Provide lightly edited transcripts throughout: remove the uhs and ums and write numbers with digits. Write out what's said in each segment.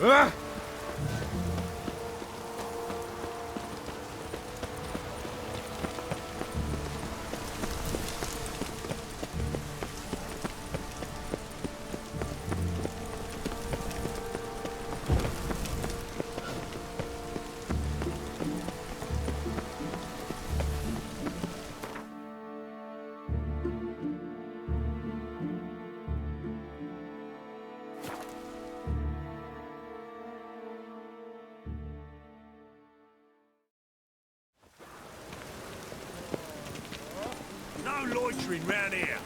Ah! No loitering round here.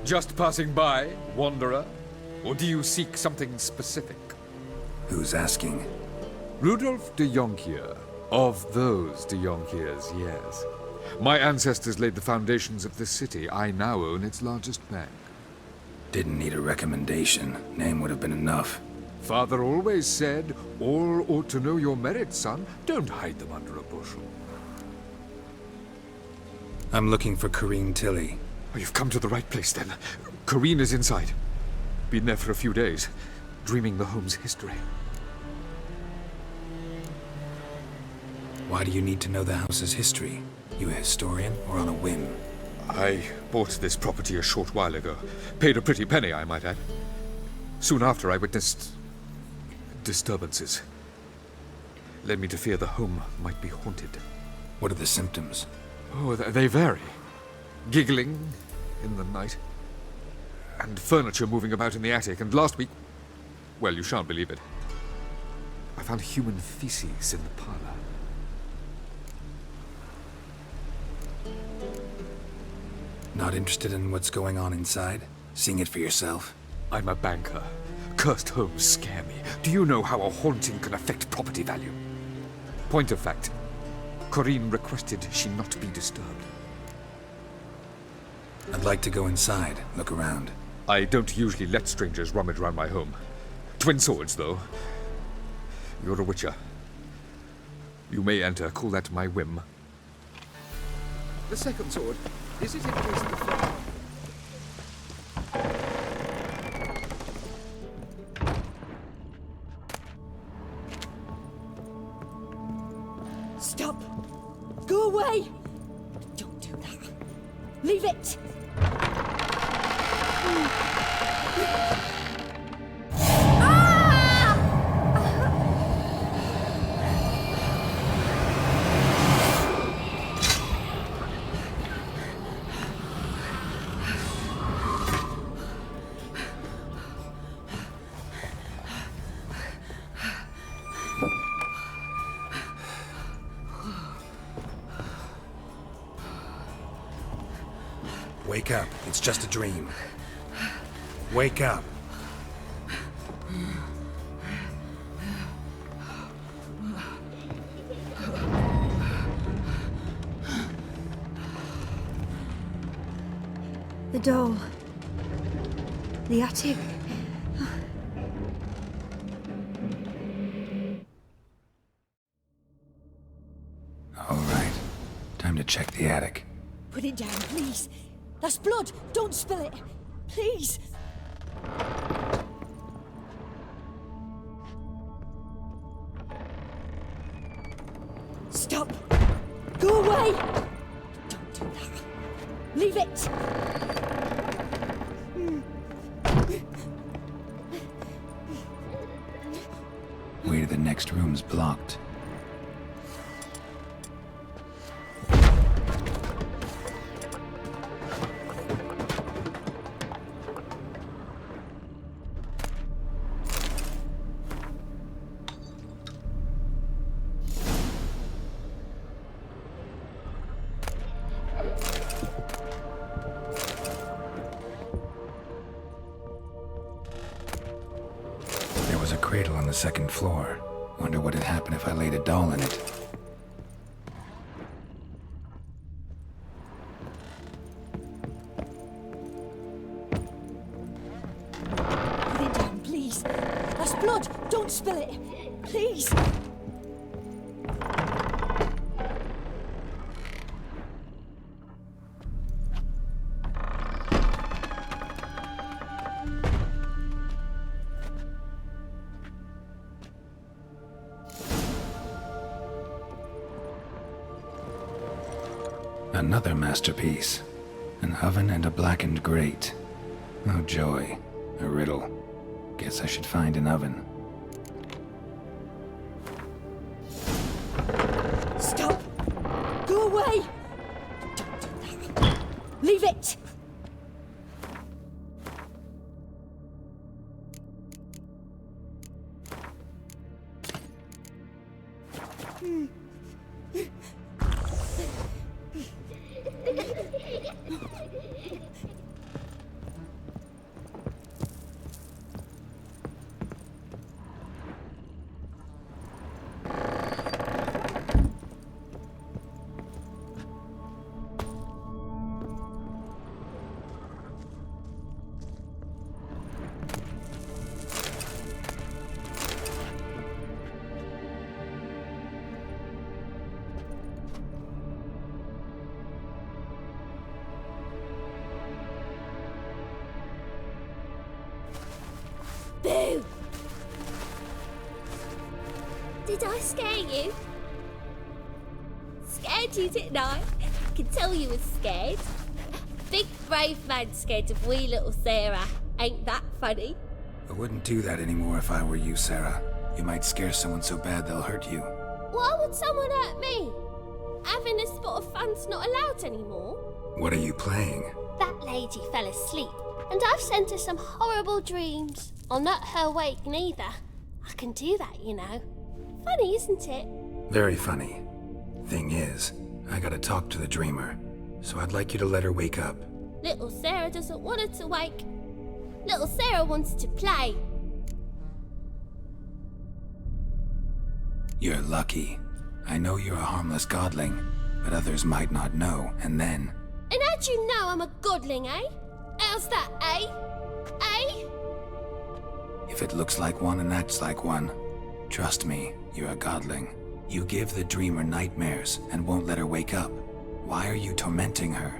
Just passing by, wanderer? Or do you seek something specific? Who's asking? Rudolf de Jonkier. Of those de Jonkiers, yes. My ancestors laid the foundations of this city. I now own its largest bank. Didn't need a recommendation. Name would have been enough. Father always said, all ought to know your merits, son. Don't hide them under a bushel. I'm looking for Corrine Tilly. Oh, you've come to the right place, then. Corrine is inside. Been there for a few days, dreaming the home's history. Why do you need to know the house's history? You a historian, or on a whim? I bought this property a short while ago. Paid a pretty penny, I might add. Soon after, I witnessed disturbances. Led me to fear the home might be haunted. What are the symptoms? Oh, they vary. Giggling in the night. And furniture moving about in the attic. And last week, well, you shan't believe it, I found human feces in the parlor. Not interested in what's going on inside? Seeing it for yourself? I'm a banker. Cursed homes scare me. Do you know how a haunting can affect property value? Point of fact, Corrine requested she not be disturbed. I'd like to go inside, look around. I don't usually let strangers rummage around my home. Twin swords, though. You're a witcher. You may enter, call that my whim. The second sword, is it encased in the front? Stop! Go away! Don't do that. Leave it! Wake up, it's just a dream. Wake up. The doll. The attic. All right, time to check the attic. Put it down, please. That's blood! Don't spill it! Please! Stop! Go away! Don't do that. Leave it! Way to the next room's blocked. a cradle on the second floor. Wonder what'd happen if I laid a doll in it. Put it down, please. That's blood. Don't spill it. Please. Another masterpiece. An oven and a blackened grate. Oh joy. A riddle. Guess I should find an oven. Stop. Go away. Don't do that. Leave it. Boo! Did I scare you? Scared you, didn't I? I can tell you was scared. Big brave man scared of wee little Sarah. Ain't that funny? I wouldn't do that anymore if I were you, Sarah. You might scare someone so bad they'll hurt you. Why would someone hurt me? Having a spot of fun's not allowed anymore. What are you playing? That lady fell asleep, and I've sent her some horrible dreams. I'll not her awake neither. I can do that, you know. Funny, isn't it? Very funny. Thing is, I gotta talk to the dreamer, so I'd like you to let her wake up. Little Sarah doesn't want her to wake. Little Sarah wants to play. You're lucky. I know you're a harmless godling, but others might not know, and then... And how'd you know I'm a godling, eh? How's that, eh? Eh? If it looks like one and acts like one, trust me, you're a godling. You give the dreamer nightmares and won't let her wake up. Why are you tormenting her?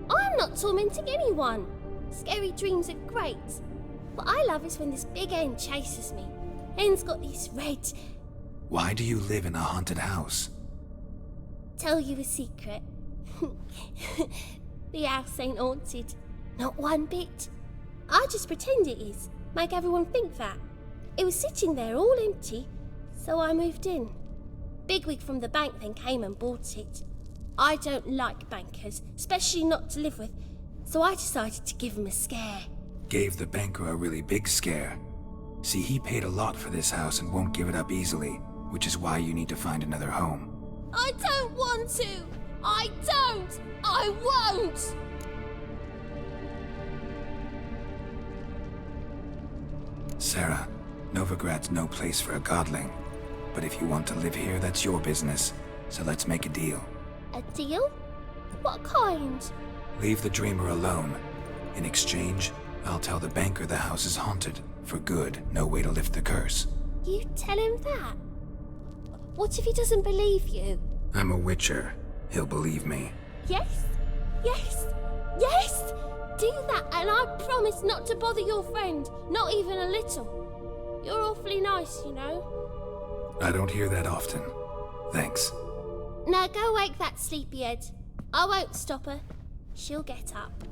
I'm not tormenting anyone. Scary dreams are great. What I love is when this big hen chases me. Hen's got these red... Why do you live in a haunted house? Tell you a secret. The house ain't haunted. Not one bit. I just pretend it is. Make everyone think that. It was sitting there all empty, so I moved in. Bigwig from the bank then came and bought it. I don't like bankers, especially not to live with, so I decided to give him a scare. Gave the banker a really big scare. See, he paid a lot for this house and won't give it up easily, which is why you need to find another home. I don't want to! I don't! I won't! Sarah, Novigrad's no place for a godling. But if you want to live here, that's your business. So let's make a deal. A deal? What kind? Leave the dreamer alone. In exchange, I'll tell the banker the house is haunted. For good, no way to lift the curse. You tell him that? What if he doesn't believe you? I'm a witcher. He'll believe me. Yes? Yes? Yes! Do that and I promise not to bother your friend. Not even a little. You're awfully nice, you know. I don't hear that often. Thanks. Now go wake that sleepyhead. I won't stop her. She'll get up.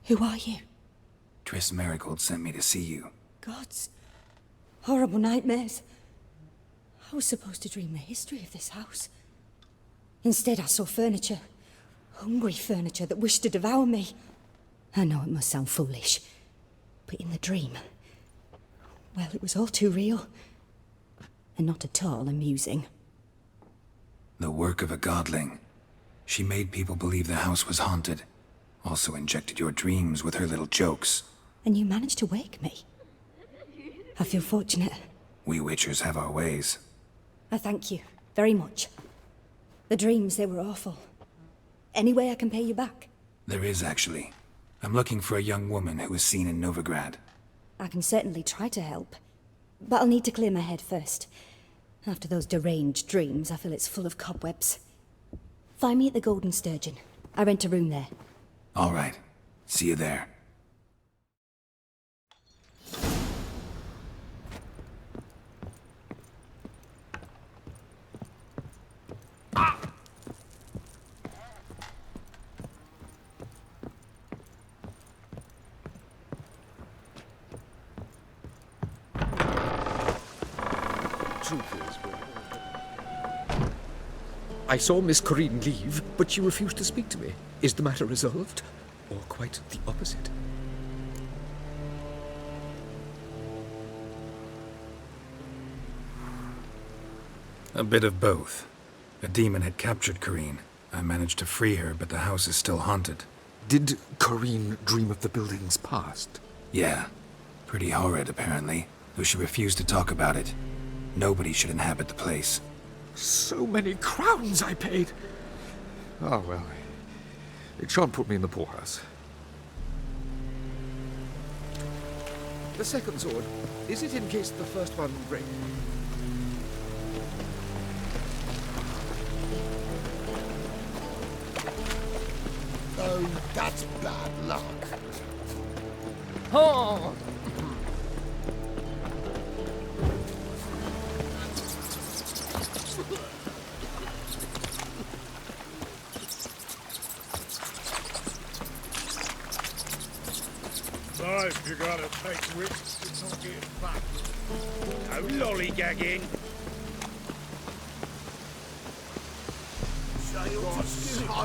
Who are you? Triss Merigold sent me to see you. Gods. Horrible nightmares. I was supposed to dream the history of this house. Instead, I saw furniture. Hungry furniture that wished to devour me. I know it must sound foolish, but in the dream, well, it was all too real. And not at all amusing. The work of a godling. She made people believe the house was haunted. Also injected your dreams with her little jokes. And you managed to wake me. I feel fortunate. We Witchers have our ways. I thank you very much. The dreams, they were awful. Any way I can pay you back? There is, actually. I'm looking for a young woman who was seen in Novigrad. I can certainly try to help. But I'll need to clear my head first. After those deranged dreams, I feel it's full of cobwebs. Find me at the Golden Sturgeon. I rent a room there. All right. See you there. I saw Miss Corinne leave, but she refused to speak to me. Is the matter resolved? Or quite the opposite? A bit of both. A demon had captured Corinne. I managed to free her, but the house is still haunted. Did Corinne dream of the building's past? Yeah. Pretty horrid, apparently, though she refused to talk about it. Nobody should inhabit the place. So many crowns I paid! Oh, well, it shan't put me in the poorhouse. The second sword, is it in case the first one break? Oh, that's bad luck. Oh! Life, you gotta take risks to not get back. No lollygagging. So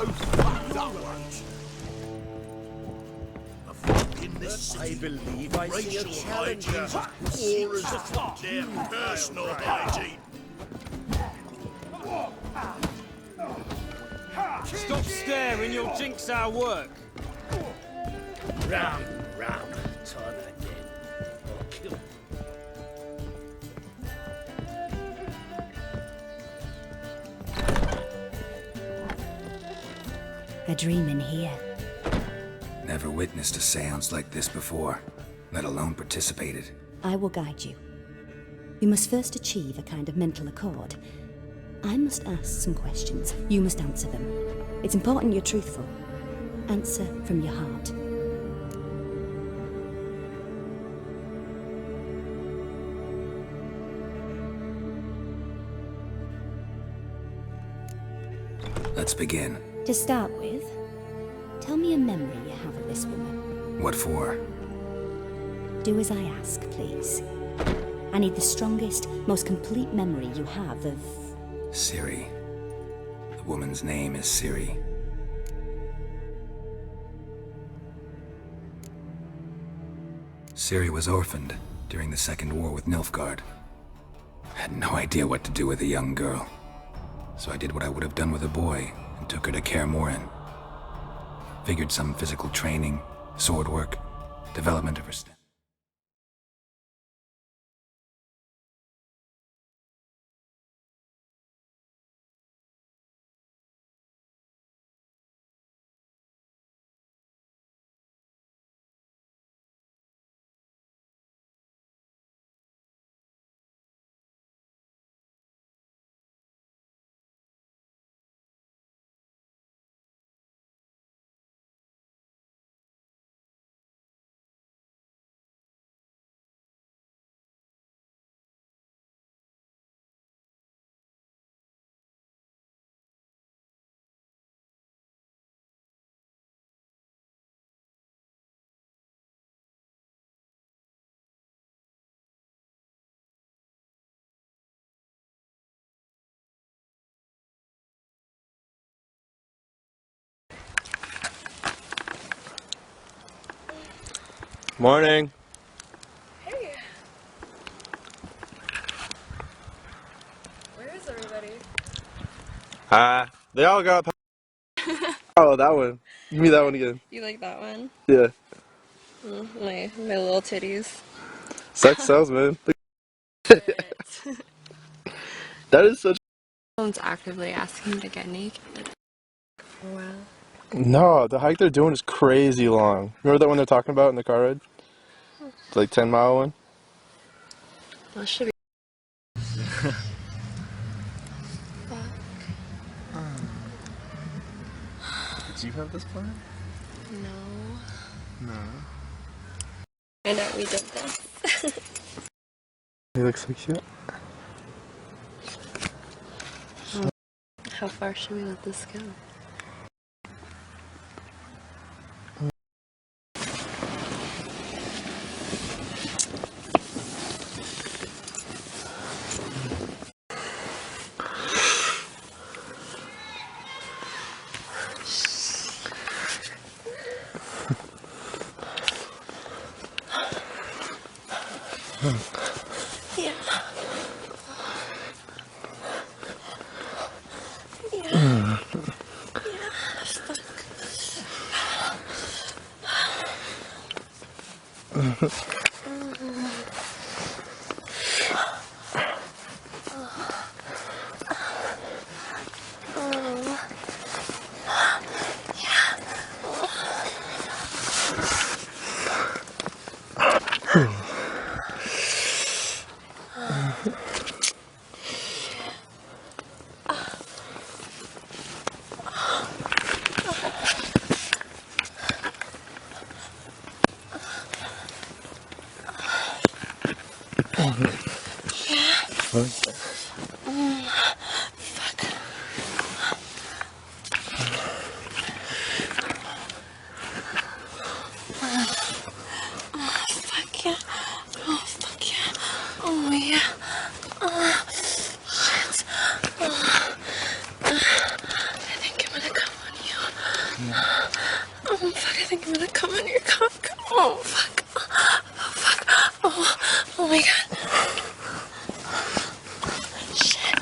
fucked up, in this city, I believe I see a challenger. Or as their personal hygiene. Stop staring, you'll jinx our work. Round, round, time again. I'll kill. A dream in here. Never witnessed a seance like this before, let alone participated. I will guide you. You must first achieve a kind of mental accord. I must ask some questions. You must answer them. It's important you're truthful. Answer from your heart. Let's begin. To start with, tell me a memory you have of this woman. What for? Do as I ask, please. I need the strongest, most complete memory you have of... Ciri. The woman's name is Ciri. Ciri was orphaned during the Second War with Nilfgaard. Had no idea what to do with a young girl. So I did what I would have done with a boy and took her to Kaer Morhen. Figured some physical training, sword work, development of her Morning. Hey. Where is everybody? They all got. Oh, that one. Give me that one again. You like that one? Yeah. My little titties. Sex sells, man. That is such. Someone's actively asking to get naked. For a while. No, the hike they're doing is crazy long. Remember that one they're talking about in the car ride? It's like 10-mile one. That should be. Did you have this plan? No. No. I know we did this. He looks so cute. How far should we let this go? Yeah. Yeah. Fuck yeah. Oh, fuck yeah. Oh, yeah. Oh, shit. I think I'm gonna come on you. Oh, fuck, I think I'm gonna come on your cock. Oh, fuck. Oh, fuck. Oh my god. Shit.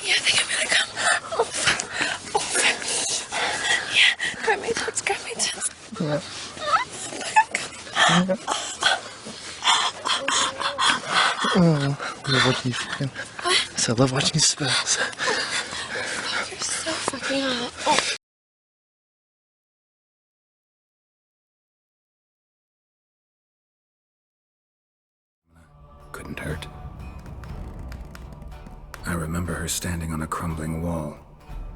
Yeah, I think I'm gonna come. Oh, fuck. Oh, fuck. Yeah, grab my tits, grab my tits. Yeah. I love watching you fucking. So I love watching you spills. You're so fucking hot. Oh. Couldn't hurt. I remember her standing on a crumbling wall.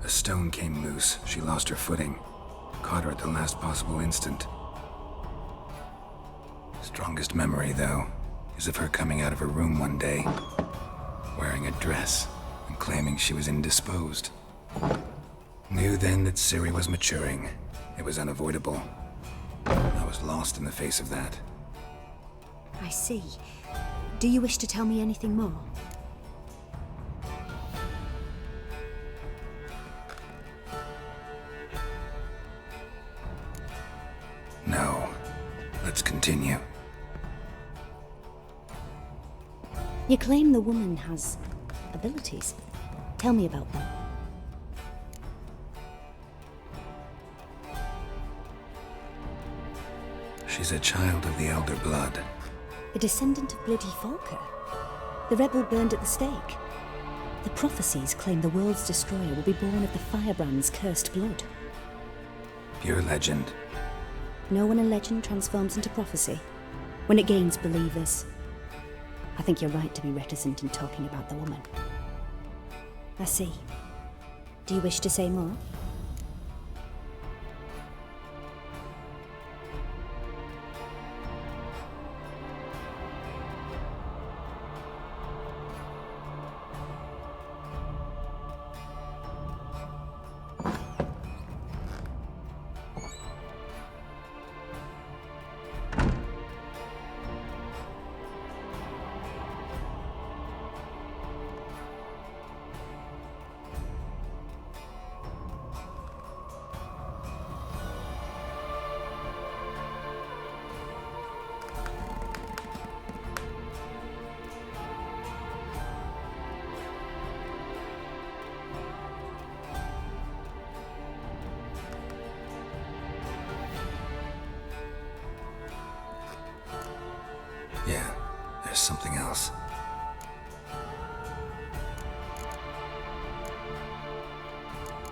A stone came loose. She lost her footing. Caught her at the last possible instant. Strongest memory, though, is of her coming out of her room one day, wearing a dress and claiming she was indisposed. Knew then that Ciri was maturing. It was unavoidable. I was lost in the face of that. I see. Do you wish to tell me anything more? No. Let's continue. You claim the woman has abilities. Tell me about them. She's a child of the Elder Blood. A descendant of bloody Falker. The rebel burned at the stake. The prophecies claim the world's destroyer will be born of the Firebrand's cursed blood. Pure legend. Know when a legend transforms into prophecy? When it gains believers. I think you're right to be reticent in talking about the woman. I see. Do you wish to say more?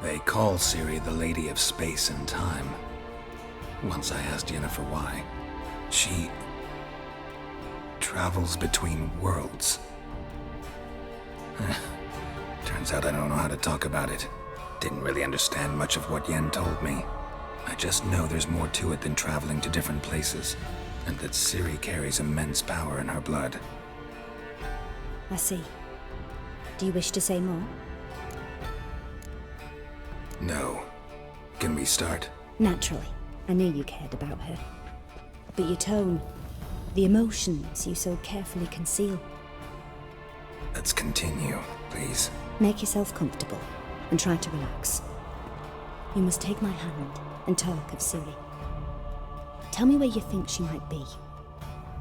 They call Ciri the Lady of Space and Time. Once I asked Yennefer why. She travels between worlds. Turns out I don't know how to talk about it. Didn't really understand much of what Yen told me. I just know there's more to it than traveling to different places, and that Ciri carries immense power in her blood. I see. Do you wish to say more? No. Can we start? Naturally. I knew you cared about her. But your tone, the emotions you so carefully conceal. Let's continue, please. Make yourself comfortable and try to relax. You must take my hand and talk of Ciri. Tell me where you think she might be.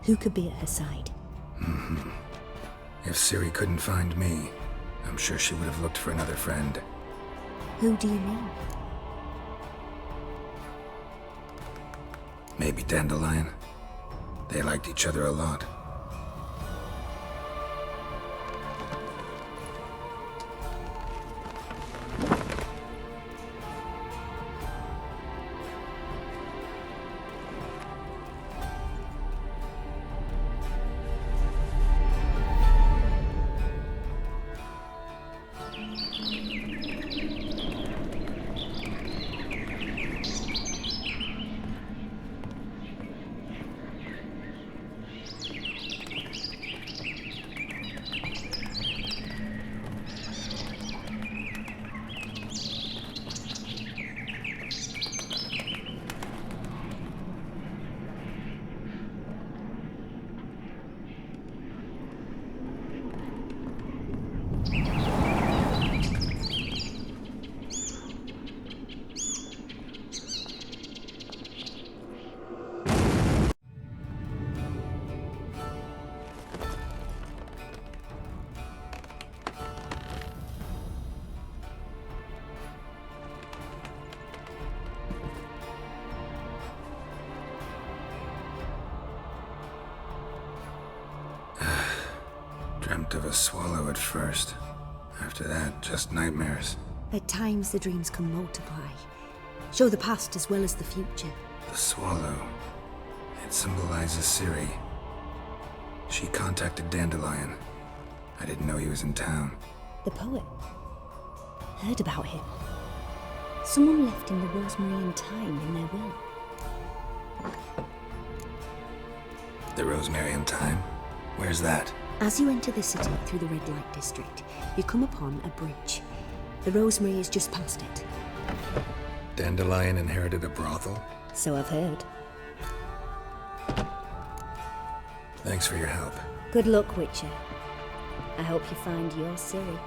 Who could be at her side? If Ciri couldn't find me, I'm sure she would have looked for another friend. Who do you mean? Maybe Dandelion. They liked each other a lot. Dreamt of a swallow at first. After that, just nightmares. At times the dreams can multiply. Show the past as well as the future. The swallow. It symbolizes Ciri. She contacted Dandelion. I didn't know he was in town. The poet. Heard about him. Someone left him the rosemary and thyme in their will. The Rosemary and Thyme? Where's that? As you enter the city through the red light district, you come upon a bridge. The rosemary is just past it. Dandelion inherited a brothel? So I've heard. Thanks for your help. Good luck, Witcher. I hope you find your Ciri.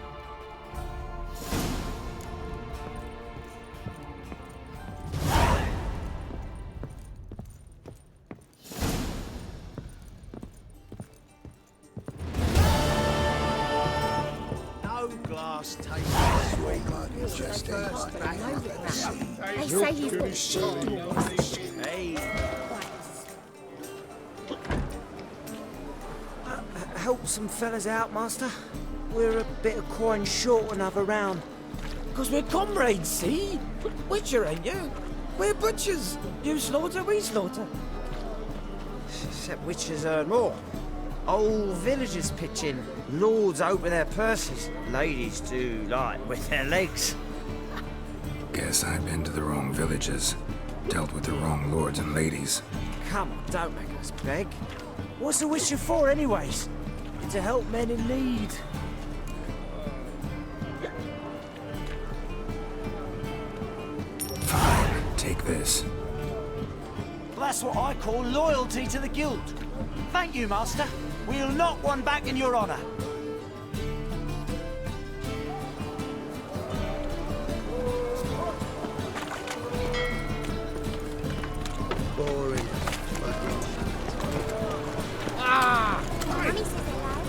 No glass tastes sweet like it's just They say he's got she-dwarfs. Hey, Help some fellas out, Master. We're a bit of coin short another round. Because we're comrades, see? Witcher, ain't you? We're butchers. You slaughter, we slaughter. Except witches earn more. Old villagers pitch in. Lords open their purses. Ladies do like with their legs. Guess I've been to the wrong villages. Dealt with the wrong lords and ladies. Come on, don't make us beg. What's a witcher for, anyways? To help men in need. Fine, take this. That's what I call loyalty to the guild. Thank you, Master. We'll knock one back in your honor. boring. Mommy says hello.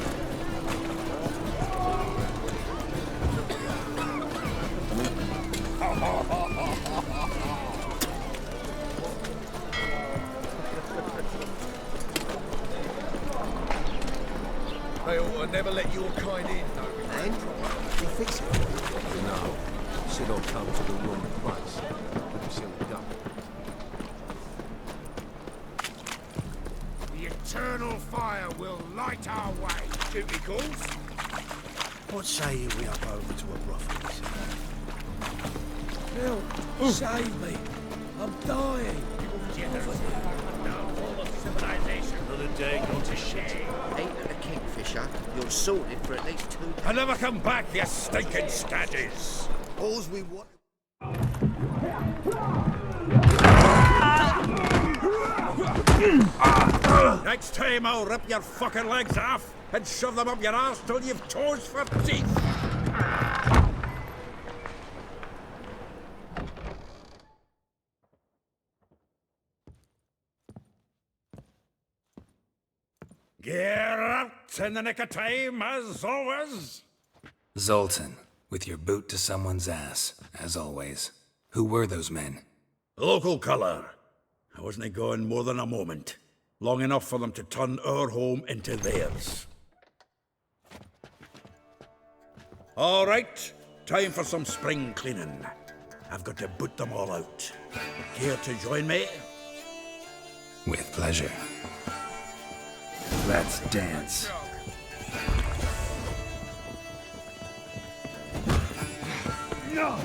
They ought to never let your kind in, though. And? You fix it? No. Said I'll come to the wrong place. Until done. The eternal fire will light our way. Duty calls. What say you we up over to a brothel? Help! Save me! I'm dying! Another day gone to shit. Eat at the Kingfisher, you're sorted for at least 2 days. And never come back, you stinking scaddies! All's we want. Next time I'll rip your fucking legs off and shove them up your arse till you've toes for teeth! Get out in the nick of time, as always! Zoltan, with your boot to someone's ass, as always. Who were those men? Local colour. I wasn't gone more than a moment. Long enough for them to turn our home into theirs. All right, time for some spring cleaning. I've got to boot them all out. Care to join me? With pleasure. Let's dance. No!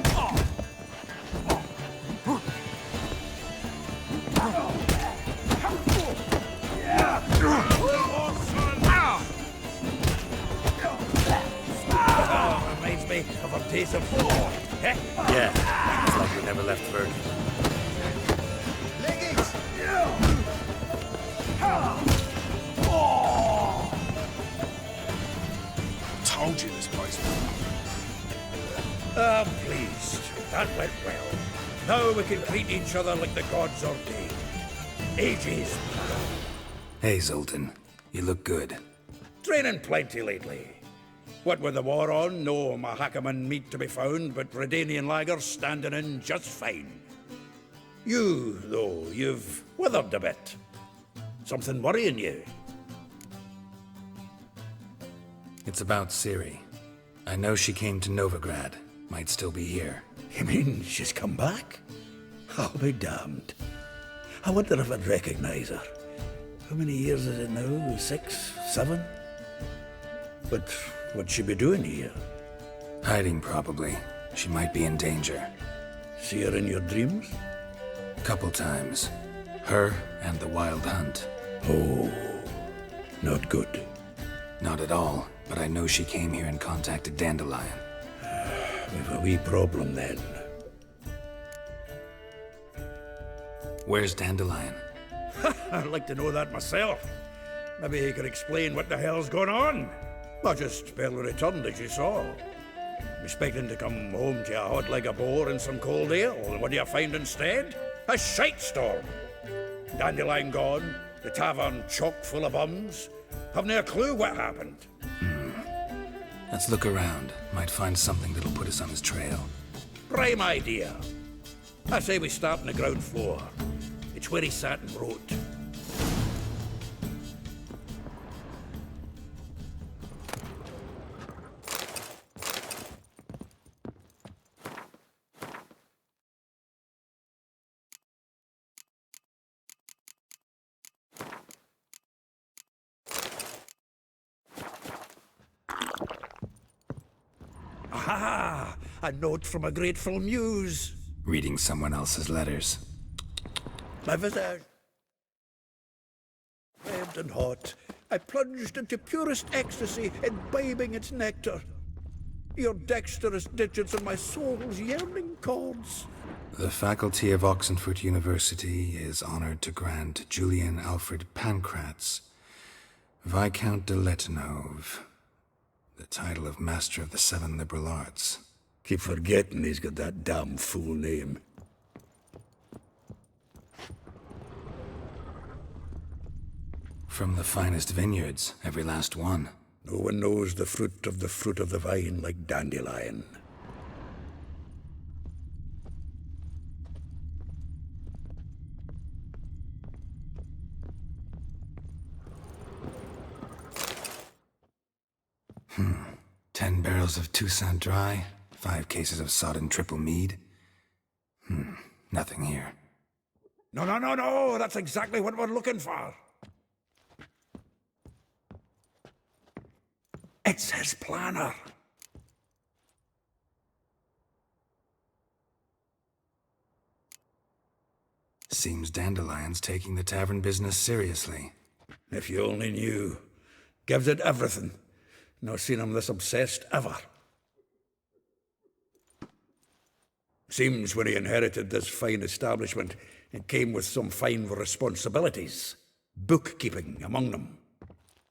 Reminds me of our days of war. Yeah, it's like we never left Virgin. Told you this place would. I'm pleased. That went well. Now we can treat each other like the gods ordained. Ages. Hey, Zoltan. You look good. Training plenty lately. What with the war on, no Mahakaman meat to be found, but Redanian lagers standing in just fine. You, though, you've withered a bit. Something worrying you? It's about Ciri. I know she came to Novigrad. Might still be here. You mean she's come back? I'll be damned. I wonder if I'd recognize her. How many years is it now? 6, 7? But what'd she be doing here? Hiding, probably. She might be in danger. See her in your dreams? Couple times. Her and the Wild Hunt. Oh, not good. Not at all, but I know she came here and contacted Dandelion. We've a wee problem then. Where's Dandelion? I'd like to know that myself. Maybe he could explain what the hell's going on. I just barely returned, as you saw. Expecting to come home to a hot leg of boar and some cold ale, and what do you find instead? A shite storm. Dandelion gone, the tavern chock full of bums. Haven't a clue what happened. Let's look around. Might find something that'll put us on his trail. Prime idea. I say we start on the ground floor. It's where he sat and wrote. Aha! A note from a grateful muse. Reading someone else's letters. My visage red and hot, I plunged into purest ecstasy, imbibing its nectar. Your dexterous digits and my soul's yearning chords. The faculty of Oxenford University is honored to grant Julian Alfred Pancratz, Viscount de Letenhove, the title of Master of the Seven Liberal Arts. Keep forgetting he's got that damn fool name. From the finest vineyards, every last one. No one knows the fruit of the vine like Dandelion. Hmm. 10 barrels of Toussaint Dry, 5 cases of sodden triple mead? Nothing here. No, that's exactly what we're looking for. It's his planner. Seems Dandelion's taking the tavern business seriously. If you only knew. Gives it everything. Not seen him this obsessed ever. Seems when he inherited this fine establishment, it came with some fine responsibilities. Bookkeeping among them.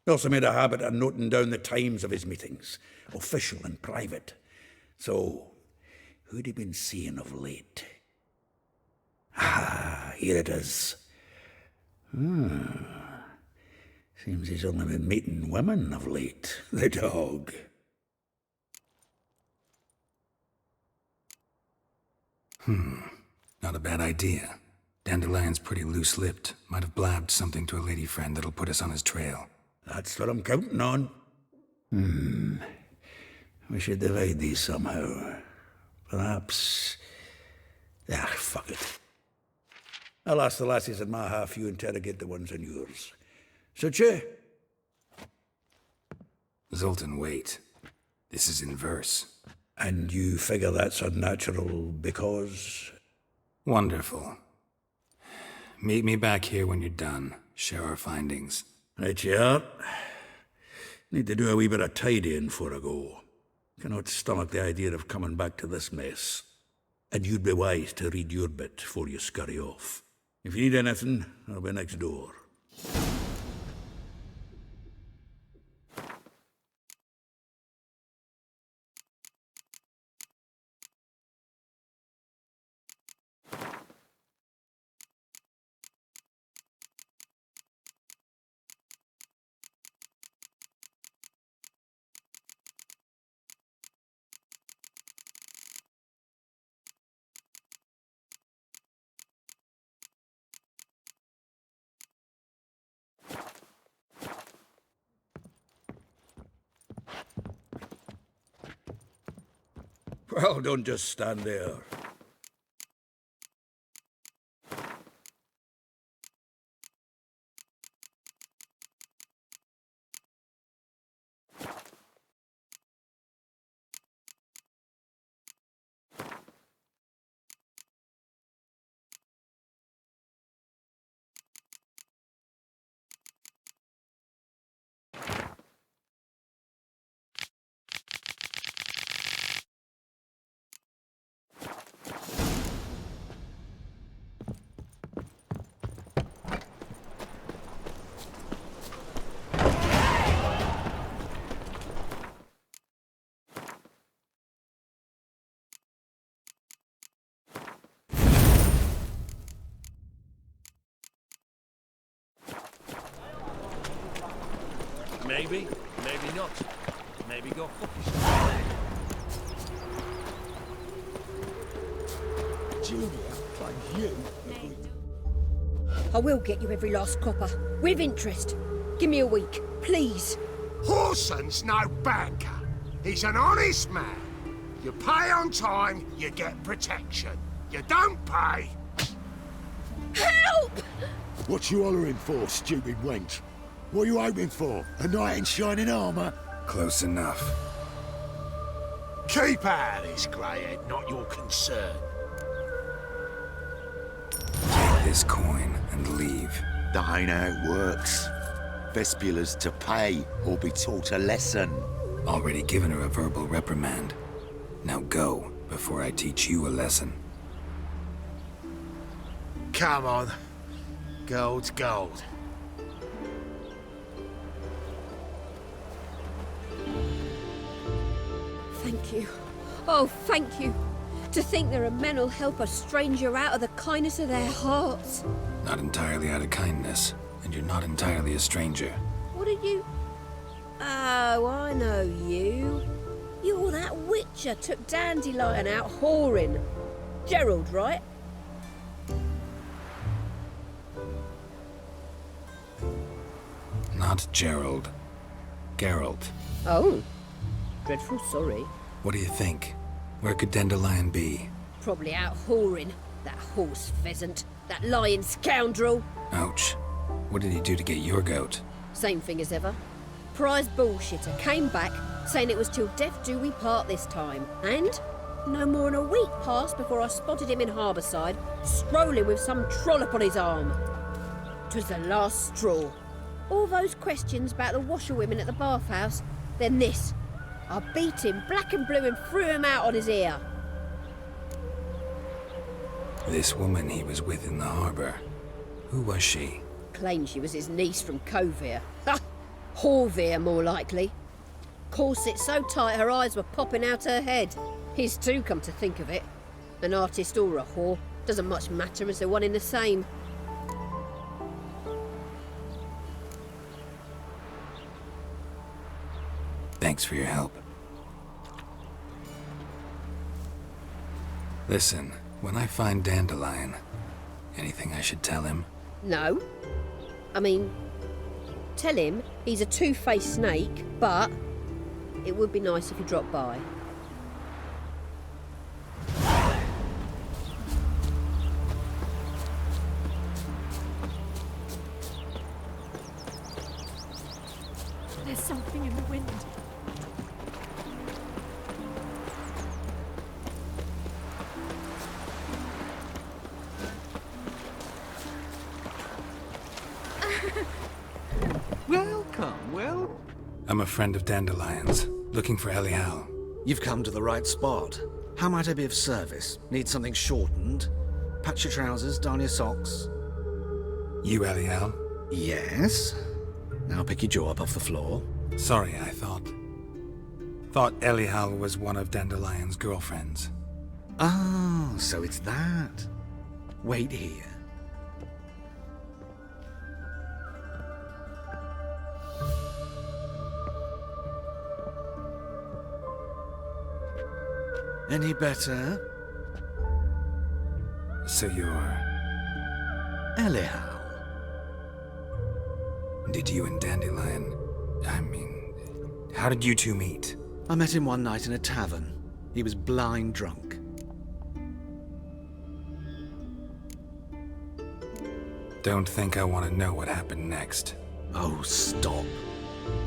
He also made a habit of noting down the times of his meetings, official and private. So, who'd he been seeing of late? Ah, here it is. Seems he's only been meeting women of late. The dog. Not a bad idea. Dandelion's pretty loose-lipped. Might have blabbed something to a lady friend that'll put us on his trail. That's what I'm counting on. We should divide these somehow. Perhaps... fuck it. I'll ask the lassies in my half, you interrogate the ones in yours. Suit you? Zoltan, wait. This is in verse. And you figure that's unnatural because... Wonderful. Meet me back here when you're done. Share our findings. Right you are. Need to do a wee bit of tidying before I go. Cannot stomach the idea of coming back to this mess. And you'd be wise to read your bit before you scurry off. If you need anything, I'll be next door. Well, don't just stand there. Maybe, maybe not. Maybe go fuck yourself. Julia plays you. I will get you every last copper, with interest. Give me a week, please. Horson's no banker. He's an honest man. You pay on time, you get protection. You don't pay... Help! What you hollering for, stupid wench? What are you hoping for? A knight in shining armour? Close enough. Keep out of this, Greyhead, not your concern. Take this coin and leave. That ain't how it works. Vespula's to pay or be taught a lesson. Already given her a verbal reprimand. Now go, before I teach you a lesson. Come on. Gold's gold. Thank you. Oh, thank you. To think there are men who'll help a stranger out of the kindness of their hearts. Not entirely out of kindness, and you're not entirely a stranger. What are you... Oh, I know you. You're that witcher took Dandelion out whoring. Gerald, right? Not Gerald. Geralt. Oh. Dreadful sorry. What do you think? Where could Dandelion be? Probably out whoring. That horse pheasant. That lying scoundrel. Ouch. What did he do to get your goat? Same thing as ever. Prize bullshitter came back saying it was till death do we part this time. And no more than a week passed before I spotted him in Harbourside, strolling with some trollop on his arm. 'Twas the last straw. All those questions about the washerwomen at the bathhouse, then this. I beat him black and blue and threw him out on his ear. This woman he was with in the harbour. Who was she? Claimed she was his niece from Kovir. Ha! Horvir, more likely. Corset so tight her eyes were popping out her head. His too, come to think of it. An artist or a whore. Doesn't much matter as they're one in the same. Thanks for your help. Listen, when I find Dandelion, anything I should tell him? No. I mean, tell him he's a two-faced snake, but it would be nice if he dropped by. There's something in the wind. Well? I'm a friend of Dandelion's, looking for Elial. You've come to the right spot. How might I be of service? Need something shortened? Patch your trousers, darn your socks. You Elial? Yes. Now pick your jaw up off the floor. Sorry, I thought Elial was one of Dandelion's girlfriends. Oh, so it's that. Wait here. Any better? So you're... Elial. Did you and Dandelion... how did you two meet? I met him one night in a tavern. He was blind drunk. Don't think I want to know what happened next. Oh, stop.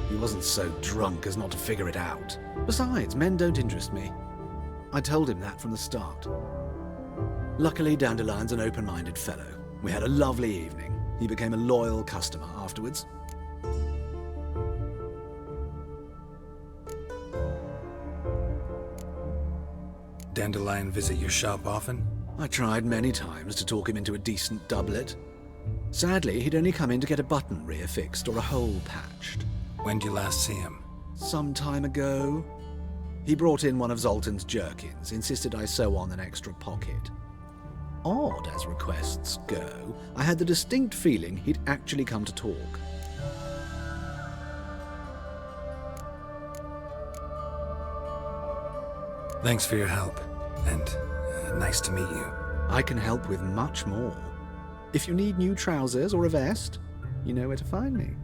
He wasn't so drunk as not to figure it out. Besides, men don't interest me. I told him that from the start. Luckily, Dandelion's an open-minded fellow. We had a lovely evening. He became a loyal customer afterwards. Dandelion visit your shop often? I tried many times to talk him into a decent doublet. Sadly, he'd only come in to get a button rear fixed or a hole patched. When did you last see him? Some time ago. He brought in one of Zoltan's jerkins, insisted I sew on an extra pocket. Odd as requests go, I had the distinct feeling he'd actually come to talk. Thanks for your help, and nice to meet you. I can help with much more. If you need new trousers or a vest, you know where to find me.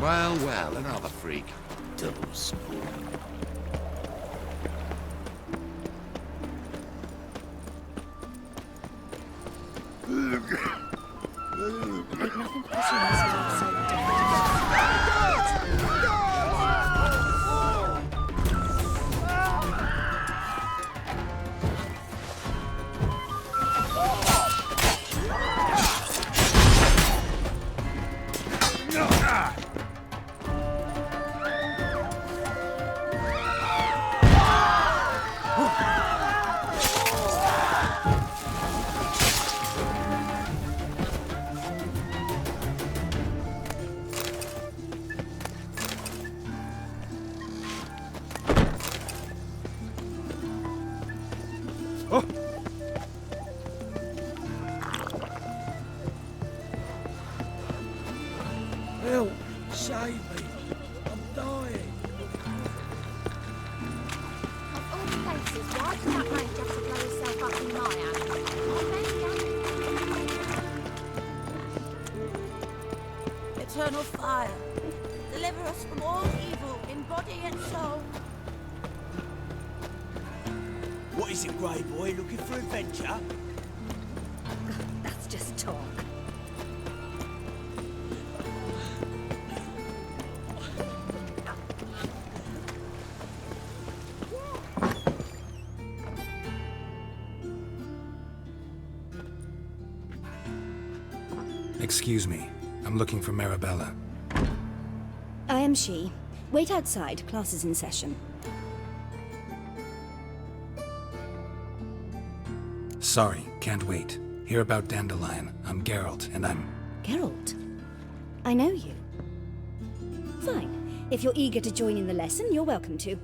Well, well, another freak. Double spoon. Ain't nothing pushing us so Help! Save me! I'm dying! Of all places, why did that ranger have to blow himself up in my house? Eternal fire, deliver us from all evil in body and soul. What is it, Grey Boy? Looking for adventure? That's just talk. Excuse me. I'm looking for Marabella. I am she. Wait outside. Class is in session. Sorry, can't wait. Hear about Dandelion. I'm Geralt, and I'm... Geralt? I know you. Fine. If you're eager to join in the lesson, you're welcome to.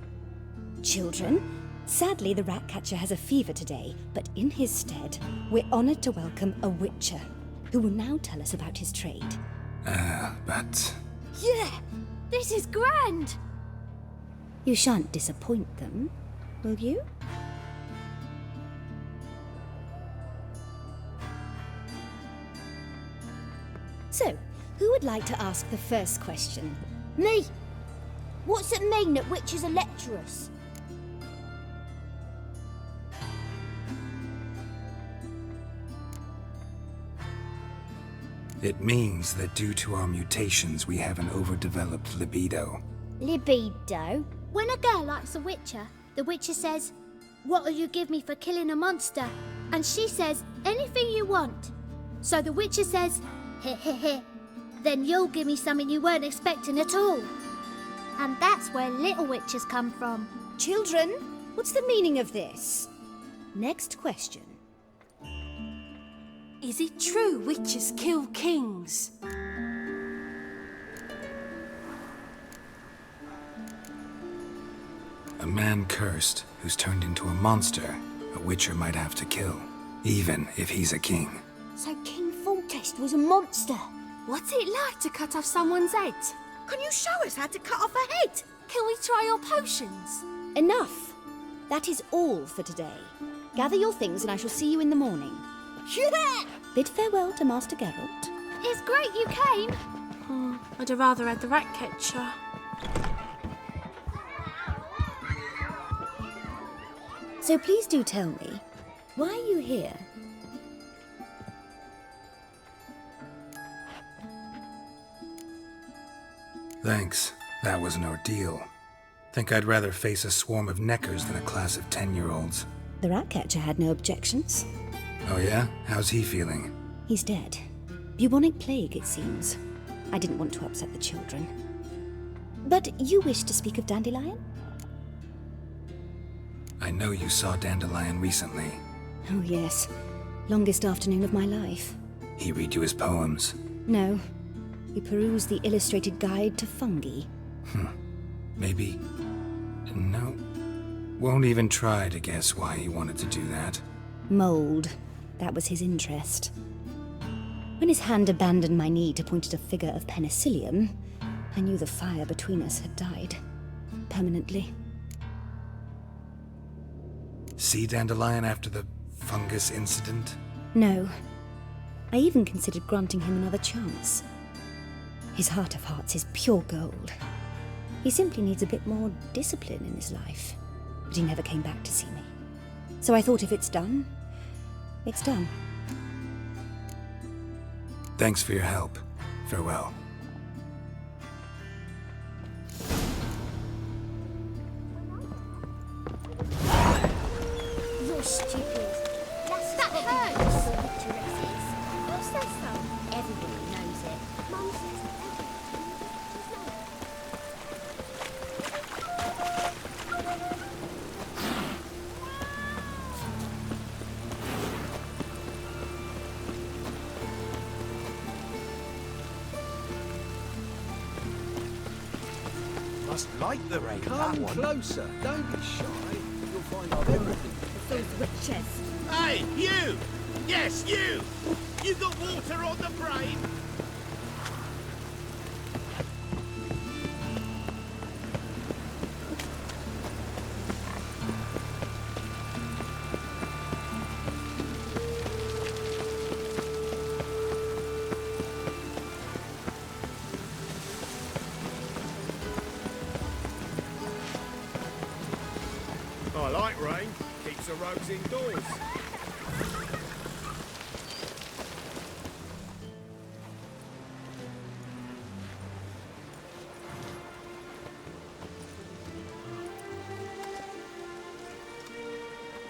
Children, sadly the Ratcatcher has a fever today, but in his stead, we're honored to welcome a Witcher, who will now tell us about his trade. But... Yeah! This is grand! You shan't disappoint them, will you? So, who would like to ask the first question? Me! What's it mean that witches are lecturers? It means that due to our mutations, we have an overdeveloped libido. Libido? When a girl likes a witcher, the witcher says, "What'll you give me for killing a monster?" And she says, "Anything you want." So the witcher says, "Heh heh heh, then you'll give me something you weren't expecting at all." And that's where little witches come from. Children, what's the meaning of this? Next question. Is it true witches kill kings? A man cursed who's turned into a monster, a witcher might have to kill, even if he's a king. So King Foltest was a monster. What's it like to cut off someone's head? Can you show us how to cut off a head? Can we try your potions? Enough. That is all for today. Gather your things and I shall see you in the morning. Yeah! Bid farewell to Master Geralt. It's great you came. I'd have rather had the Ratcatcher. So please do tell me, why are you here? Thanks. That was an ordeal. Think I'd rather face a swarm of neckers than a class of 10-year-olds. The Ratcatcher had no objections. Oh yeah? How's he feeling? He's dead. Bubonic plague, it seems. I didn't want to upset the children. But you wish to speak of Dandelion? I know you saw Dandelion recently. Oh yes. Longest afternoon of my life. He read you his poems. No. We perused the illustrated guide to fungi. Maybe... No. Won't even try to guess why he wanted to do that. Mold. That was his interest. When his hand abandoned my knee to point at a figure of penicillium, I knew the fire between us had died. Permanently. See Dandelion after the fungus incident? No. I even considered granting him another chance. His heart of hearts is pure gold. He simply needs a bit more discipline in his life. But he never came back to see me. So I thought if it's done, it's done. Thanks for your help. Farewell. You're stupid. That hurts. Who says so? Everybody knows it. Mum says Must like the rain, that Come one. closer. Don't be shy. You'll find out everything. Those witches. Hey, you! Yes, you! You got water on the brain? I like rain. Keeps the rogues indoors.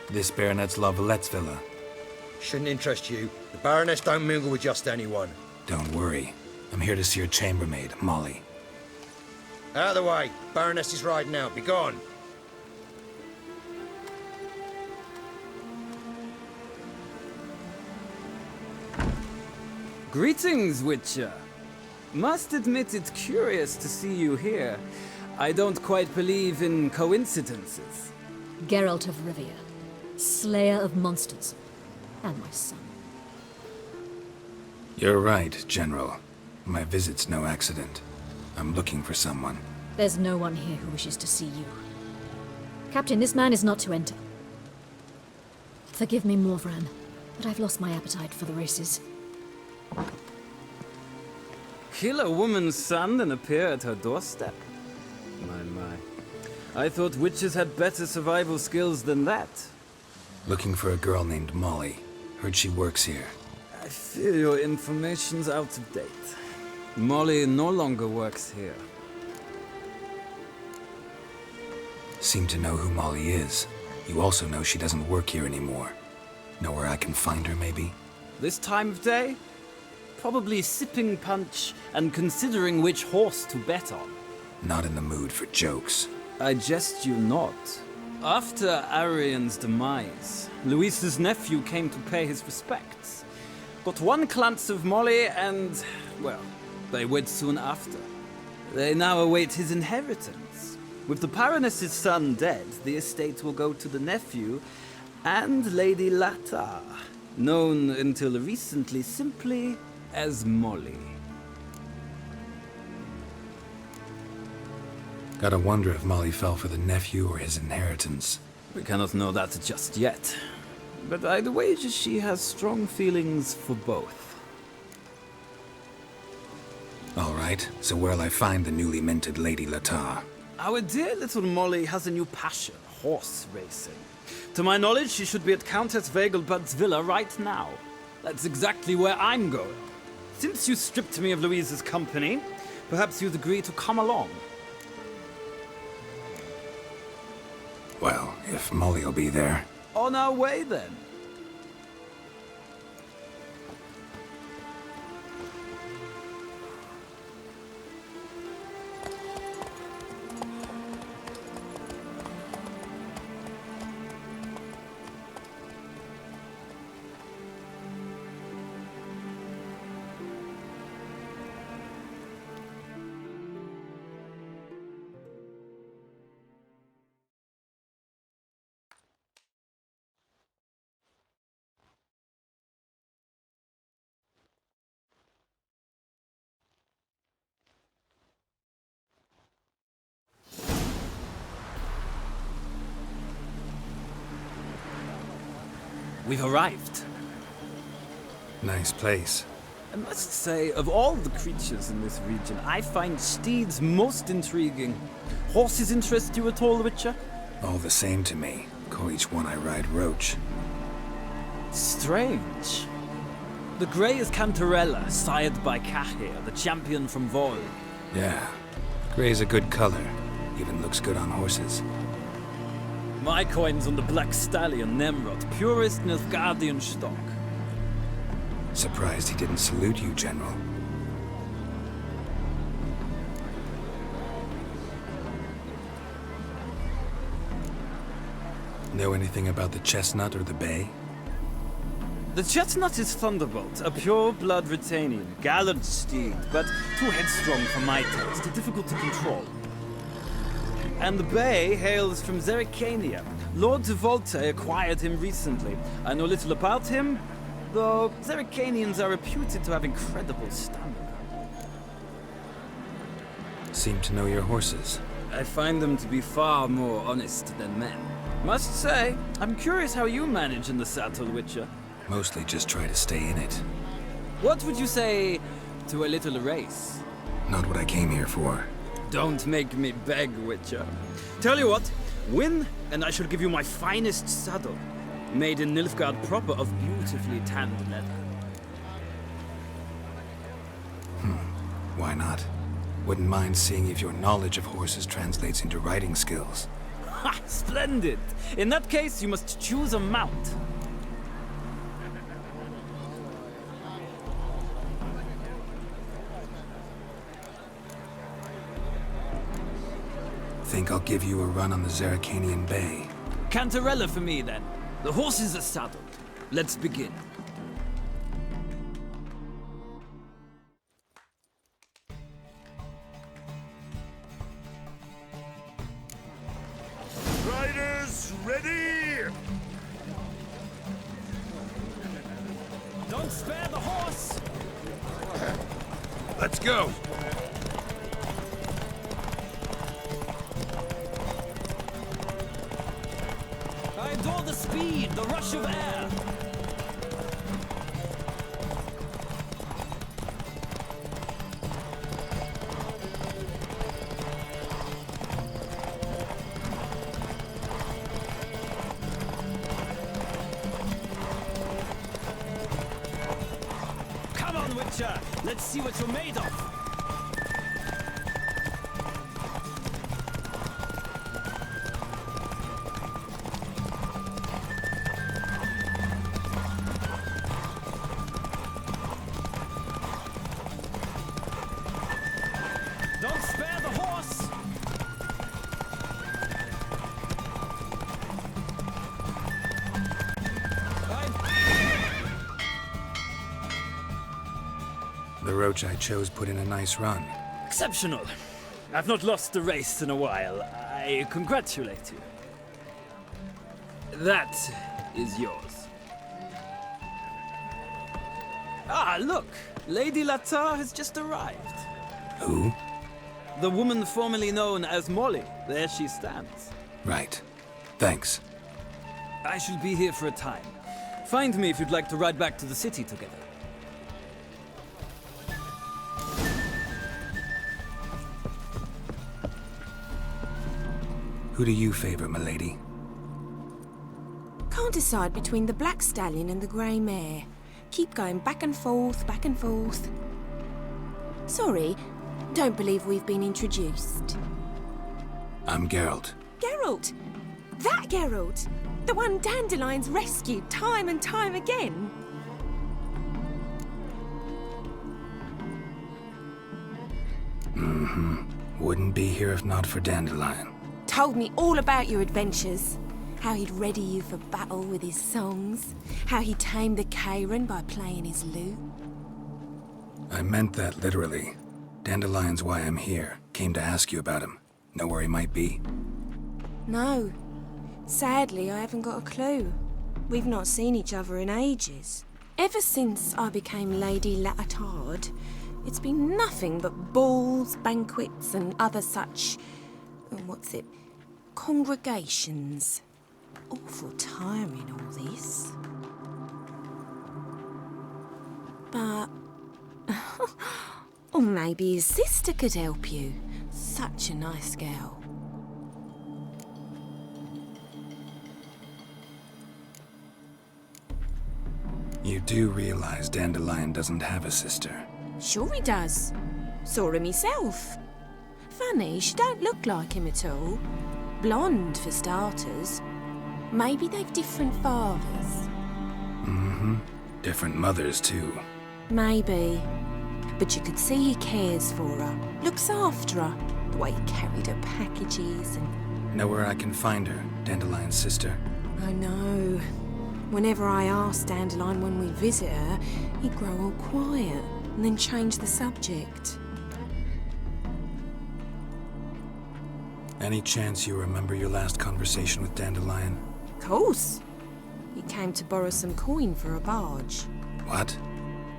This Baronet's La Vallette's villa. Shouldn't interest you. The Baroness don't mingle with just anyone. Don't worry. I'm here to see your chambermaid, Molly. Out of the way. Baroness is riding out. Be gone. Greetings, Witcher. Must admit it's curious to see you here. I don't quite believe in coincidences. Geralt of Rivia, slayer of monsters, and my son. You're right, General. My visit's no accident. I'm looking for someone. There's no one here who wishes to see you. Captain, this man is not to enter. Forgive me, Morvran, but I've lost my appetite for the races. Kill a woman's son and appear at her doorstep? My. I thought witches had better survival skills than that. Looking for a girl named Molly. Heard she works here. I fear your information's out of date. Molly no longer works here. Seem to know who Molly is. You also know she doesn't work here anymore. Know where I can find her, maybe? This time of day? Probably sipping punch and considering which horse to bet on. Not in the mood for jokes. I jest you not. After Arian's demise, Luis's nephew came to pay his respects. Got one glance of Molly and, well, they wed soon after. They now await his inheritance. With the Baroness's son dead, the estate will go to the nephew and Lady Latar, known until recently simply as Molly. Gotta wonder if Molly fell for the nephew or his inheritance. We cannot know that just yet. But I'd wager she has strong feelings for both. All right, so where'll I find the newly minted Lady Latar? Our dear little Molly has a new passion, horse racing. To my knowledge, she should be at Countess Vegelbud's villa right now. That's exactly where I'm going. Since you stripped me of Louise's company, perhaps you'd agree to come along. Well, if Molly'll be there. On our way, then. We've arrived. Nice place. I must say, of all the creatures in this region, I find steeds most intriguing. Horses interest you at all, Witcher? All the same to me. Call each one I ride Roach. Strange. The grey is Cantarella, sired by Cahir, the champion from Vol. Yeah. Gray's a good color. Even looks good on horses. My coin's on the Black Stallion, Nemrod, purest Nilfgaardian stock. Surprised he didn't salute you, General. Know anything about the Chestnut or the Bay? The Chestnut is Thunderbolt, a pure-blood Retanian, gallant steed, but too headstrong for my taste, difficult to control. And the Bay hails from Zerrikania. Lord de Volte acquired him recently. I know little about him, though Zerrikanians are reputed to have incredible stamina. Seem to know your horses. I find them to be far more honest than men. Must say, I'm curious how you manage in the saddle, Witcher. Mostly just try to stay in it. What would you say to a little race? Not what I came here for. Don't make me beg, Witcher. Tell you what, win, and I shall give you my finest saddle. Made in Nilfgaard proper of beautifully tanned leather. Why not? Wouldn't mind seeing if your knowledge of horses translates into riding skills. Ha! Splendid! In that case, you must choose a mount. Think I'll give you a run on the Zerrikanian Bay. Cantarella for me, then. The horses are saddled. Let's begin. Riders, ready! Don't spare the horse! Let's go! I adore the speed, the rush of air. Come on, Witcher. Let's see what you're made of. Don't spare the horse! The Roach I chose put in a nice run. Exceptional. I've not lost a race in a while. I congratulate you. That is yours. Ah, look! Lady Latar has just arrived. Who? The woman formerly known as Molly. There she stands. Right. Thanks. I shall be here for a time. Find me if you'd like to ride back to the city together. Who do you favor, milady? Can't decide between the Black Stallion and the Grey Mare. Keep going back and forth, back and forth. Sorry, don't believe we've been introduced. I'm Geralt. Geralt! That Geralt! The one Dandelion's rescued time and time again. Wouldn't be here if not for Dandelion. Told me all about your adventures. How he'd ready you for battle with his songs. How he tamed the Kairan by playing his lute. I meant that literally. Dandelion's why I'm here. Came to ask you about him. Know where he might be? No. Sadly, I haven't got a clue. We've not seen each other in ages. Ever since I became Lady Latard, it's been nothing but balls, banquets, and other such... congregations. Awful tiring, all this. But Or maybe his sister could help you. Such a nice girl. You do realize Dandelion doesn't have a sister? Sure he does. Saw him himself. Funny, she don't look like him at all. Blonde, for starters. Maybe they've different fathers. Mm-hmm. Different mothers, too. Maybe. But you could see he cares for her. Looks after her. The way he carried her packages and... Know where I can find her, Dandelion's sister? I know. Whenever I ask Dandelion when we visit her, he'd grow all quiet and then change the subject. Any chance you remember your last conversation with Dandelion? Of course. He came to borrow some coin for a barge. What?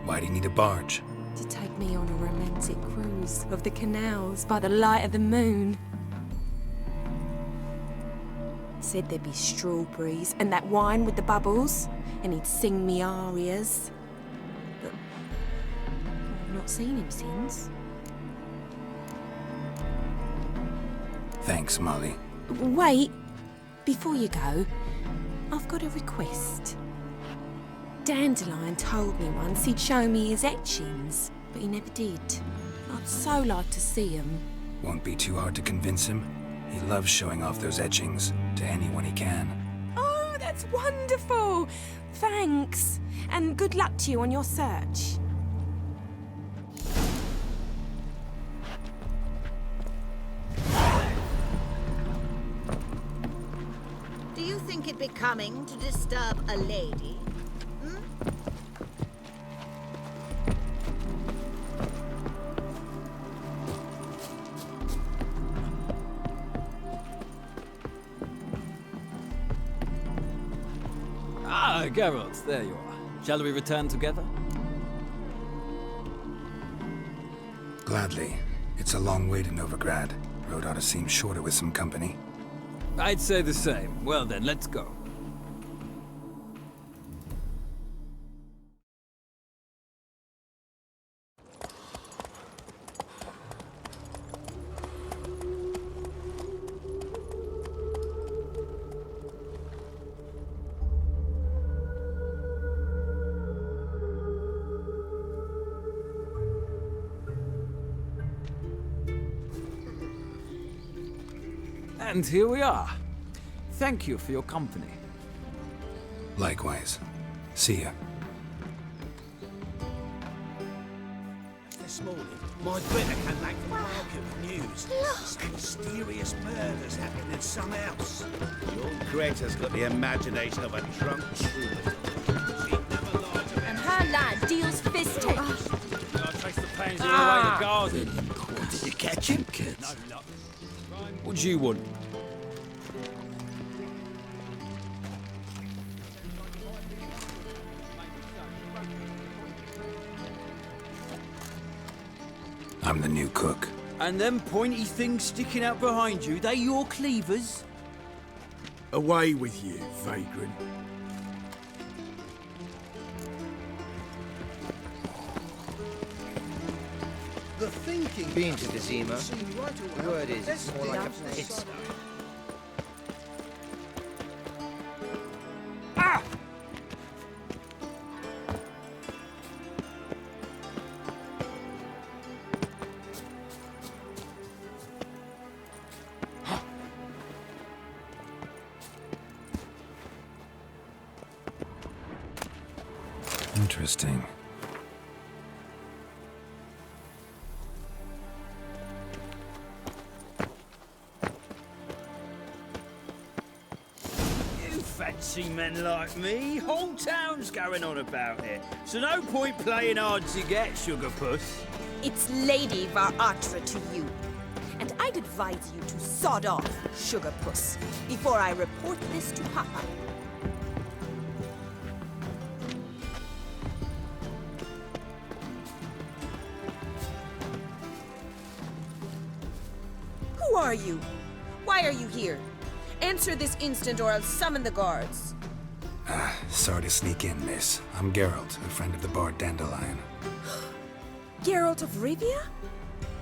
Why do you need a barge? To take me on a romantic cruise of the canals by the light of the moon. Said there'd be strawberries and that wine with the bubbles, and he'd sing me arias. But I've not seen him since. Thanks, Molly. Wait, before you go, I've got a request. Dandelion told me once he'd show me his etchings, but he never did. I'd so like to see him. Won't be too hard to convince him. He loves showing off those etchings to anyone he can. Oh, that's wonderful! Thanks, and good luck to you on your search. Do you think it becoming to disturb a lady? Ah, Geralt, there you are. Shall we return together? Gladly. It's a long way to Novigrad. Road ought to seem shorter with some company. I'd say the same. Well then, let's go. And here we are. Thank you for your company. Likewise. See ya. This morning, my brother came back from the market with news. Some mysterious murders happening in some house. Your creator's got the imagination of a drunk troubadour. And her lad deals fist takes. Gotta trace the pains all the way to garden. Did you catch him, kids? No luck. What do you want? I'm the new cook. And them pointy things sticking out behind you, they your cleavers? Away with you, vagrant. The thinking... Been to the Zima. The word is, it's more like a pit. Ah! Interesting. You fancy men like me? Whole town's going on about it. So no point playing hard to get, sugar puss. It's Lady Varatra to you. And I'd advise you to sod off, sugar puss, before I report this to Papa. Who are you? Why are you here? Answer this instant or I'll summon the guards. Sorry to sneak in, miss. I'm Geralt, a friend of the bard Dandelion. Geralt of Rivia?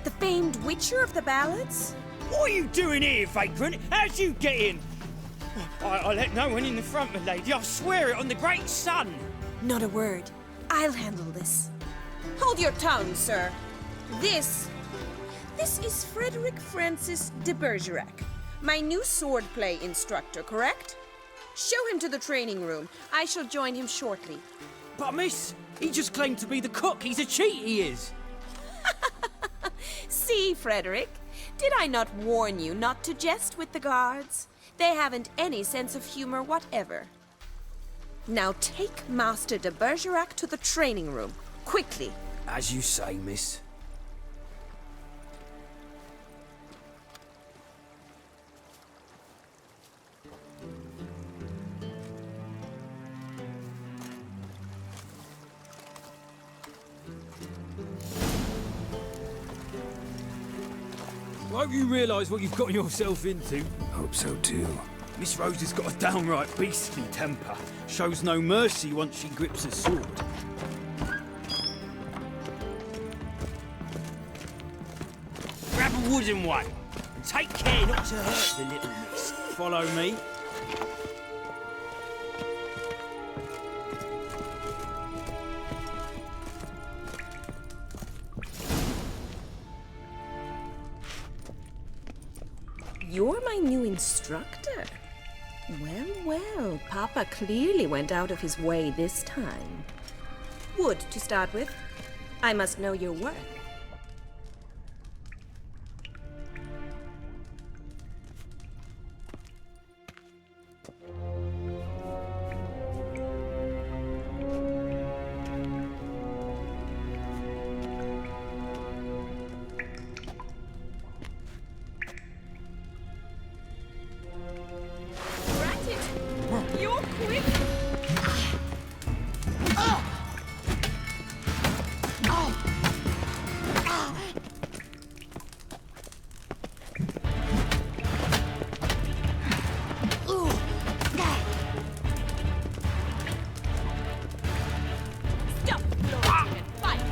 The famed Witcher of the ballads? What are you doing here, vagrant? How'd you get in? I let no one in the front, my lady. I swear it on the great sun. Not a word. I'll handle this. Hold your tongue, sir. This is Frederick Francis de Bergerac, my new swordplay instructor, correct? Show him to the training room. I shall join him shortly. But miss, he just claimed to be the cook. He's a cheat, he is. See, Frederick, did I not warn you not to jest with the guards? They haven't any sense of humor whatever. Now take Master de Bergerac to the training room, quickly. As you say, miss. Won't you realise what you've got yourself into? Hope so too. Miss Rose has got a downright beastly temper. Shows no mercy once she grips a sword. Grab a wooden one, and take care not to hurt the little miss. Follow me. You're my new instructor? Well, well, Papa clearly went out of his way this time. Wood, to start with. I must know your work. You're quick! Stop floating and fight!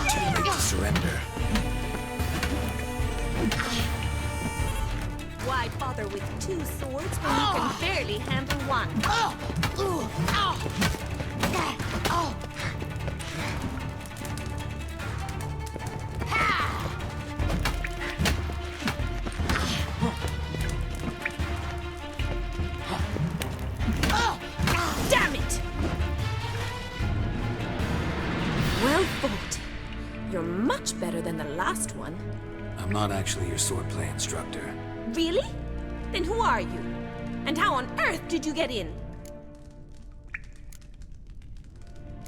Too late to surrender. Why bother with two swords when you can barely handle one? Damn it! Well fought. You're much better than the last one. I'm not actually your swordplay instructor. Really? Then who are you? And how on earth did you get in?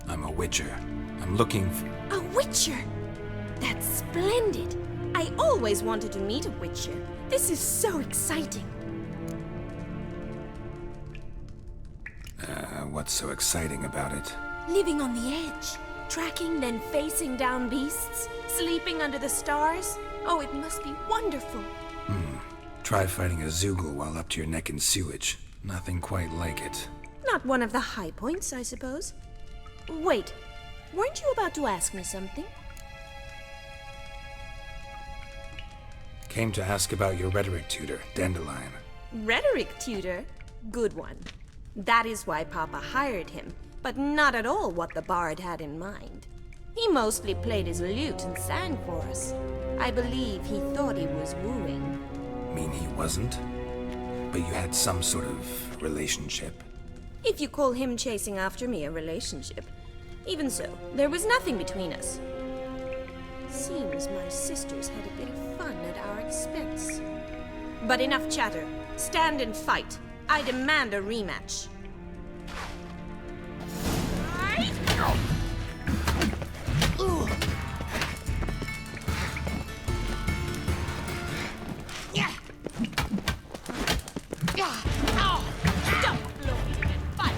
I'm a witcher. I'm looking for... A witcher? That's splendid. I always wanted to meet a witcher. This is so exciting. What's so exciting about it? Living on the edge. Tracking, then facing down beasts. Sleeping under the stars. Oh, it must be wonderful. Try fighting a Zoogle while up to your neck in sewage. Nothing quite like it. Not one of the high points, I suppose. Wait, weren't you about to ask me something? Came to ask about your rhetoric tutor, Dandelion. Rhetoric tutor? Good one. That is why Papa hired him, but not at all what the bard had in mind. He mostly played his lute and sang for us. I believe he thought he was wooing. Mean he wasn't? But you had some sort of relationship. If you call him chasing after me a relationship. Even so, there was nothing between us. Seems my sisters had a bit of fun at our expense. But enough chatter. Stand and fight. I demand a rematch. Stop floating and fight.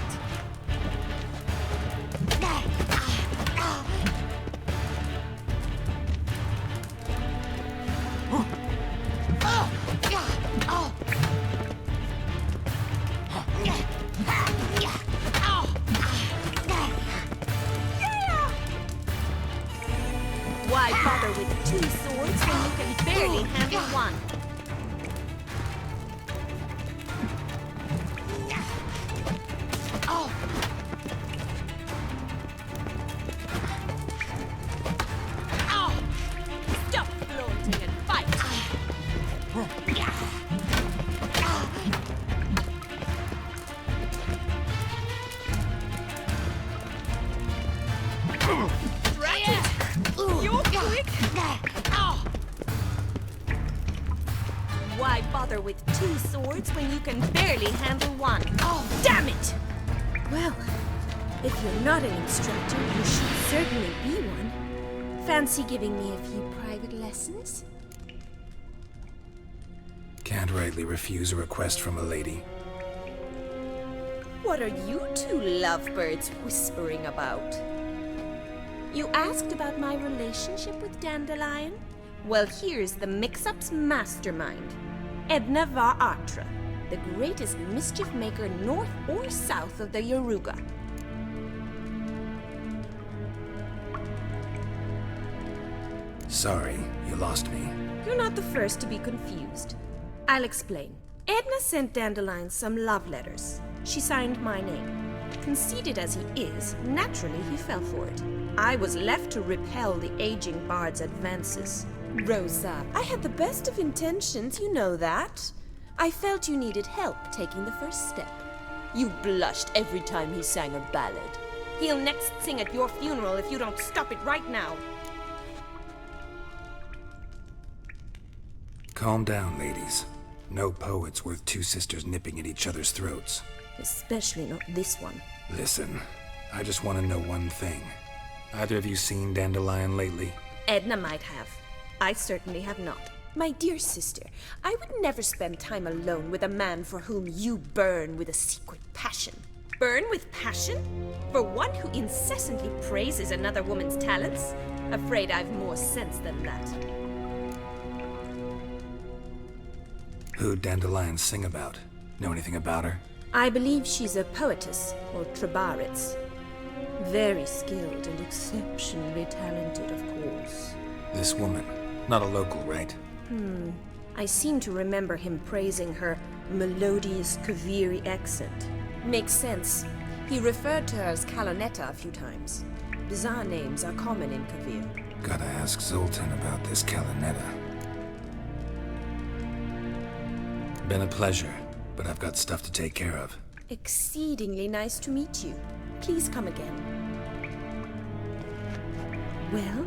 bother with 2 swords when you can barely handle one? Oh, damn it! Well, if you're not an instructor, you should certainly be one. Fancy giving me a few private lessons? Can't rightly refuse a request from a lady. What are you 2 lovebirds whispering about? You asked about my relationship with Dandelion? Well, here's the mix-up's mastermind. Edna Va Atra, the greatest mischief maker north or south of the Yaruga. Sorry, you lost me. You're not the first to be confused. I'll explain. Edna sent Dandelion some love letters. She signed my name. Conceited as he is, naturally he fell for it. I was left to repel the aging bard's advances. Rosa, I had the best of intentions, you know that. I felt you needed help taking the first step. You blushed every time he sang a ballad. He'll next sing at your funeral if you don't stop it right now. Calm down, ladies. No poet's worth 2 sisters nipping at each other's throats. Especially not this one. Listen, I just want to know one thing. Either of you seen Dandelion lately? Edna might have. I certainly have not. My dear sister, I would never spend time alone with a man for whom you burn with a secret passion. Burn with passion? For one who incessantly praises another woman's talents? Afraid I've more sense than that. Who'd Dandelion sing about? Know anything about her? I believe she's a poetess, or Trebaritz. Very skilled and exceptionally talented, of course. This woman. Not a local, right? I seem to remember him praising her melodious Kaviri accent. Makes sense. He referred to her as Kalonetta a few times. Bizarre names are common in Kavir. Gotta ask Zoltan about this Kalonetta. Been a pleasure, but I've got stuff to take care of. Exceedingly nice to meet you. Please come again. Well,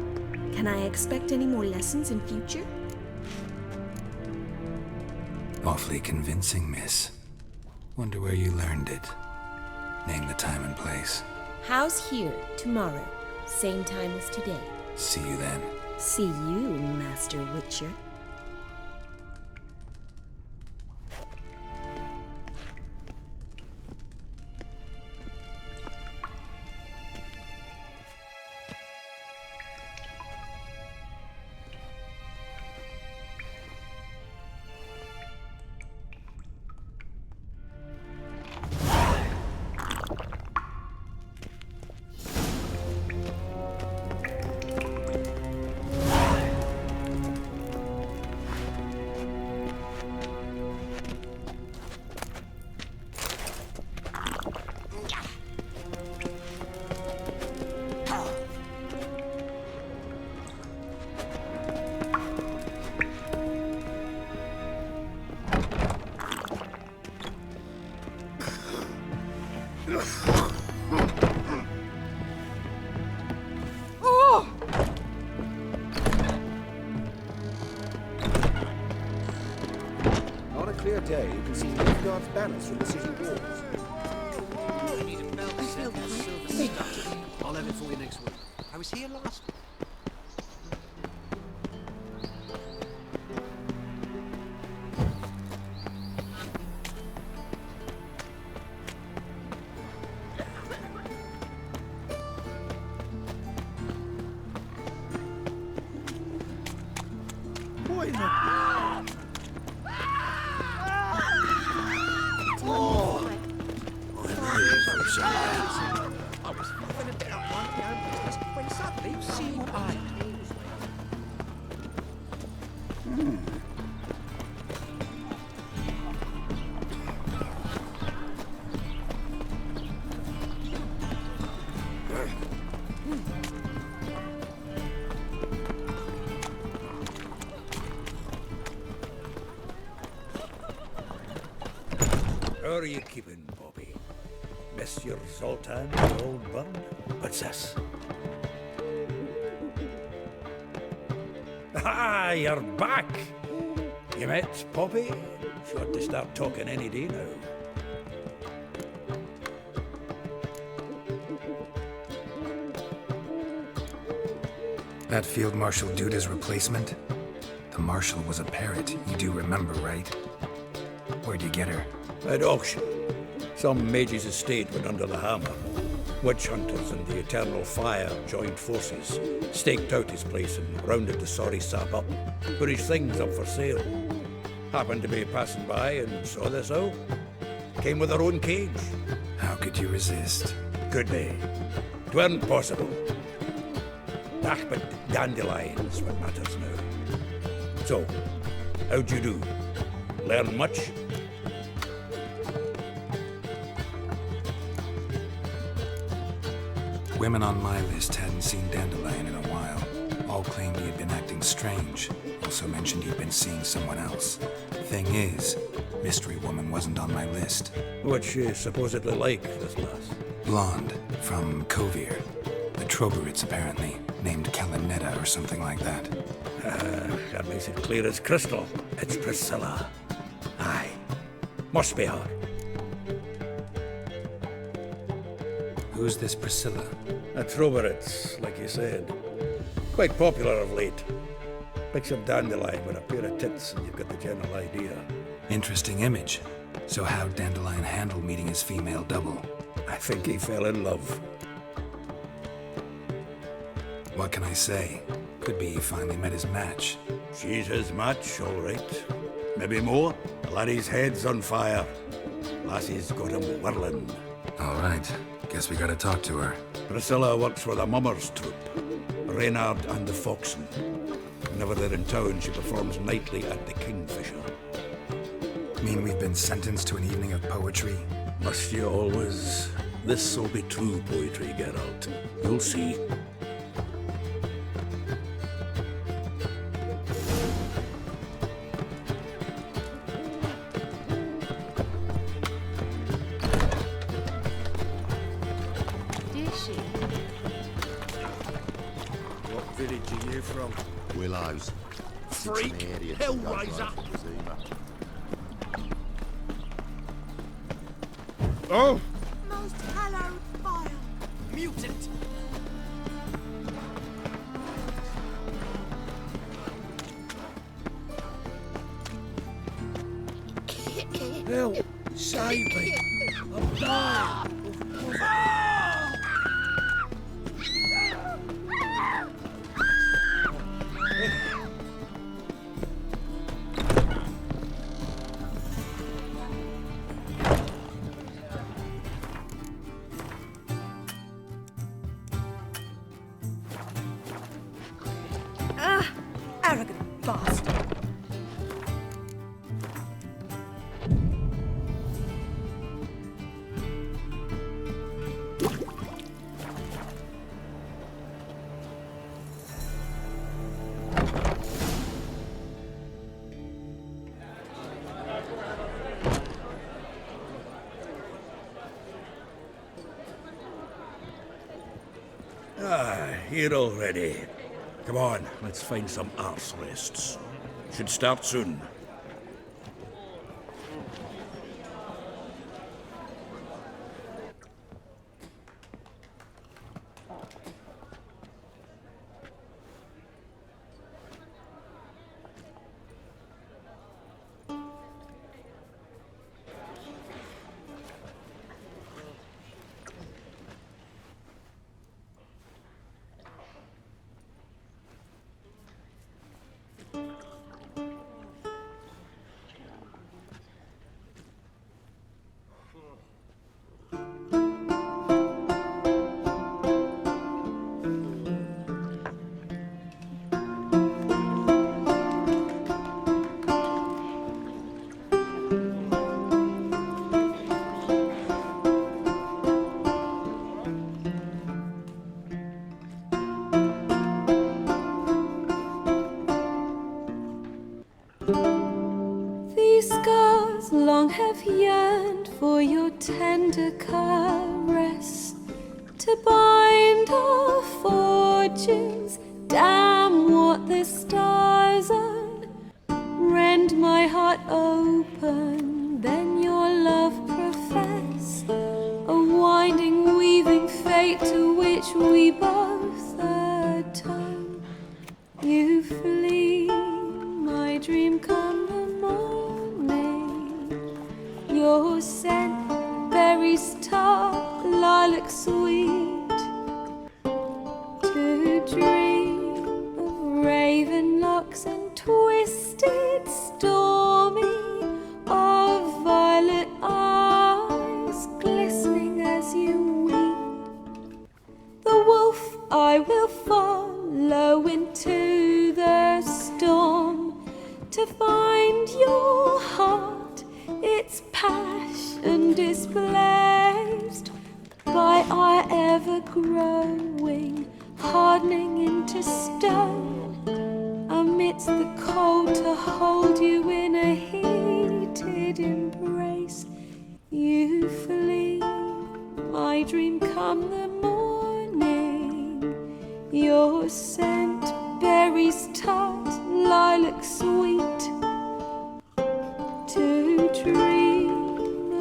can I expect any more lessons in future? Awfully convincing, miss. Wonder where you learned it. Name the time and place. House here, tomorrow. Same time as today. See you then. See you, Master Witcher. On a clear day, you can see Nilfgaard's banners from the city walls. I'll have it for you next week. I was here last. I was having a bit of my own business when suddenly see I. How are you keeping, Bobby? Monsieur Zoltan, your old bun? What's this? Ah, you're back! You met Poppy? She ought to start talking any day now. That Field Marshal Duda's replacement? The Marshal was a parrot, you do remember, right? Where'd you get her? At auction. Some mage's estate went under the hammer. Witch hunters and the Eternal Fire joined forces, staked out his place and rounded the sorry sap up, put his things up for sale. Happened to be passing by and saw this out. Came with her own cage. How could you resist? Could they? 'Tweren't possible. Ah, but Dandelion's what matters now. So, how'd you do? Learn much? Women on my list hadn't seen Dandelion in a while. All claimed he had been acting strange. Also mentioned he'd been seeing someone else. Thing is, Mystery Woman wasn't on my list. What's she supposedly like, this lass? Blonde, from Kovir. The Troberits, apparently. Named Kalinetta or something like that. That makes it clear as crystal. It's Priscilla. Aye. Must be her. Who's this Priscilla? A Troberits, like you said. Quite popular of late. Picture Dandelion with a pair of tits and you've got the general idea. Interesting image. So how'd Dandelion handle meeting his female double? I think he fell in love. What can I say? Could be he finally met his match. She's his match, all right. Maybe more. Laddie's head's on fire. Lassie's got him whirling. All right. Guess we gotta talk to her. Priscilla works for the Mummers troupe. Reynard and the Foxen. Whenever they're in town, she performs nightly at the Kingfisher. Mean we've been sentenced to an evening of poetry? Must you always? This'll be true poetry, Geralt. You'll see. What village are you from? Willows. Freak! Hellraiser! Oh! Most hallowed fire. Mutant! Help! Save me! I'm dying! Arrogant bastard. Here already. Come on, let's find some arse rests. Should start soon. These scars long have yearned for your tender caress, to bind our fortunes. Damn what the stars are. and my heart open, then your love profess, a winding, weaving fate to which we both atone. You flee, my dream come the morning, your scent, berries tart, lilac sweet, to dream of raven locks and twisted, stormy, of violet eyes glistening as you weep. The wolf I will follow into the storm to find your heart, its passion displaced by our ever-growing, hardening into stone. Amidst the cold to hold you in a heated embrace, you flee, my dream come the morning, your scent, berries tart, lilac sweet, to dream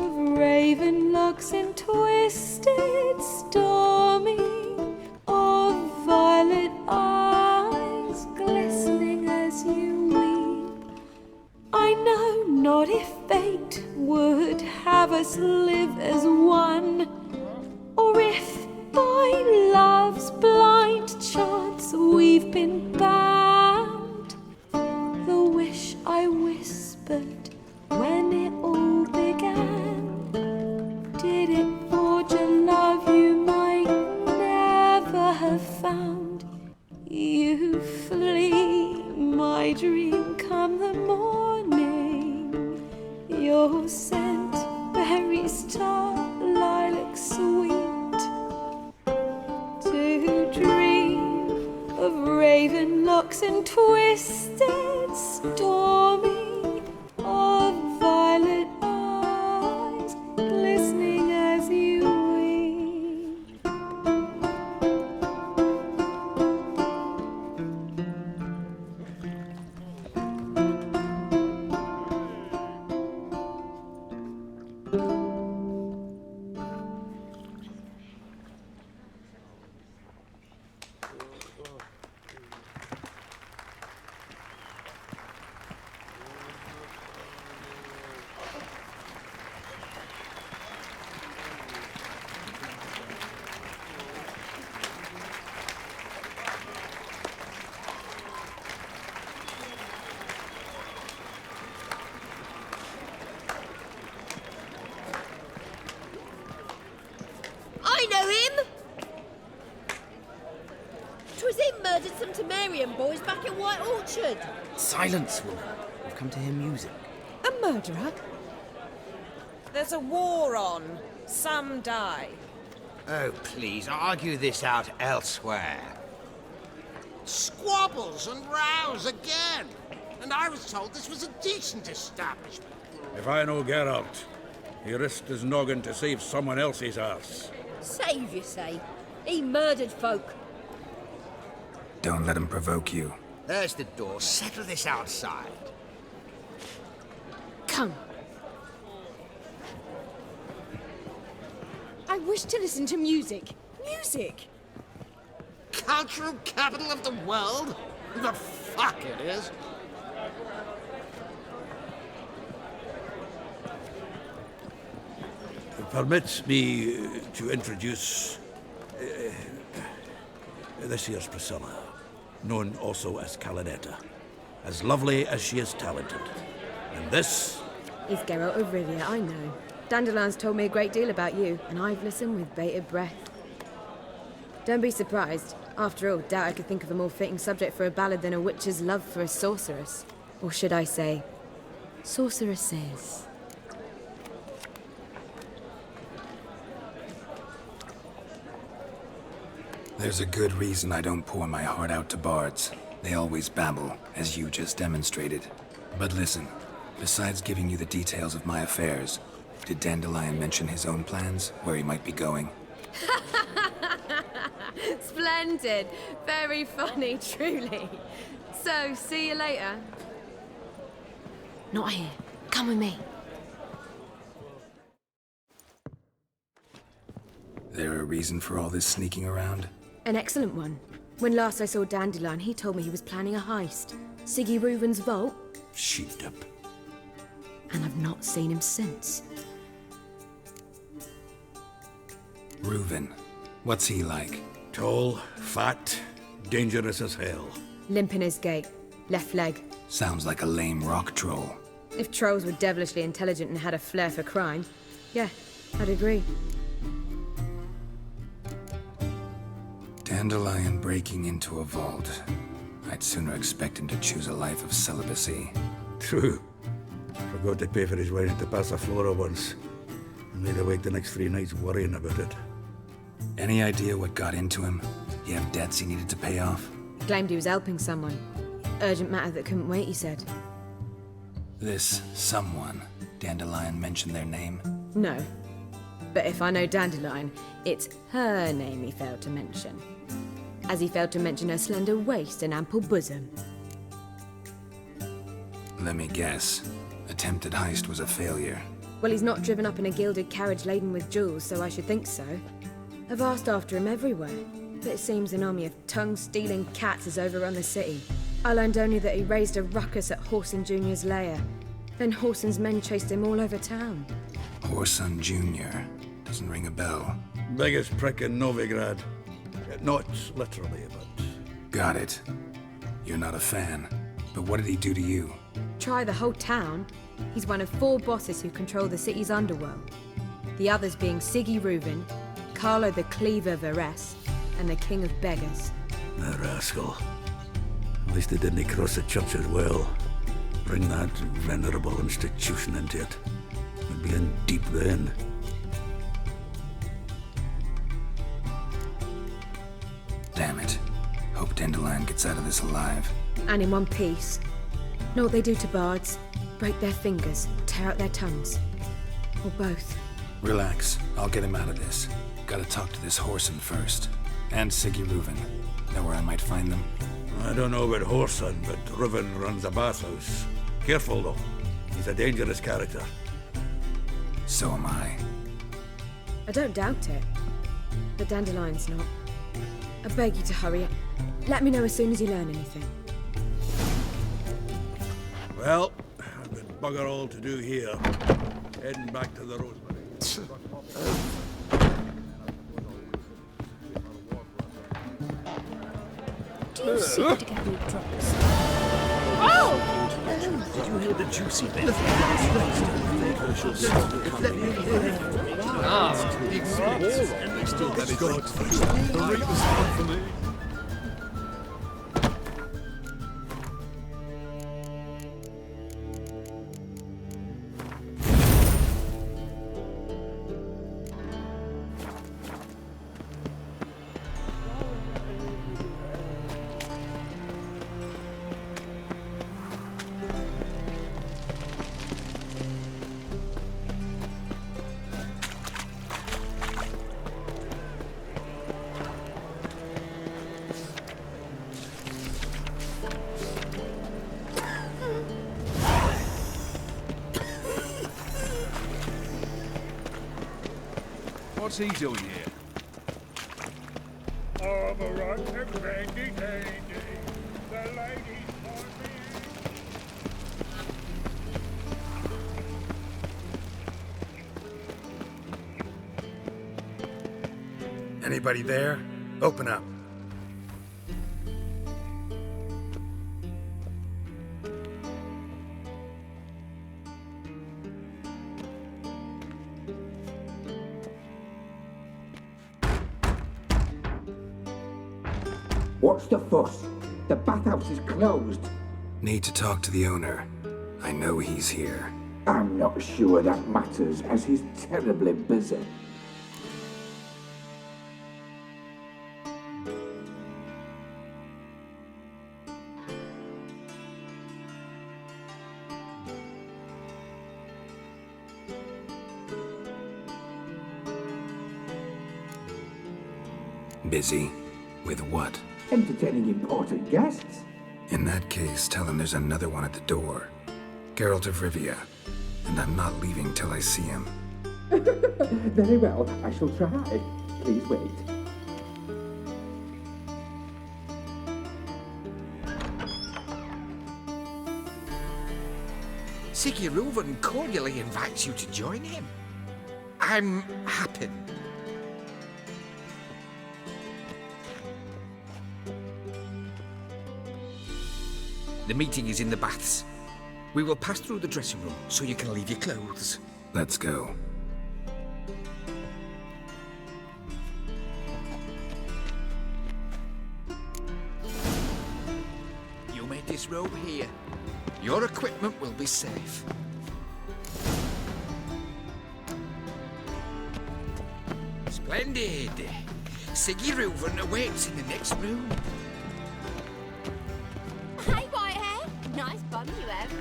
of raven locks and twisted, stormy, of violet eyes glistening as you weep. I know not if fate would have us live as one, or if by love's blind chance we've been bound. The wish I whispered when it all began, did it forge a love you might never have found? You flee, my dream come the morning, your scent, berries tart, lilac sweet, to dream of raven locks and twisted, stormy, of violet eyes glistening as you weep. I know him! 'Twas him murdered some Temerian boys back in White Orchard. Silence, woman. We've come to hear music. A murderer? There's a war on. Some die. Oh, please, argue this out elsewhere. Squabbles and rows again. And I was told this was a decent establishment. If I know Geralt, he risked his noggin to save someone else's arse. Save, you say? He murdered folk. Don't let him provoke you. There's the door. Settle this outside. Come. I wish to listen to music. Music! Cultural capital of the world? The fuck it is. Permit me to introduce this here's Priscilla, known also as Calinetta, as lovely as she is talented. And this is Geralt of Rivia, I know. Dandelion's told me a great deal about you, and I've listened with bated breath. Don't be surprised. After all, doubt I could think of a more fitting subject for a ballad than a witch's love for a sorceress. Or should I say, sorceresses. There's a good reason I don't pour my heart out to bards. They always babble, as you just demonstrated. But listen, besides giving you the details of my affairs, did Dandelion mention his own plans, where he might be going? Splendid. Very funny, truly. So, see you later. Not here. Come with me. There a reason for all this sneaking around? An excellent one. When last I saw Dandelion, he told me he was planning a heist. Siggy Reuven's vault. Sheep-up. And I've not seen him since. Reuven. What's he like? Tall, fat, dangerous as hell. Limp in his gait. Left leg. Sounds like a lame rock troll. If trolls were devilishly intelligent and had a flair for crime, yeah, I'd agree. Dandelion breaking into a vault. I'd sooner expect him to choose a life of celibacy. True. Forgot to pay for his wine at the Passaflora once. And laid awake the next 3 nights worrying about it. Any idea what got into him? He have debts he needed to pay off? Claimed he was helping someone. Urgent matter that couldn't wait, he said. This someone, Dandelion mentioned their name? No. But if I know Dandelion, it's her name he failed to mention. As he failed to mention her slender waist and ample bosom. Let me guess. Attempted heist was a failure. Well, he's not driven up in a gilded carriage laden with jewels, so I should think so. I've asked after him everywhere, but it seems an army of tongue-stealing cats has overrun the city. I learned only that he raised a ruckus at Horson Jr.'s lair. Then Horson's men chased him all over town. Horson Jr. Doesn't ring a bell. Biggest prick in Novigrad. Not literally, but... Got it. You're not a fan. But what did he do to you? Try the whole town. He's one of 4 bosses who control the city's underworld. The others being Siggy Reuven, Carlo the Cleaver Varese, and the King of Beggars. The rascal. At least they didn't cross the church as well. Bring that venerable institution into it. We'd be in deep then. Damn it. Hope Dandelion gets out of this alive. And in one piece. Know what they do to bards? Break their fingers, tear out their tongues. Or both. Relax. I'll get him out of this. Gotta talk to this Horson first. And Siggy Reuven. Know where I might find them? I don't know about Horson, but Reuven runs a bathhouse. Careful, though. He's a dangerous character. So am I. I don't doubt it. But Dandelion's not. I beg you to hurry. Let me know as soon as you learn anything. Well, I've got bugger all to do here. Heading back to the Rosemary. Do you seek to get me drugs? Did you hear the juicy bit? And they still have it. The rate was fun for me. What's he doing here? I'm a rotten handy dandy. The ladies want me. Anybody there? Open up. What's the fuss? The bathhouse is closed. Need to talk to the owner. I know he's here. I'm not sure that matters, as he's terribly busy. Busy? With what? Entertaining important guests. In that case, tell him there's another one at the door. Geralt of Rivia, and I'm not leaving till I see him. Very well, I shall try. Please wait. Siggy Reuven cordially invites you to join him. I'm happy. The meeting is in the baths. We will pass through the dressing room so you can leave your clothes. Let's go. You may disrobe here. Your equipment will be safe. Splendid! Siggy Reuven awaits in the next room. Hey, Whitehair! Nice bum you have.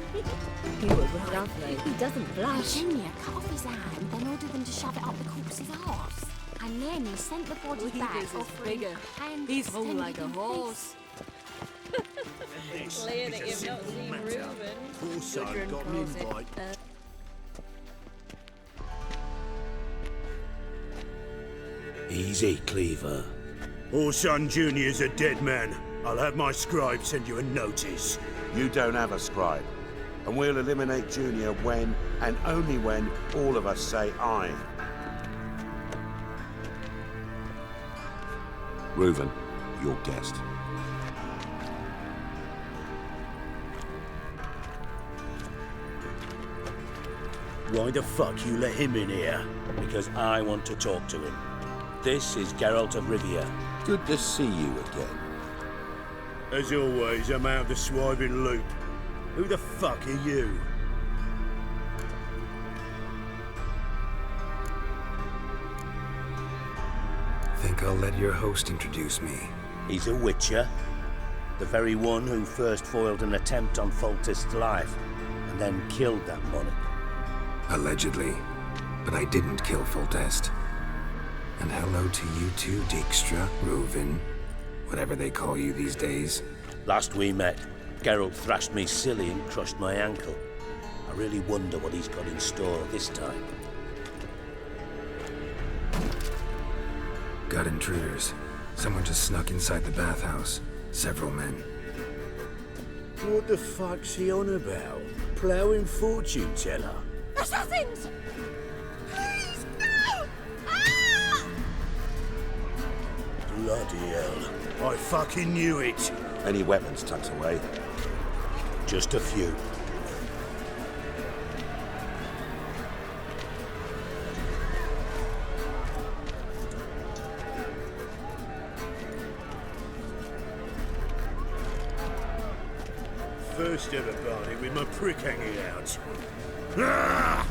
You were lovely. He doesn't blush. Eugenia cut off his hand, then ordered them to shove it up the corpse's arse. And then he sent the body back offering He's whole like a horse. Clear that you've not seen Reuven. Poor son got an invite. Easy, Cleaver. Orson Jr.'s a dead man. I'll have my scribe send you a notice. You don't have a scribe. And we'll eliminate Junior when, and only when, all of us say aye. Reuven, your guest. Why the fuck you let him in here? Because I want to talk to him. This is Geralt of Rivia. Good to see you again. As always, I'm out of the swiving loop. Who the fuck are you? Think I'll let your host introduce me. He's a witcher. The very one who first foiled an attempt on Foltest's life, and then killed that monarch. Allegedly. But I didn't kill Foltest. And hello to you too, Dijkstra, Reuven, whatever they call you these days. Last we met, Geralt thrashed me silly and crushed my ankle. I really wonder what he's got in store this time. Got intruders. Someone just snuck inside the bathhouse. Several men. What the fuck's he on about? Ploughing fortune teller? Assassins! Please, no! Ah! Bloody hell. I fucking knew it. Any weapons tucked away? Just a few. First ever party with my prick hanging out. Ah!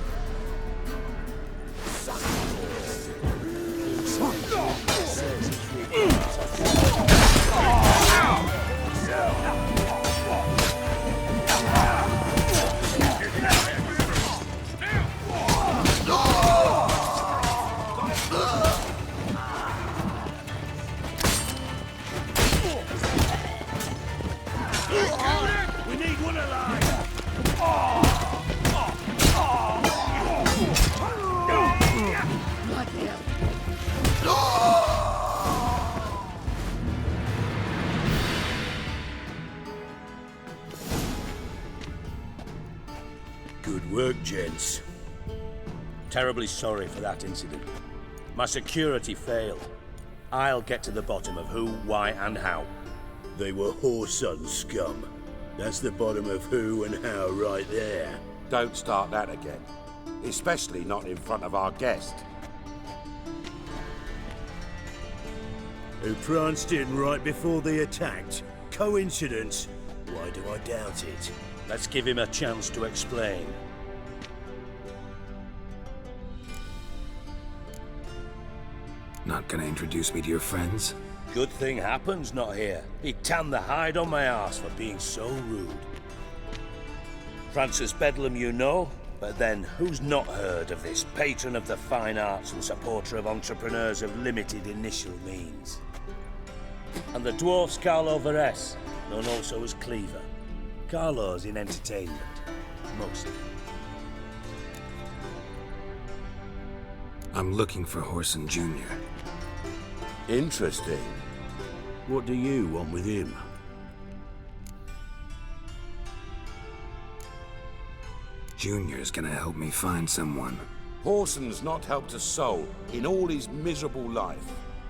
We need one alive! Good work, gents. Terribly sorry for that incident. My security failed. I'll get to the bottom of who, why, and how. They were whoreson scum. That's the bottom of who and how right there. Don't start that again. Especially not in front of our guest. Who pranced in right before they attacked. Coincidence? Why do I doubt it? Let's give him a chance to explain. Not gonna introduce me to your friends? Good thing Happen's not here. He tanned the hide on my arse for being so rude. Francis Bedlam you know, but then who's not heard of this patron of the fine arts and supporter of entrepreneurs of limited initial means? And the dwarf's Carlo Veres, known also as Cleaver. Carlo's in entertainment. mostly. I'm looking for Whoreson Jr. Interesting. What do you want with him? Junior's gonna help me find someone. Whoreson's not helped a soul in all his miserable life.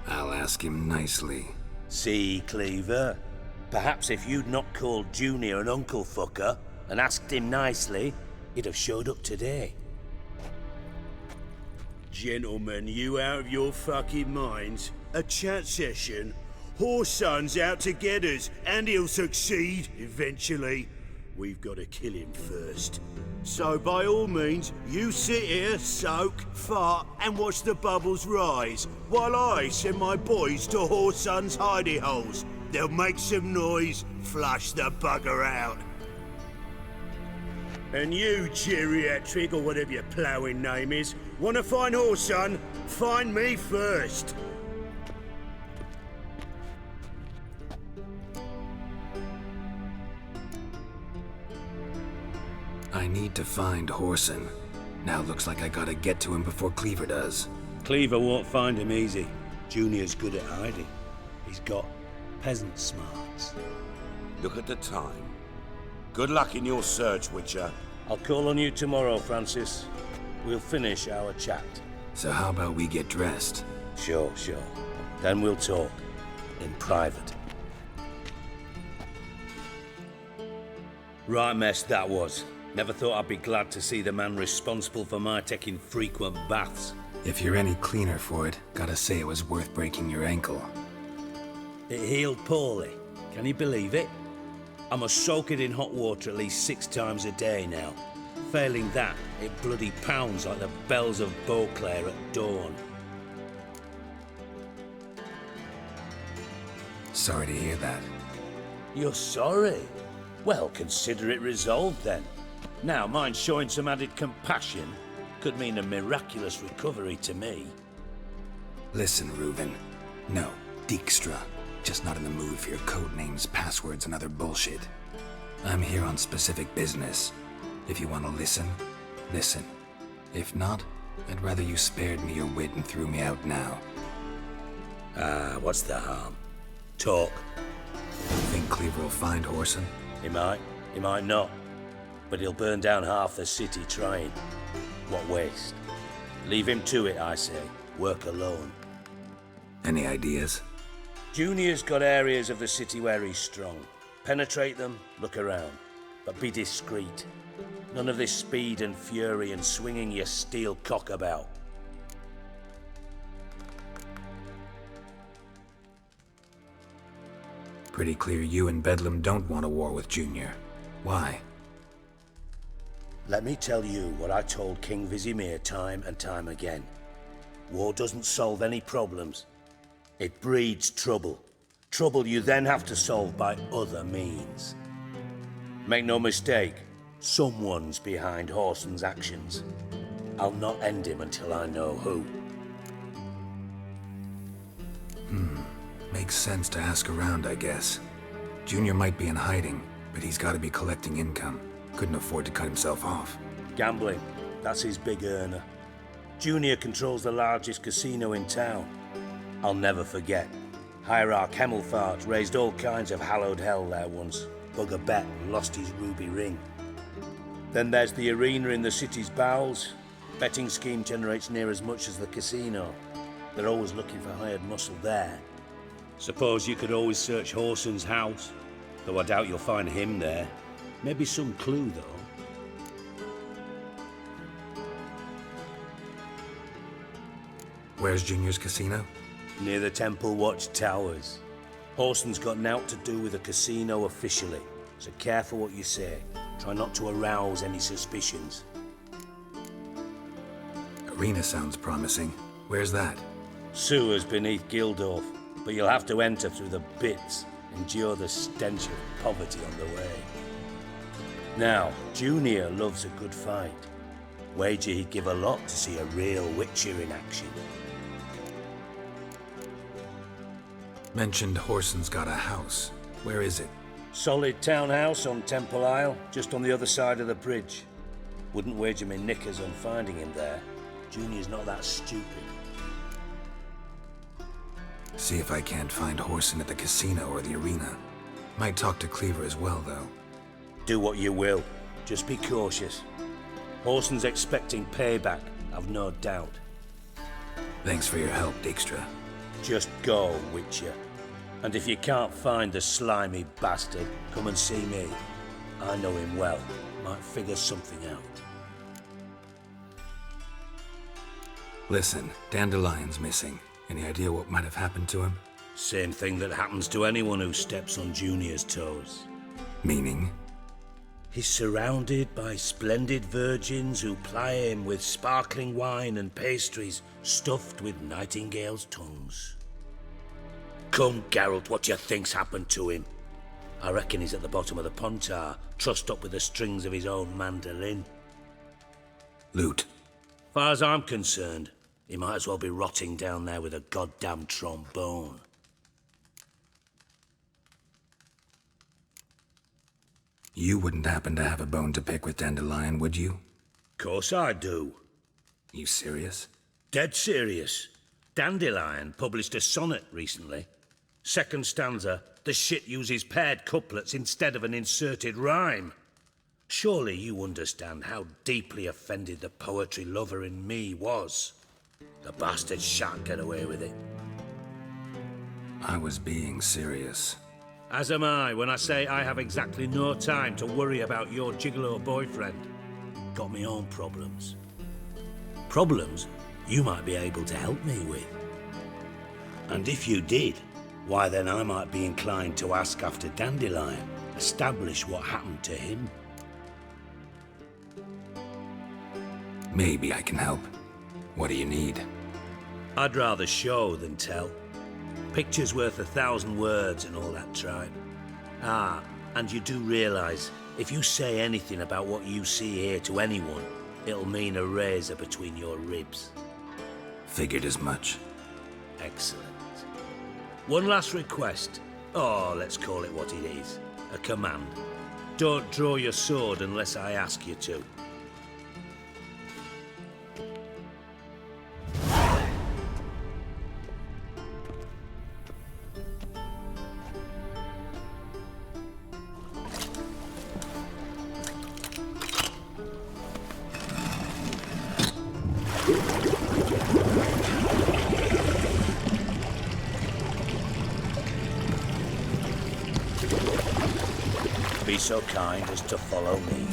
I'll ask him nicely. See, Cleaver? Perhaps if you'd not called Junior an uncle fucker and asked him nicely, he'd have showed up today. Gentlemen, you out of your fucking minds? A chat session? Whoreson's out to get us, and he'll succeed eventually. We've got to kill him first. So by all means, you sit here, soak, fart, and watch the bubbles rise, while I send my boys to Whoreson's hidey holes. They'll make some noise, flush the bugger out. And you, geriatric, or whatever your ploughing name is, want to find Whoreson? Find me first. I need to find Whoreson. Now looks like I gotta get to him before Cleaver does. Cleaver won't find him easy. Junior's good at hiding. He's got peasant smarts. Look at the time. Good luck in your search, Witcher. I'll call on you tomorrow, Francis. We'll finish our chat. So how about we get dressed? Sure. Then we'll talk. In private. Right mess that was. Never thought I'd be glad to see the man responsible for my taking frequent baths. If you're any cleaner for it, gotta say it was worth breaking your ankle. It healed poorly. Can you believe it? I must soak it in hot water at least 6 times a day now. Failing that, it bloody pounds like the bells of Beauclair at dawn. Sorry to hear that. You're sorry? Well, consider it resolved then. Now, mind showing some added compassion could mean a miraculous recovery to me. Listen, Reuven. No, Dijkstra. Just not in the mood for your code names, passwords, and other bullshit. I'm here on specific business. If you want to listen, listen. If not, I'd rather you spared me your wit and threw me out now. What's the harm? Talk. You think Cleaver will find Whoreson? He might not. But he'll burn down half the city trying. What waste? Leave him to it, I say. Work alone. Any ideas? Junior's got areas of the city where he's strong. Penetrate them, look around. But be discreet. None of this speed and fury and swinging your steel cock about. Pretty clear you and Bedlam don't want a war with Junior. Why? Let me tell you what I told King Vizimir time and time again. War doesn't solve any problems. It breeds trouble. Trouble you then have to solve by other means. Make no mistake, someone's behind Whoreson's actions. I'll not end him until I know who. Makes sense to ask around, I guess. Junior might be in hiding, but he's gotta be collecting income. Couldn't afford to cut himself off. Gambling, that's his big earner. Junior controls the largest casino in town. I'll never forget. Hierarch Hemelfart raised all kinds of hallowed hell there once. Bug a bet and lost his ruby ring. Then there's the arena in the city's bowels. Betting scheme generates near as much as the casino. They're always looking for hired muscle there. Suppose you could always search Whoreson's house, though I doubt you'll find him there. Maybe some clue, though. Where's Junior's casino? Near the Temple Watch Towers. Whoreson's got naught to do with the casino officially, so careful what you say. Try not to arouse any suspicions. Arena sounds promising. Where's that? Sewers beneath Gildorf, but you'll have to enter through the bits, endure the stench of poverty on the way. Now, Junior loves a good fight. Wager he'd give a lot to see a real Witcher in action. Mentioned Whoreson's got a house. Where is it? Solid townhouse on Temple Isle, just on the other side of the bridge. Wouldn't wager me knickers on finding him there. Junior's not that stupid. See if I can't find Horson at the casino or the arena. Might talk to Cleaver as well, though. Do what you will. Just be cautious. Horson's expecting payback, I've no doubt. Thanks for your help, Dijkstra. Just go, Witcher. And if you can't find the slimy bastard, come and see me. I know him well. Might figure something out. Listen, Dandelion's missing. Any idea what might have happened to him? Same thing that happens to anyone who steps on Junior's toes. Meaning? He's surrounded by splendid virgins who ply him with sparkling wine and pastries stuffed with nightingales' tongues. Come, Geralt, what do you think's happened to him? I reckon he's at the bottom of the Pontar, trussed up with the strings of his own mandolin. Loot. Far as I'm concerned, he might as well be rotting down there with a goddamn trombone. You wouldn't happen to have a bone to pick with Dandelion, would you? Course I do. You serious? Dead serious. Dandelion published a sonnet recently. Second stanza, the shit uses paired couplets instead of an inserted rhyme. Surely you understand how deeply offended the poetry lover in me was. The bastard shan't get away with it. I was being serious. As am I when I say I have exactly no time to worry about your gigolo boyfriend. Got me own problems. Problems you might be able to help me with. And if you did, why then I might be inclined to ask after Dandelion, establish what happened to him. Maybe I can help. What do you need? I'd rather show than tell. Picture's worth 1,000 words and all that tripe. Ah, and you do realise, if you say anything about what you see here to anyone, it'll mean a razor between your ribs. Figured as much. Excellent. One last request. Oh, let's call it what it is. A command. Don't draw your sword unless I ask you to. Be so kind as to follow me.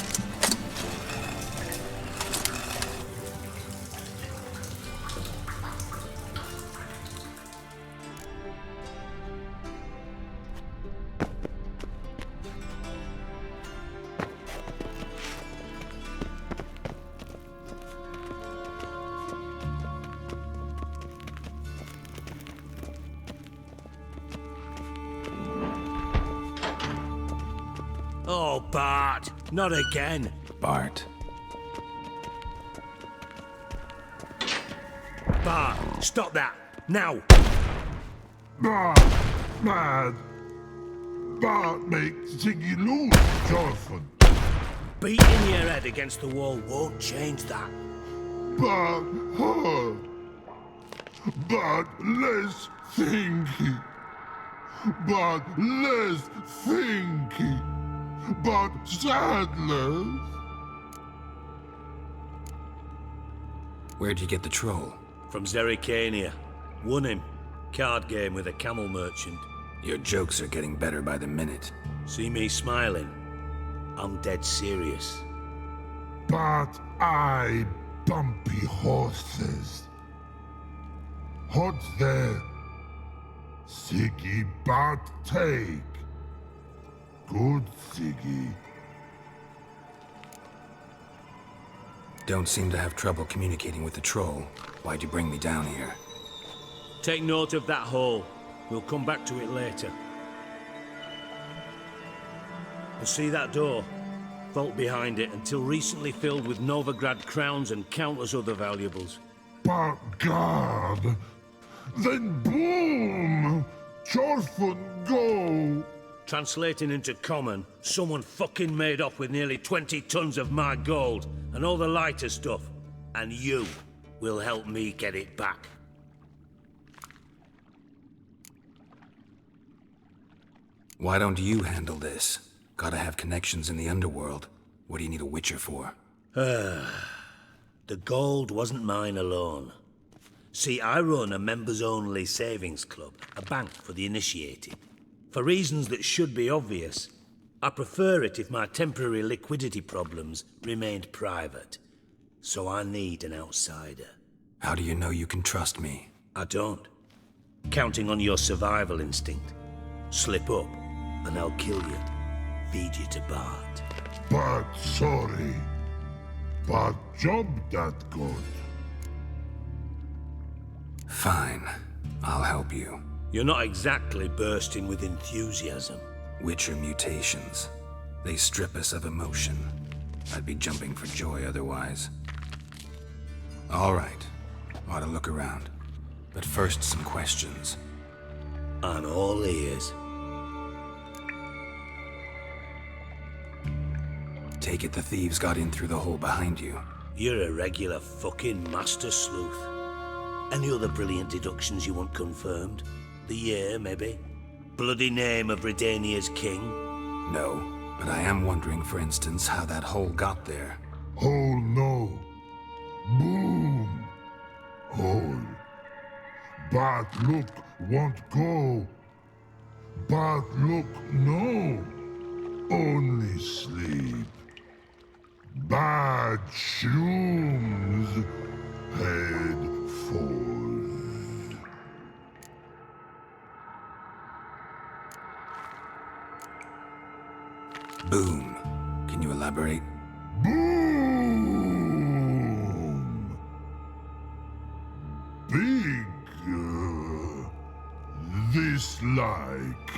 Oh, Bart! Not again! Bart. Bart, stop that! Now! Bart, mad. Bart makes Ziggy lose, Jonathan. Beating your head against the wall won't change that. Bart hurt. Bart less thinky. Bart less thinky. But sadness. Where'd you get the troll? From Zerrikania. Won him. Card game with a camel merchant. Your jokes are getting better by the minute. See me smiling? I'm dead serious. But I bumpy horses. What's there? Siggy but take. Good, Siggy. Don't seem to have trouble communicating with the troll. Why'd you bring me down here? Take note of that hole. We'll come back to it later. And see that door? Vault behind it, until recently filled with Novigrad crowns and countless other valuables. But God! Then boom! Chorfun go! Translating into common, someone fucking made off with nearly 20 tons of my gold and all the lighter stuff. And you will help me get it back. Why don't you handle this? Gotta have connections in the underworld. What do you need a Witcher for? The gold wasn't mine alone. See, I run a members-only savings club, a bank for the initiated. For reasons that should be obvious, I prefer it if my temporary liquidity problems remained private. So I need an outsider. How do you know you can trust me? I don't. Counting on your survival instinct. Slip up, and I'll kill you. Feed you to Bart. But sorry. But job that good. Fine. I'll help you. You're not exactly bursting with enthusiasm. Witcher mutations. They strip us of emotion. I'd be jumping for joy otherwise. All right. Ought to look around. But first, some questions. I'm all ears. Take it the thieves got in through the hole behind you. You're a regular fucking master sleuth. Any other brilliant deductions you want confirmed? The year, maybe? Bloody name of Redania's king? No, but I am wondering, for instance, how that hole got there. Hole no. Boom. Hole. But look won't go. But look no. Only sleep. Bad shrooms. Head falls. Boom. Can you elaborate? Boom! Big. This like.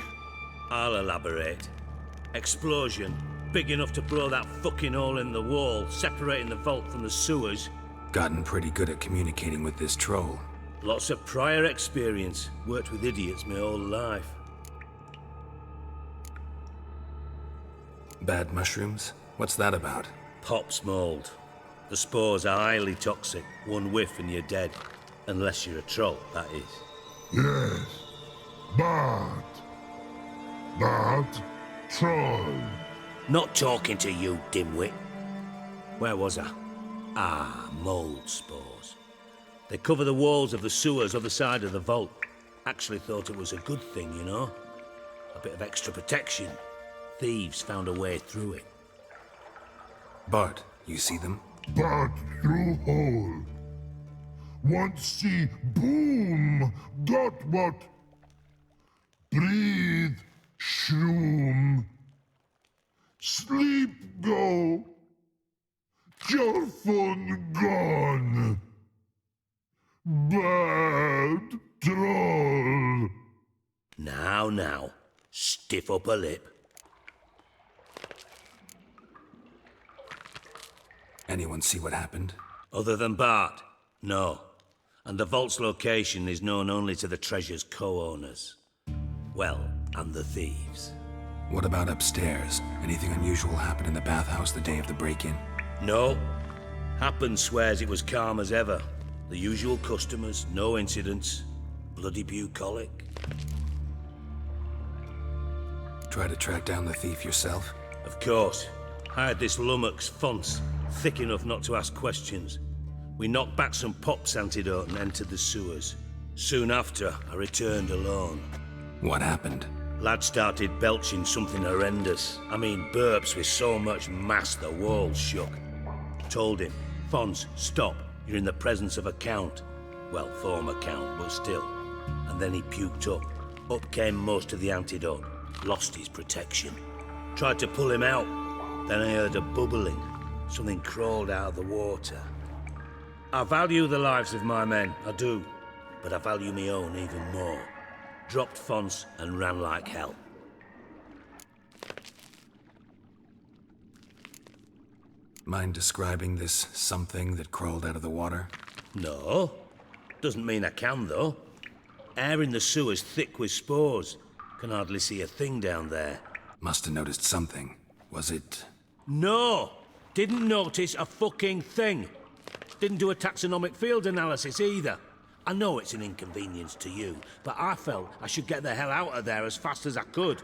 I'll elaborate. Explosion. Big enough to blow that fucking hole in the wall, separating the vault from the sewers. Gotten pretty good at communicating with this troll. Lots of prior experience. Worked with idiots my whole life. Bad mushrooms? What's that about? Pops mold. The spores are highly toxic. One whiff and you're dead. Unless you're a troll, that is. Yes. But troll. Not talking to you, dimwit. Where was I? Ah, mold spores. They cover the walls of the sewers other side of the vault. Actually thought it was a good thing, you know? A bit of extra protection. Thieves found a way through it. Bart, you see them? But through hole. Want see boom. Got what? Breathe. Shroom. Sleep go. Your phone gone. Bad troll. Now. Stiff up a lip. Anyone see what happened? Other than Bart? No. And the vault's location is known only to the treasure's co-owners. Well, and the thieves. What about upstairs? Anything unusual happen in the bathhouse the day of the break-in? No. Happen swears it was calm as ever. The usual customers, no incidents. Bloody bucolic. Try to track down the thief yourself? Of course. Hired this lummox, Fonce, thick enough not to ask questions. We knocked back some Pop's antidote and entered the sewers. Soon after, I returned alone. What happened? Lad started belching something horrendous. I mean, burps with so much mass the walls shook. Told him, Fonz, stop. You're in the presence of a count. Well, former count, but still. And then he puked up. Up came most of the antidote. Lost his protection. Tried to pull him out. Then I heard a bubbling. Something crawled out of the water. I value the lives of my men, I do. But I value my own even more. Dropped Fonz and ran like hell. Mind describing this something that crawled out of the water? No. Doesn't mean I can, though. Air in the sewer's thick with spores. Can hardly see a thing down there. Must have noticed something. Was it... No! Didn't notice a fucking thing. Didn't do a taxonomic field analysis either. I know it's an inconvenience to you, but I felt I should get the hell out of there as fast as I could.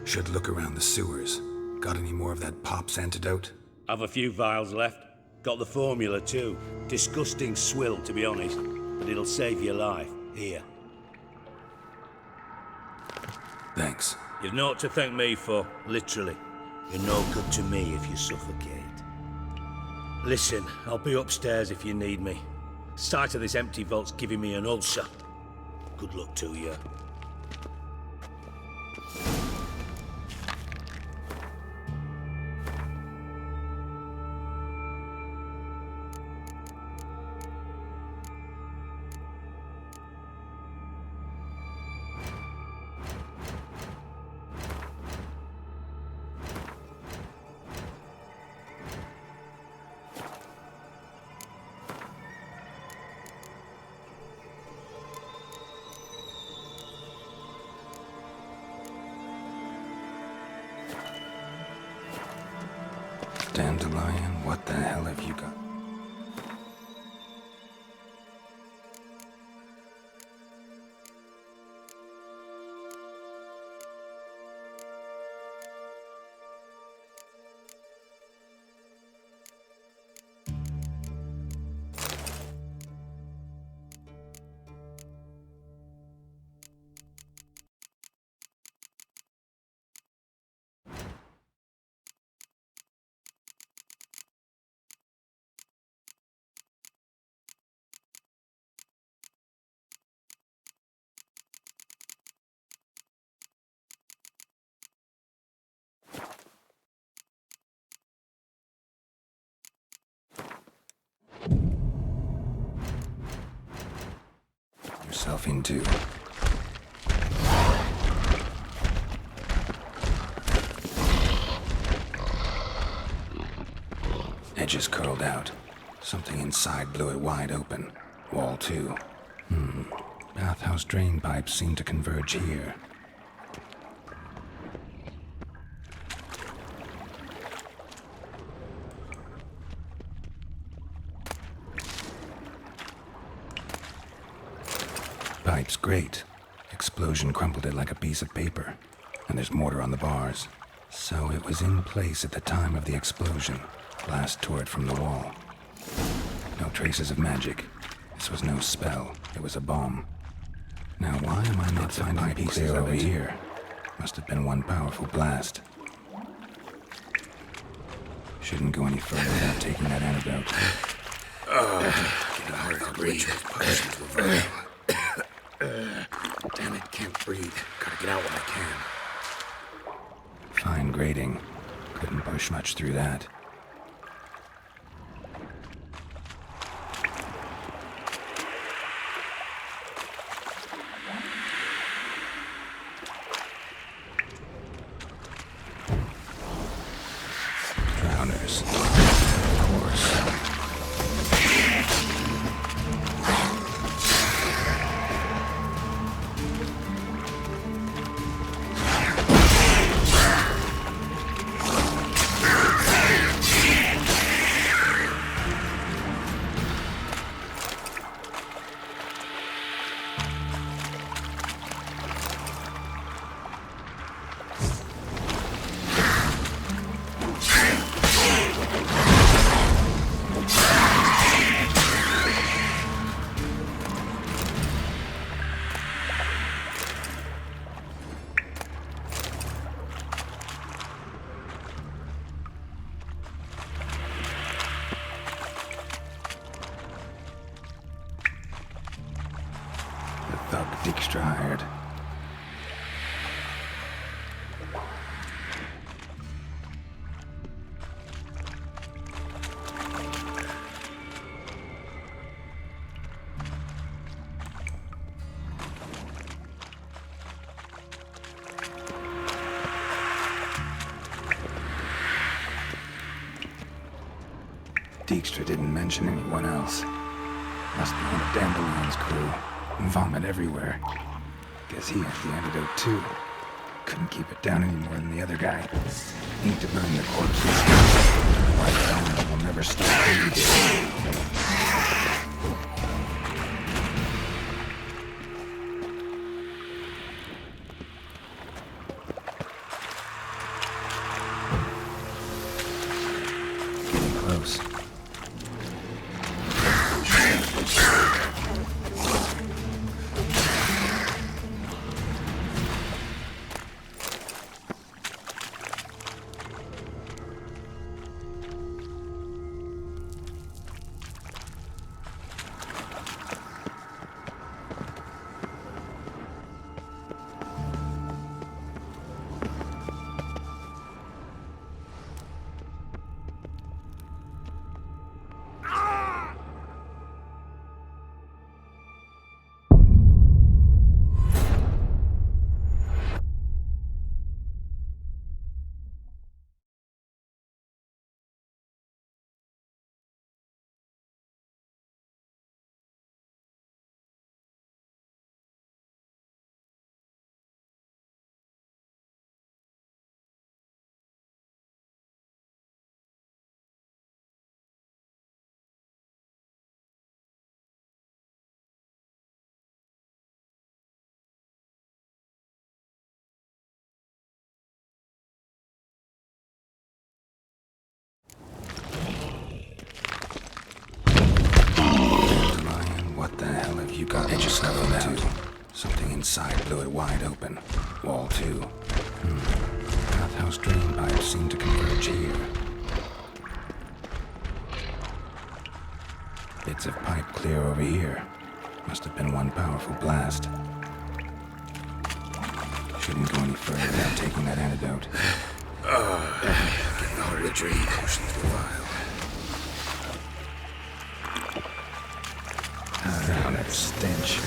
Should look around the sewers. Got any more of that Pop's antidote? I've a few vials left. Got the formula too. Disgusting swill, to be honest. But it'll save your life. Here. Thanks. You've naught to thank me for, literally. You're no good to me if you suffocate. Listen, I'll be upstairs if you need me. Sight of this empty vault's giving me an ulcer. Good luck to you. Dandelion, what the hell have you got? Yourself into. Edges curled out. Something inside blew it wide open. Wall too. Bathhouse drain pipes seem to converge here. Pipe's great. Explosion crumpled it like a piece of paper. And there's mortar on the bars. So it was in place at the time of the explosion. Blast tore it from the wall. No traces of magic. This was no spell. It was a bomb. Now why am I not finding pieces over here? Must have been one powerful blast. Shouldn't go any further without taking that antidote. Get hard to breathe. Damn it, can't breathe. Gotta get out when I can. Fine grating. Couldn't push much through that. Drowners. Of course. Thug Dijkstra hired. Dijkstra didn't mention anyone else. Must be one of Dandelion's crew. Vomit everywhere. Guess he had the antidote too. Couldn't keep it down any more than the other guy. Need to burn the corpses. Otherwise, will never stop bleeding. Close. You got it yourself out. Something inside blew it wide open. Wall too. Bathhouse drain pipes seem to converge here. Bits of pipe clear over here. Must have been one powerful blast. Shouldn't go any further without taking that antidote. Getting the whole drain potion through the vial. That stench.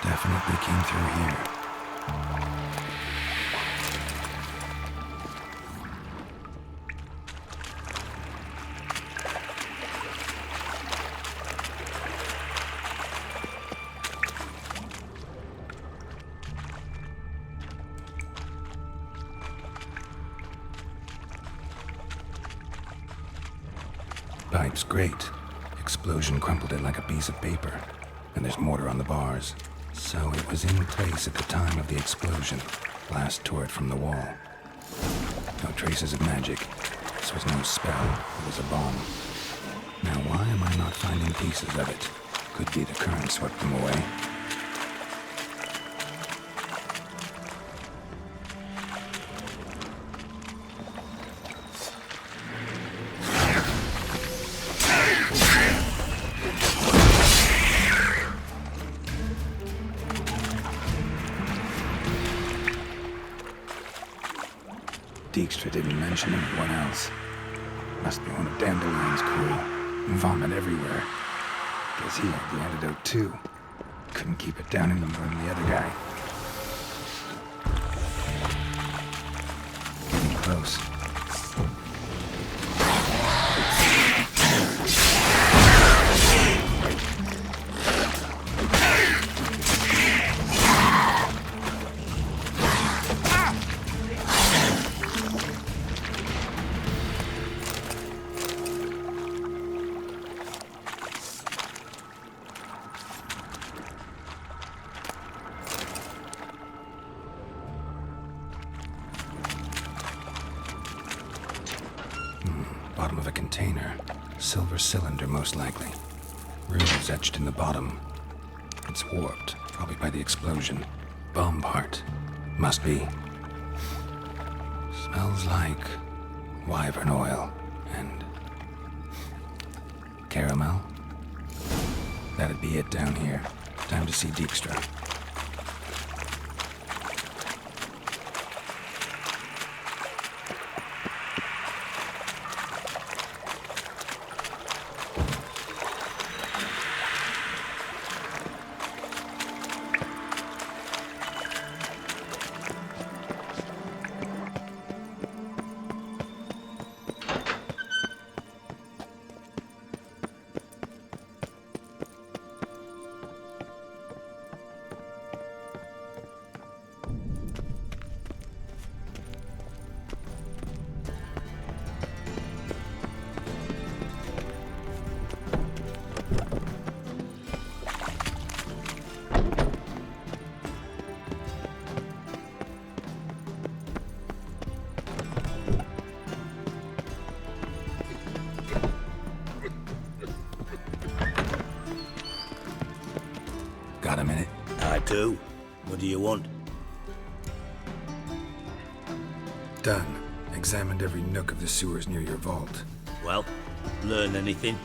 Definitely came through here. Pipe's great. Explosion crumpled it like a piece of paper. And there's mortar on the bars. So it was in place at the time of the explosion. Blast tore it from the wall. No traces of magic. This was no spell. It was a bomb. Now why am I not finding pieces of it? Could be the current swept them away. Dijkstra didn't mention anyone else. Must be one of Dandelion's crew. Vomit everywhere. Guess he had the antidote too. Couldn't keep it down any more than the other guy. Getting close. Bottom of a container. Silver cylinder, most likely. Runes etched in the bottom. It's warped, probably by the explosion. Bomb part. Must be. Smells like wyvern oil and caramel. That'd be it down here. Time to see Dijkstra. too. What do you want? Done. Examined every nook of the sewers near your vault. Well, learn anything?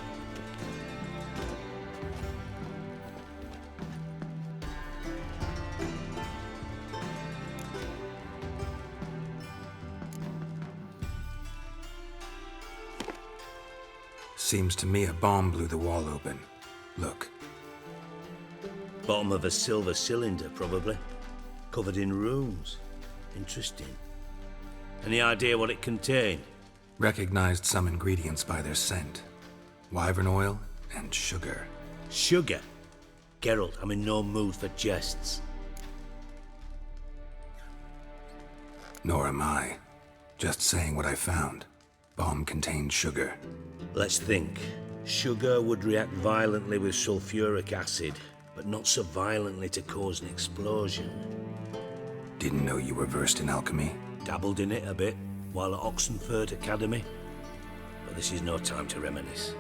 Seems to me a bomb blew the wall open. Look. Bottom of a silver cylinder, probably. Covered in runes. Interesting. Any idea what it contained? Recognized some ingredients by their scent. Wyvern oil and sugar. Sugar? Geralt, I'm in no mood for jests. Nor am I. Just saying what I found. Bomb contained sugar. Let's think. Sugar would react violently with sulfuric acid, but not so violently to cause an explosion. Didn't know you were versed in alchemy. Dabbled in it a bit, while at Oxenford Academy. But this is no time to reminisce.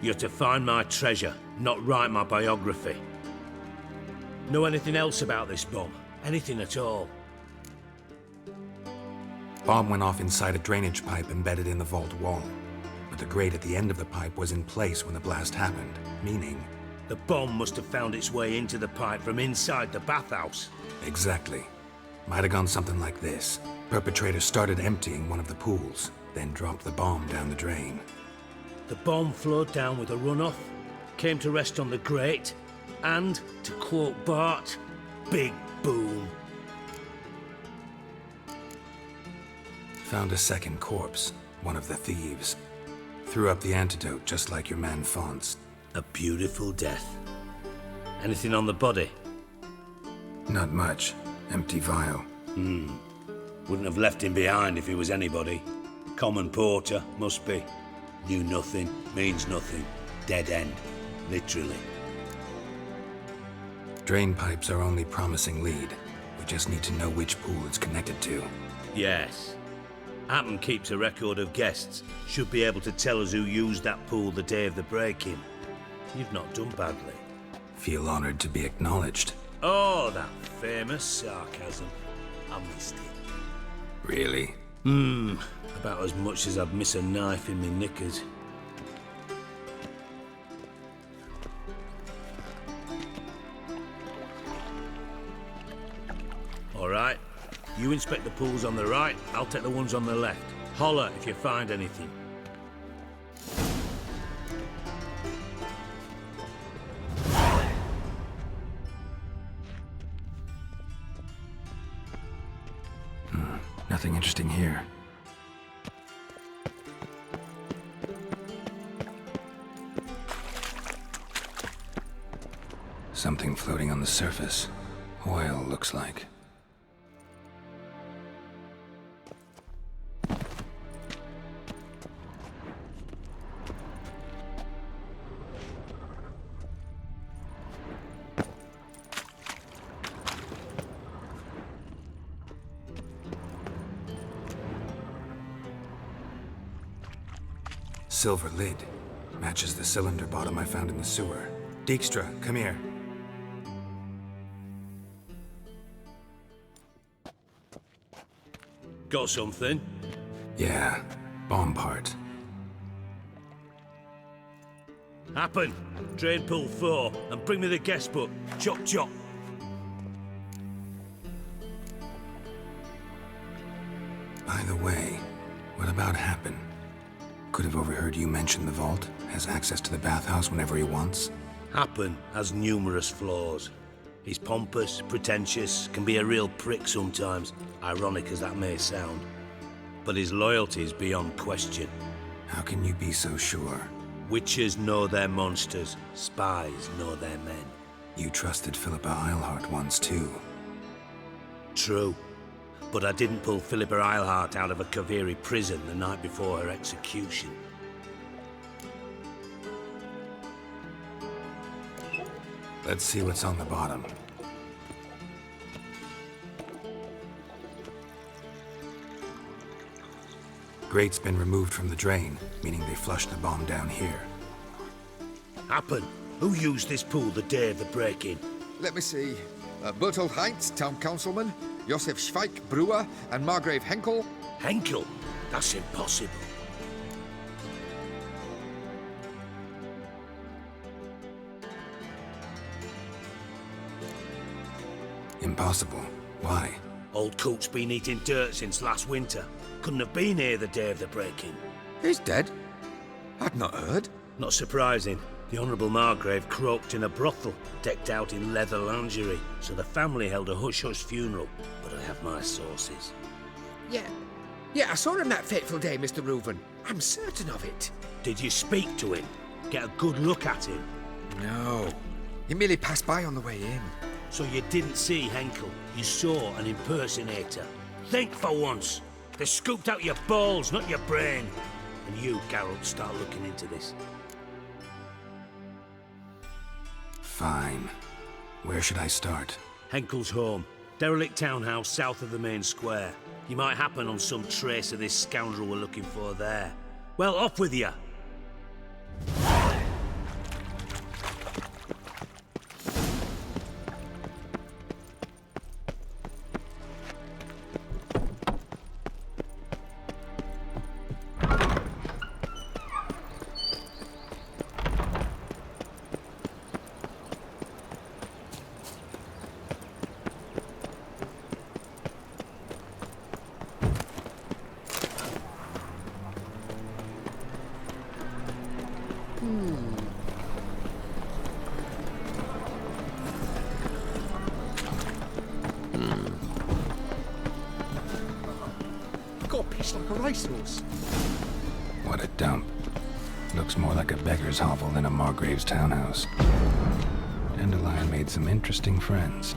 You're to find my treasure, not write my biography. Know anything else about this bomb? Anything at all? Bomb went off inside a drainage pipe embedded in the vault wall. But the grate at the end of the pipe was in place when the blast happened, meaning... The bomb must have found its way into the pipe from inside the bathhouse. Exactly. Might have gone something like this. Perpetrator started emptying one of the pools, then dropped the bomb down the drain. The bomb flowed down with a runoff, came to rest on the grate, and, to quote Bart, big boom. Found a second corpse, one of the thieves. Threw up the antidote just like your man Fonz. A beautiful death. Anything on the body? Not much. Empty vial. Wouldn't have left him behind if he was anybody. Common porter, must be. Knew nothing, means nothing. Dead end. Literally. Drain pipes are only promising lead. We just need to know which pool it's connected to. Yes. Hammond keeps a record of guests. Should be able to tell us who used that pool the day of the break-in. You've not done badly. Feel honored to be acknowledged. Oh, that famous sarcasm. I missed it. Really? About as much as I'd miss a knife in me knickers. All right. You inspect the pools on the right, I'll take the ones on the left. Holler if you find anything. Nothing interesting here. Something floating on the surface. Oil, looks like. Silver lid. Matches the cylinder bottom I found in the sewer. Dijkstra, come here. Got something? Yeah, bomb part. Happen. Drain pool 4, and bring me the guest book. Chop chop. By the way, what about Happen? Could have overheard you mention the vault. Has access to the bathhouse whenever he wants. Happen has numerous flaws. He's pompous, pretentious, can be a real prick sometimes, ironic as that may sound. But his loyalty is beyond question. How can you be so sure? Witches know their monsters, spies know their men. You trusted Philippa Eilhart once too. True. But I didn't pull Philippa Eilhart out of a Kaviri prison the night before her execution. Let's see what's on the bottom. Grate's been removed from the drain, meaning they flushed the bomb down here. Happen. Who used this pool the day of the break-in? Let me see. Bertolt Heinz, town councilman, Josef Schweik, brewer, and Margrave Henkel. Henkel? That's impossible. Impossible. Why? Old Coot's been eating dirt since last winter. Couldn't have been here the day of the break-in. He's dead? I'd not heard. Not surprising. The Honourable Margrave croaked in a brothel, decked out in leather lingerie, so the family held a hush-hush funeral, but I have my sources. Yeah, I saw him that fateful day, Mr. Reuven. I'm certain of it. Did you speak to him? Get a good look at him? No. He merely passed by on the way in. So you didn't see Henkel, you saw an impersonator. Think for once. They scooped out your balls, not your brain. And you, Geralt, start looking into this. Fine. Where should I start? Henkel's home. Derelict townhouse south of the main square. You might happen on some trace of this scoundrel we're looking for there. Well, off with you! Got pissed like a racehorse. What a dump. Looks more like a beggar's hovel than a Margrave's townhouse. Dandelion made some interesting friends.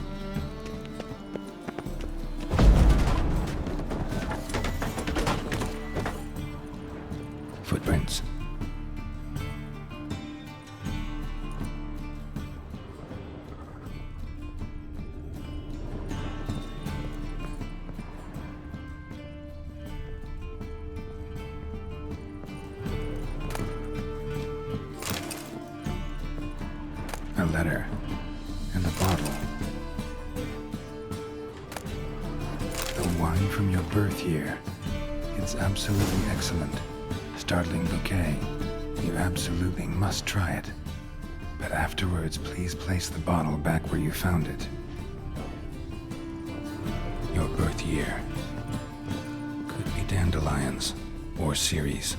Footprints. A letter. And a bottle. The wine from your birth year. It's absolutely excellent. Startling bouquet. You absolutely must try it. But afterwards, please place the bottle back where you found it. Your birth year. Could be dandelions. Or Ceres.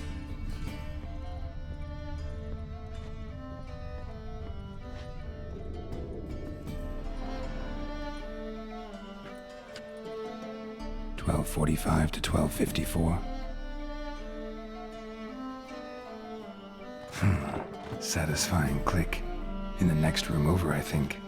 .45 to 12:54. Satisfying click. In the next room over, I think.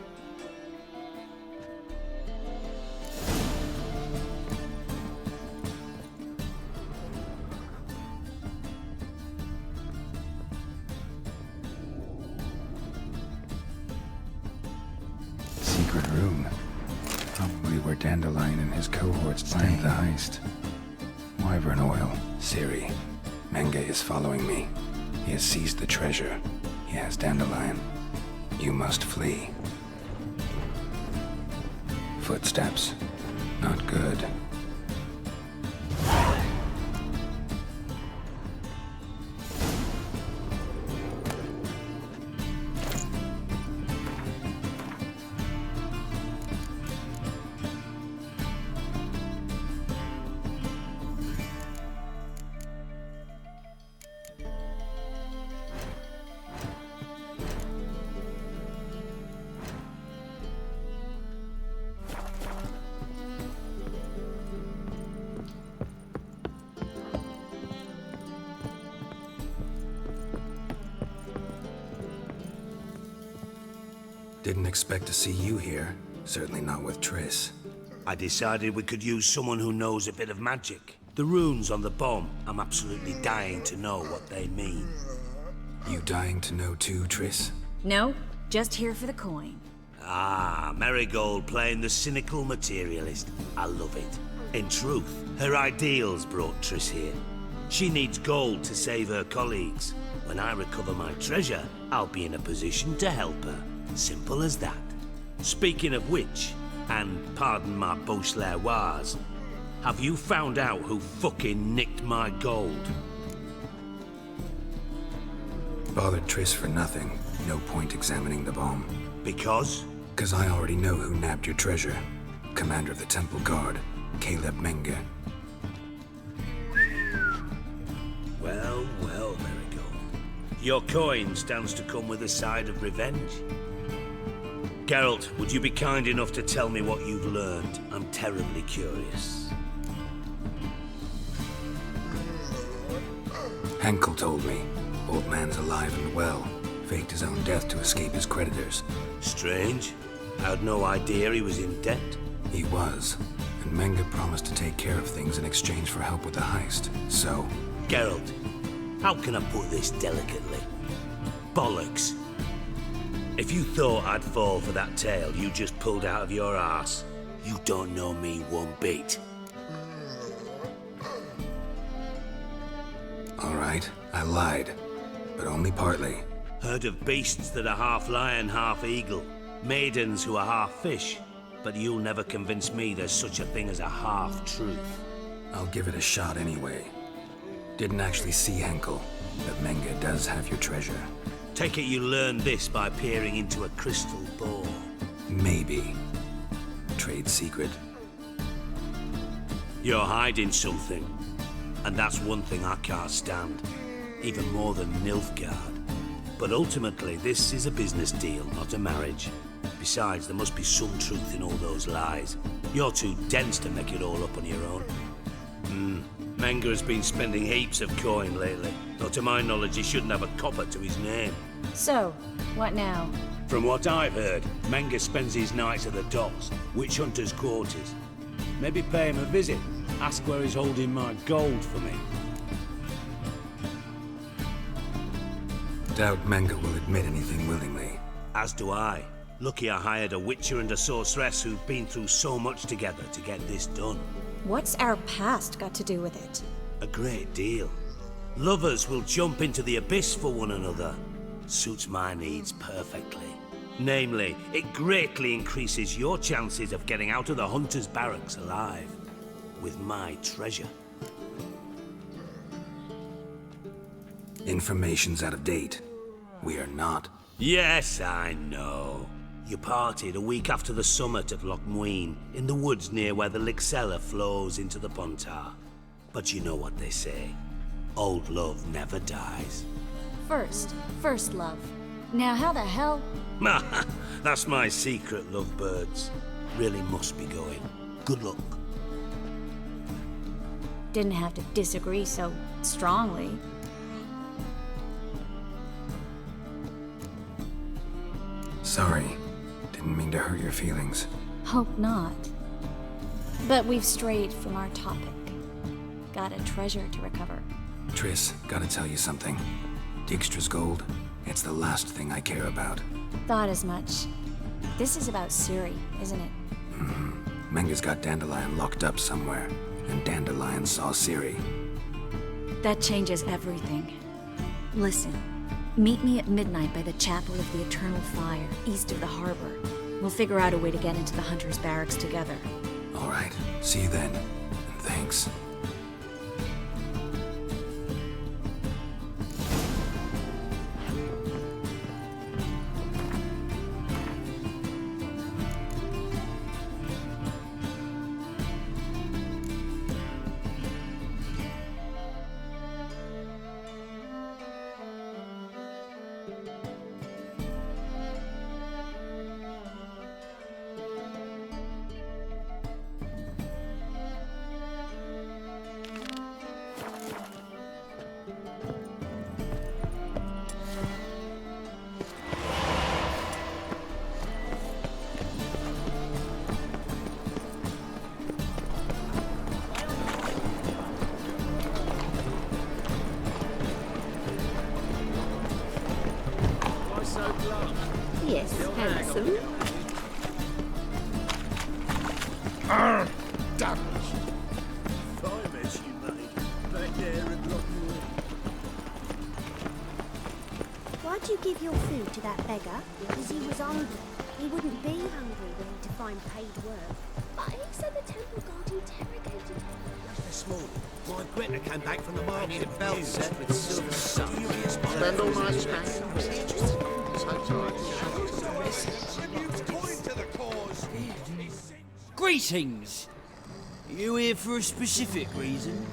Secret room. Probably where Dandelion and his cohorts planned the heist. Wyvern oil. Ciri. Menge is following me. He has seized the treasure. He has Dandelion. You must flee. Footsteps. Not good. Didn't expect to see you here. Certainly not with Triss. I decided we could use someone who knows a bit of magic. The runes on the bomb, I'm absolutely dying to know what they mean. You dying to know too, Triss? No, just here for the coin. Ah, Marigold playing the cynical materialist. I love it. In truth, her ideals brought Triss here. She needs gold to save her colleagues. When I recover my treasure, I'll be in a position to help her. Simple as that. Speaking of which, And pardon my Beauclervoise, have you found out who fucking nicked my gold? Bothered Triss for nothing. No point examining the bomb. Because? Because I already know who nabbed your treasure. Commander of the Temple Guard, Caleb Menge. Well, well, there we go. Your coin stands to come with a side of revenge. Geralt, would you be kind enough to tell me what you've learned? I'm terribly curious. Henkel told me. Old man's alive and well. Faked his own death to escape his creditors. Strange. I had no idea he was in debt. He was. And Menge promised to take care of things in exchange for help with the heist. So... Geralt, how can I put this delicately? Bollocks. If you thought I'd fall for that tale you just pulled out of your arse, you don't know me one bit. All right, I lied. But only partly. Heard of beasts that are half lion, half eagle. Maidens who are half fish. But you'll never convince me there's such a thing as a half-truth. I'll give it a shot anyway. Didn't actually see Henkel, but Menge does have your treasure. Take it you learned this by peering into a crystal ball. Maybe. Trade secret. You're hiding something. And that's one thing I can't stand. Even more than Nilfgaard. But ultimately, this is a business deal, not a marriage. Besides, there must be some truth in all those lies. You're too dense to make it all up on your own. Menge has been spending heaps of coin lately, though to my knowledge he shouldn't have a copper to his name. So, what now? From what I've heard, Menge spends his nights at the docks, witch hunters' quarters. Maybe pay him a visit, ask where he's holding my gold for me. Doubt Menge will admit anything willingly. As do I. Lucky I hired a witcher and a sorceress who've been through so much together to get this done. What's our past got to do with it? A great deal. Lovers will jump into the abyss for one another. Suits my needs perfectly. Namely, it greatly increases your chances of getting out of the hunter's barracks alive. With my treasure. Information's out of date. We are not. Yes, I know. You parted a week after the summit of Loch Muin, in the woods near where the Lixella flows into the Pontar. But you know what they say. Old love never dies. First love. Now how the hell? That's my secret, lovebirds. Really must be going. Good luck. Didn't have to disagree so strongly. Sorry. Didn't mean to hurt your feelings. Hope not. But we've strayed from our topic. Got a treasure to recover. Triss, gotta tell you something. Dijkstra's gold, it's the last thing I care about. Thought as much. This is about Ciri, isn't it? Menge's got Dandelion locked up somewhere, and Dandelion saw Ciri. That changes everything. Listen, meet me at midnight by the Chapel of the Eternal Fire, east of the harbor. We'll figure out a way to get into the Hunter's Barracks together. All right, see you then, and thanks. Yes, handsome. Damn it! Fine mess you made. Back there at Loch Muin. Why'd you give your food to that beggar? Because he was hungry. He wouldn't be hungry willing to find paid work. But he said the temple guard interrogated him. Just this morning, my Greta came back from the market. I need a belt set with silver stuff. Spend all my time. Greetings! You here for a specific reason?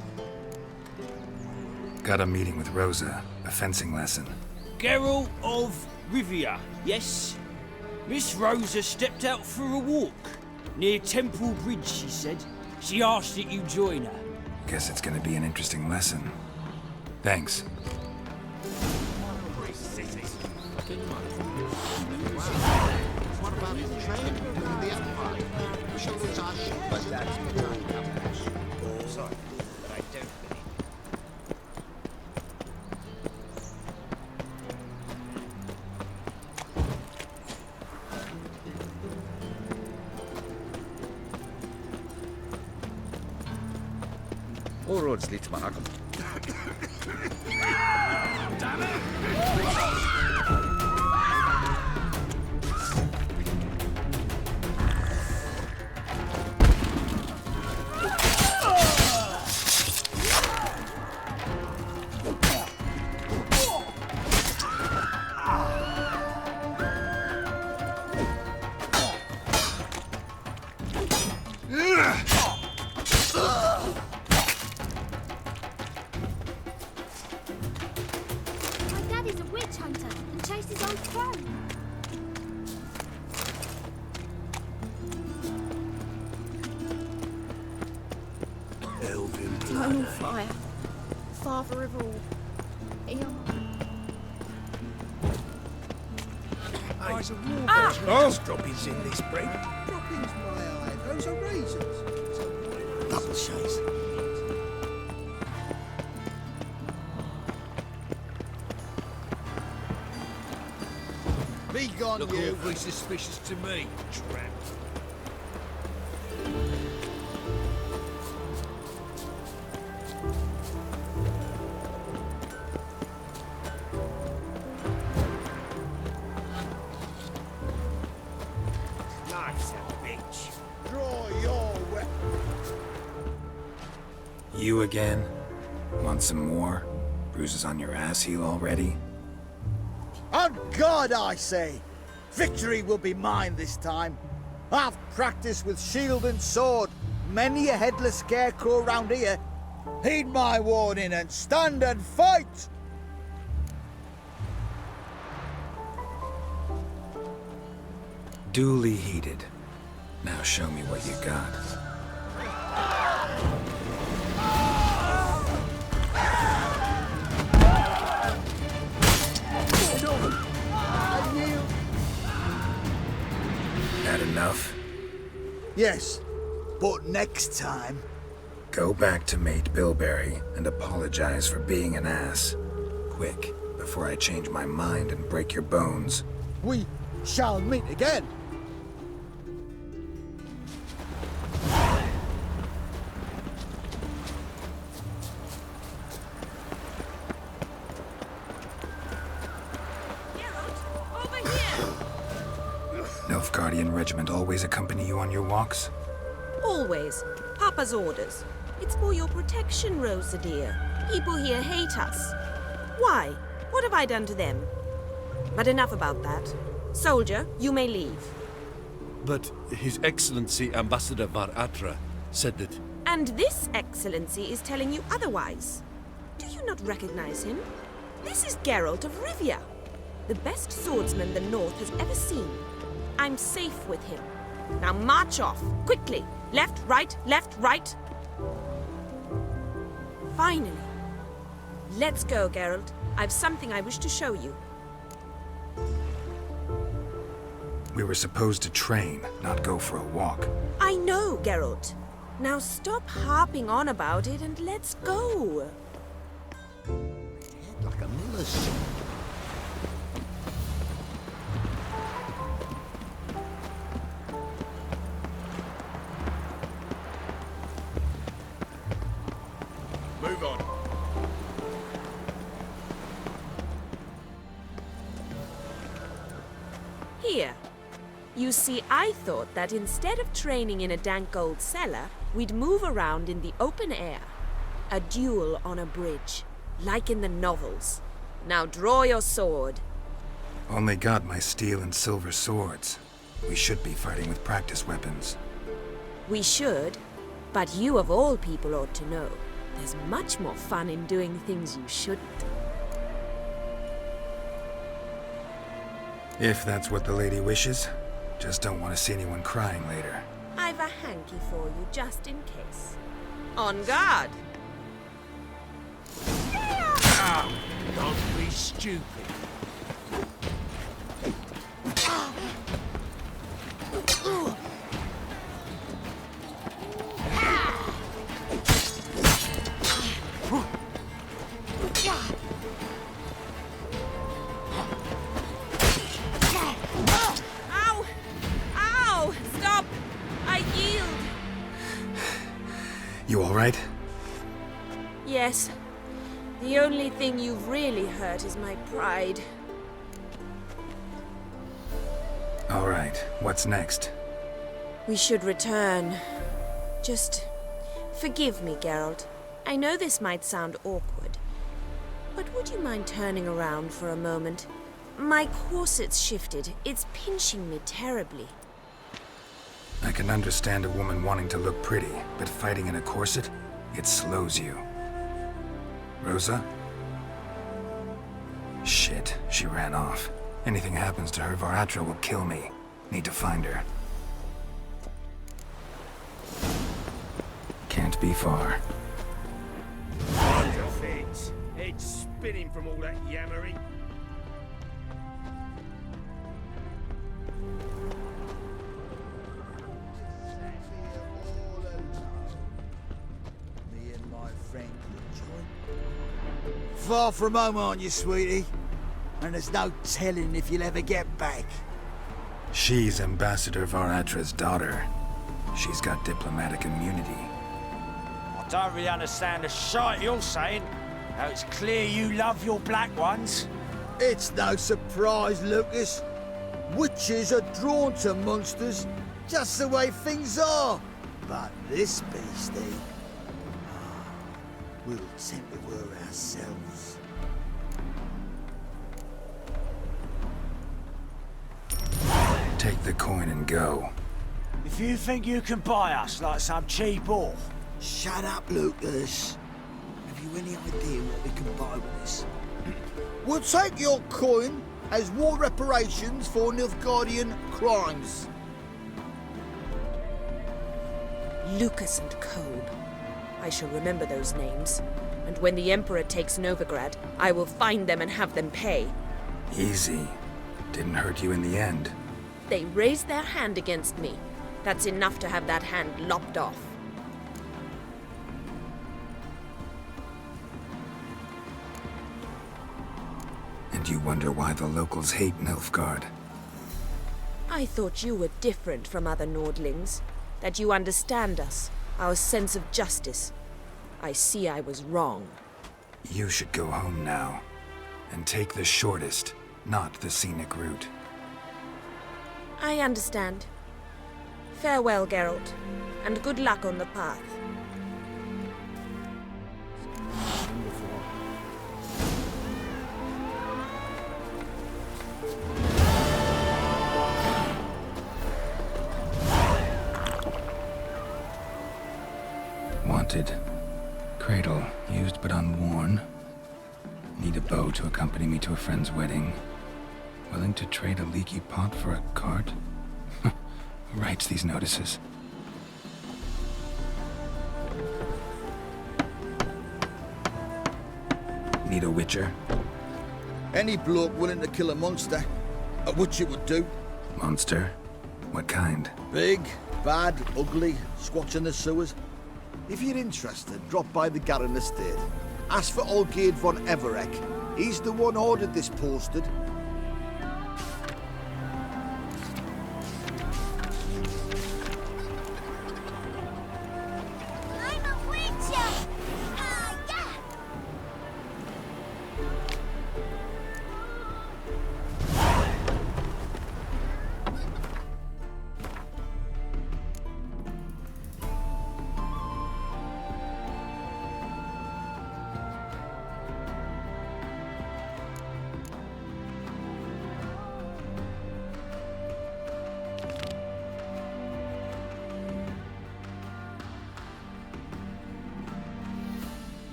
Got a meeting with Rosa, a fencing lesson. Geralt of Rivia, yes? Miss Rosa stepped out for a walk. Near Temple Bridge, she said. She asked that you join her. Guess it's gonna be an interesting lesson. Thanks. What about the train? The Empire? Shoulders are shut, but that's behind campus. Sorry, but I don't believe All roads lead to Mahakam. Damn it! My daddy's a witch hunter and chased his old throne. Elvin Eternal fire. Father of all. Eon. Hey, there's a war droppings in this break. Droppings, my eye. Those are razors. Double shades. Be gone, Look you. awfully suspicious to me, tramp. Life's a bitch. Draw your weapon. You again? Want some more? Bruises on your ass heel already? On God, I say! Victory will be mine this time. I've practiced with shield and sword. Many a headless scarecrow round here. Heed my warning and stand and fight! Duly heated. Now show me what you got. That enough? Yes, but next time... Go back to Mate Bilberry and apologize for being an ass. Quick, before I change my mind and break your bones. We shall meet again. Nilfgaardian regiment always accompany you on your walks? Always. Papa's orders. It's for your protection, Rosa dear. People here hate us. Why? What have I done to them? But enough about that. Soldier, you may leave. But His Excellency Ambassador Var Atra said that... And this excellency is telling you otherwise. Do you not recognize him? This is Geralt of Rivia, the best swordsman the North has ever seen. I'm safe with him. Now march off, quickly. Left, right, Finally. Let's go, Geralt. I've something I wish to show you. We were supposed to train, not go for a walk. I know, Geralt. Now stop harping on about it and let's go. Like a miller's son. Move on. Here. You see, I thought that instead of training in a dank old cellar, we'd move around in the open air. A duel on a bridge, like in the novels. Now draw your sword. Only got my steel and silver swords. We should be fighting with practice weapons. We should, but you of all people ought to know. There's much more fun in doing things you shouldn't. If that's what the lady wishes. Just don't want to see anyone crying later. I've a hanky for you, just in case. On guard! Don't be stupid. Ow! Ow! Stop! I yield! You all right? Yes. The only thing you've really hurt is my pride. All right, what's next? We should return. Just forgive me, Geralt. I know this might sound awkward, but would you mind turning around for a moment? My corset's shifted. It's pinching me terribly. I can understand a woman wanting to look pretty, but fighting in a corset, it slows you. Rosa? Shit, she ran off. Anything happens to her, Varatra will kill me. Need to find her. Can't be far. What a fix. Head spinning from all that yammering. Me and my friend far from home, aren't you, sweetie? And there's no telling if you'll ever get back. She's Ambassador Varatra's daughter. She's got diplomatic immunity. I don't really understand the shite you're saying. Now it's clear you love your black ones. It's no surprise, Lucas. Witches are drawn to monsters, just the way things are. But this beastie, we'll tend to her ourselves. Take the coin and go. If you think you can buy us like some cheap whore. Shut up, Lucas. Have you any idea what we can buy with this? We'll take your coin as war reparations for Nilfgaardian crimes. Lucas and Kolb. I shall remember those names. And when the Emperor takes Novigrad, I will find them and have them pay. Easy. Didn't hurt you in the end. They raised their hand against me. That's enough to have that hand lopped off. And you wonder why the locals hate Nilfgaard. I thought you were different from other Nordlings. That you understand us, our sense of justice. I see I was wrong. You should go home now. And take the shortest, not the scenic route. I understand. Farewell, Geralt, and good luck on the path. Wanted. Cradle, used but unworn. Need a bow to accompany me to a friend's wedding. Willing to trade a leaky pot for a cart? Who writes these notices? Need a witcher? Any bloke willing to kill a monster, a witcher would do. Monster? What kind? Big, bad, ugly, squats in the sewers. If you're interested, drop by the Garen estate. Ask for Olgierd von Everek. He's the one ordered this posted.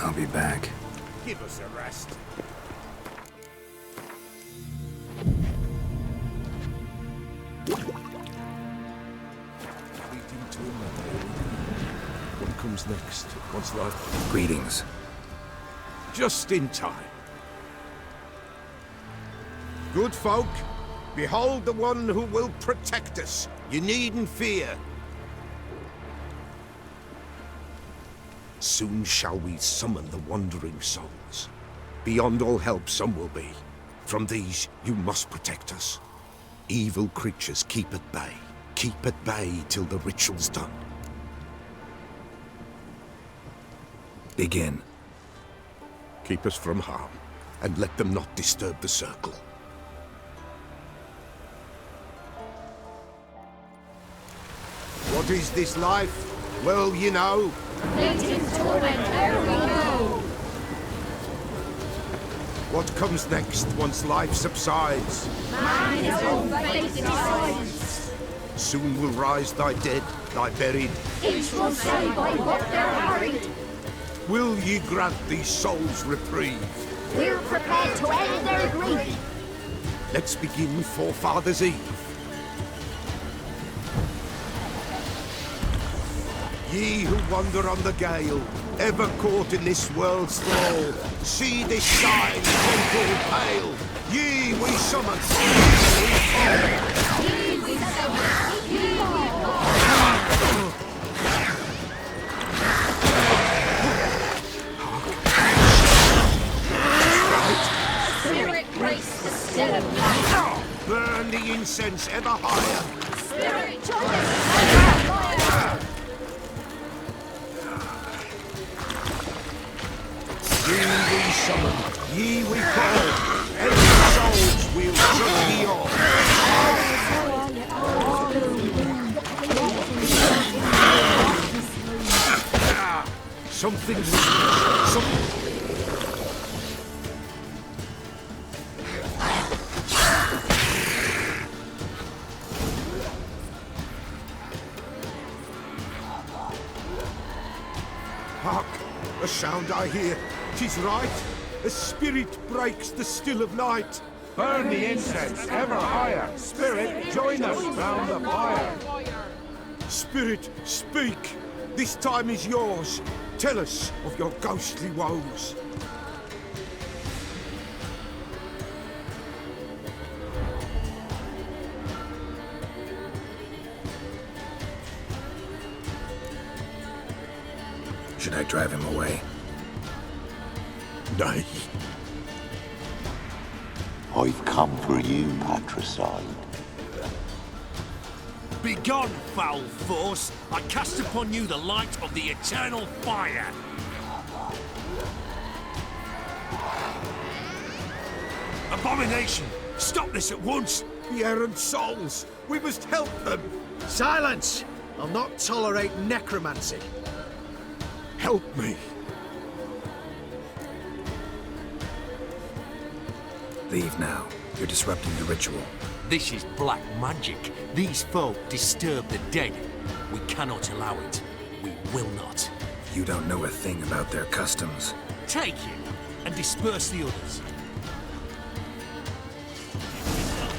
I'll be back. Give us a rest. What comes next? What's life? Greetings. Just in time. Good folk, behold the one who will protect us. You needn't fear. Soon shall we summon the wandering souls. Beyond all help some will be. From these you must protect us. Evil creatures keep at bay. Keep at bay till the ritual's done. Begin. Keep us from harm, and let them not disturb the circle. What is this life? Well, you know. Fleeting torment ere we know. What comes next once life subsides? Man his own fate decides. Soon will rise thy dead, thy buried. Each will say by what they're harried. Will ye grant these souls reprieve? We're prepared to end their grief. Let's begin Forefathers' Eve. Ye who wander on the gale, ever caught in this world's thrall, see this sign, gentle pale. Ye we summon, ye we call. Ye we summon, ye we call. Spirit grace the still of light. Burn the incense ever higher. Spirit join us ever higher. Ye we summon, ye we call, every souls we'll judge ye all. Something. Hark, a sound I hear. 'Tis right. A spirit breaks the still of night. Burn the incense ever higher. Spirit, join us round the fire. Spirit, speak. This time is yours. Tell us of your ghostly woes. Should I drive him away? Nay. I've come for you, patricide. Begone, foul force! I cast upon you the light of the eternal fire! Abomination! Stop this at once! The errant souls! We must help them! Silence! I'll not tolerate necromancy. Help me! Leave now. You're disrupting the ritual. This is black magic. These folk disturb the dead. We cannot allow it. We will not. You don't know a thing about their customs. Take him and disperse the others.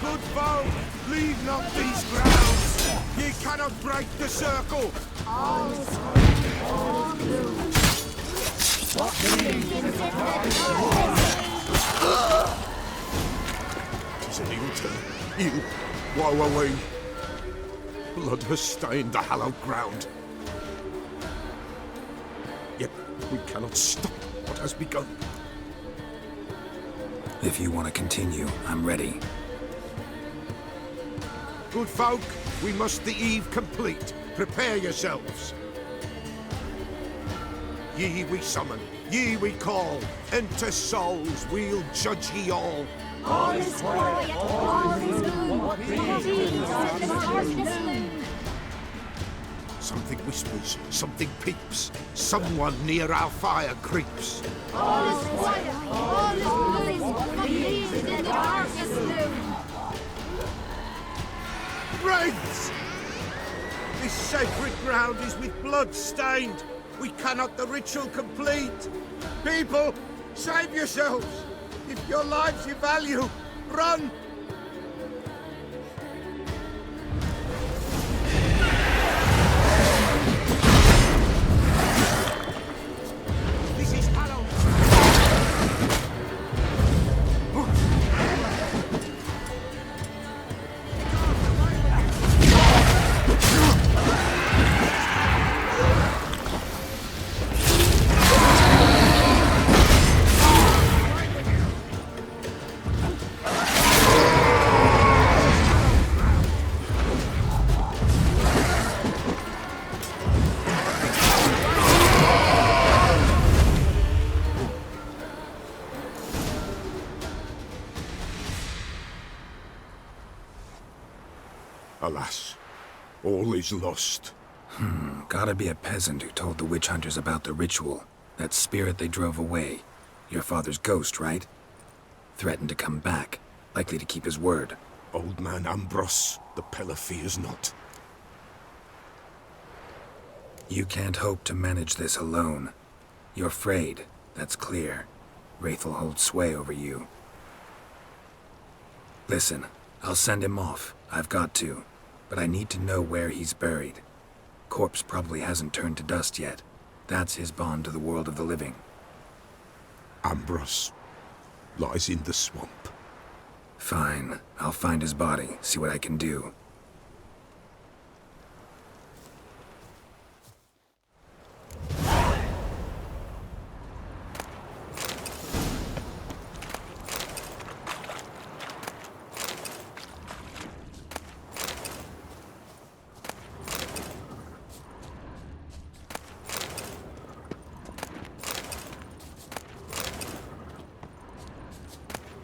Good folk, leave not these grounds. Ye cannot break the circle. All is all blue. What means It's an ill turn. Ill. Woe away. Blood has stained the hallowed ground. Yet we cannot stop what has begun. If you want to continue, I'm ready. Good folk, we must the eve complete. Prepare yourselves. Ye we summon, ye we call. Enter souls, we'll judge ye all. All is quiet, all is gloom. What means the darkness loom? Something whispers, something peeps. Someone near our fire creeps. All is quiet, all is gloom. What means the darkness loom? Wraiths! This sacred ground is with blood stained. We cannot the ritual complete. People, save yourselves. If your lives you value, run. This is hallowed. Alas, all is lost. Gotta be a peasant who told the witch hunters about the ritual. That spirit they drove away. Your father's ghost, right? Threatened to come back. Likely to keep his word. Old man Ambrose, the Peller fears not. You can't hope to manage this alone. You're afraid, that's clear. Wraith will hold sway over you. Listen, I'll send him off. I've got to. But I need to know where he's buried. Corpse probably hasn't turned to dust yet. That's his bond to the world of the living. Ambrose lies in the swamp. Fine. I'll find his body, see what I can do.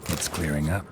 It's clearing up.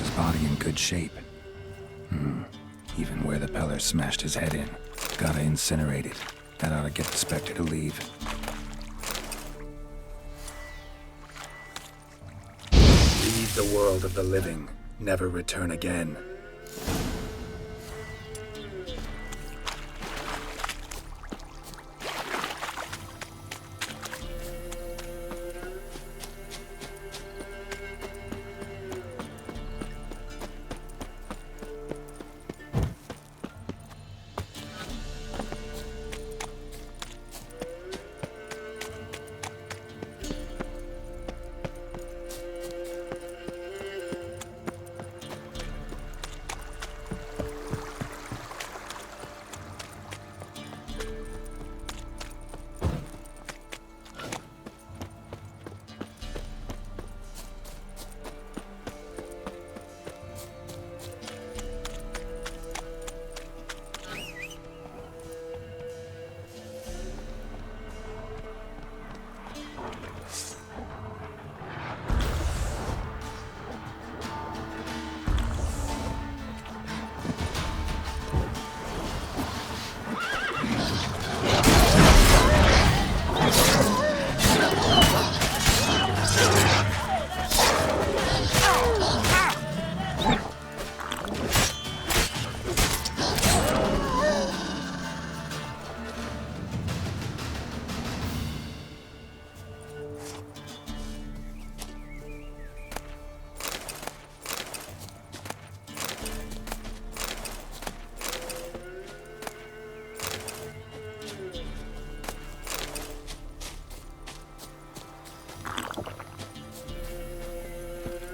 Rose's body in good shape. Even where the Peller smashed his head in. Gotta incinerate it. That ought to get the Spectre to leave. Leave the world of the living. Never return again.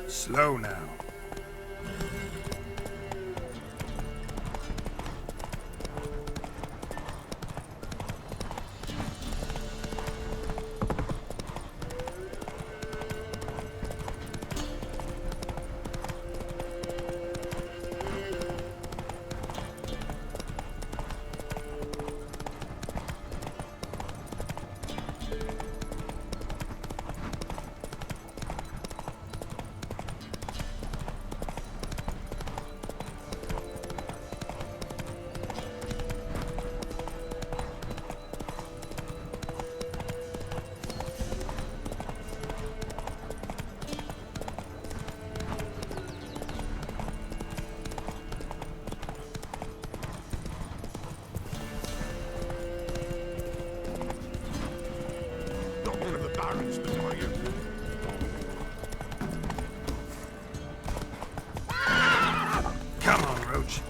Slow now. Come on, Roach.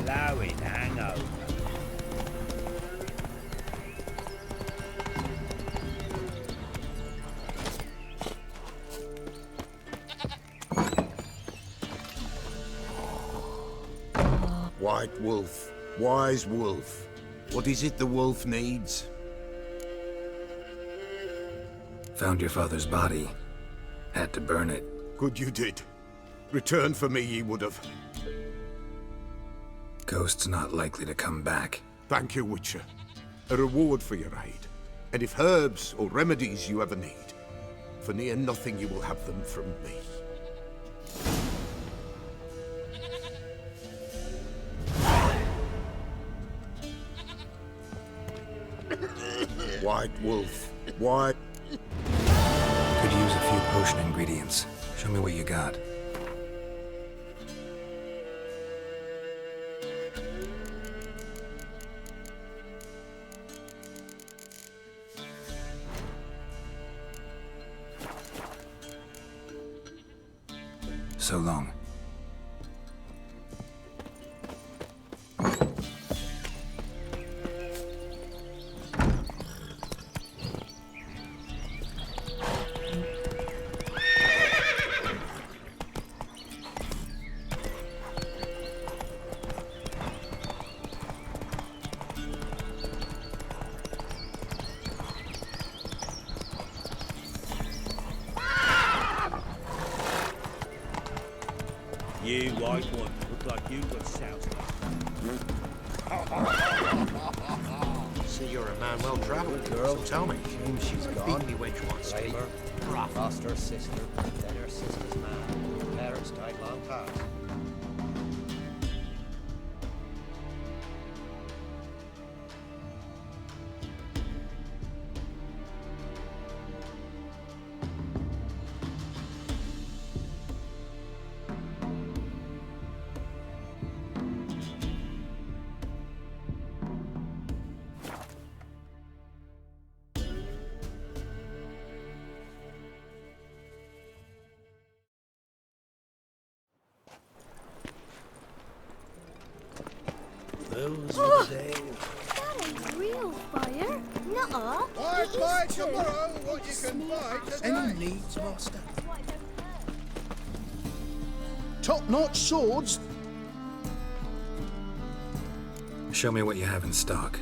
Plowing hangover. White Wolf, wise wolf. What is it the wolf needs? Found your father's body. Had to burn it. Good you did. Return for me ye would have. Ghost's not likely to come back. Thank you, Witcher. A reward for your aid. And if herbs or remedies you ever need, for near nothing you will have them from me. White Wolf, White... Could use a few potion ingredients. Show me what you got. So long. You white one, look like you got soused. See, you're a man well travelled, girl. So tell me, She's beat me which one's Kramer, lost her sister, then her sister's man. Parents died long past. Those were the days. That ain't real fire. Nuh-uh. Buy tomorrow what you can buy today. Any needs, master? Top-notch swords. Show me what you have in stock.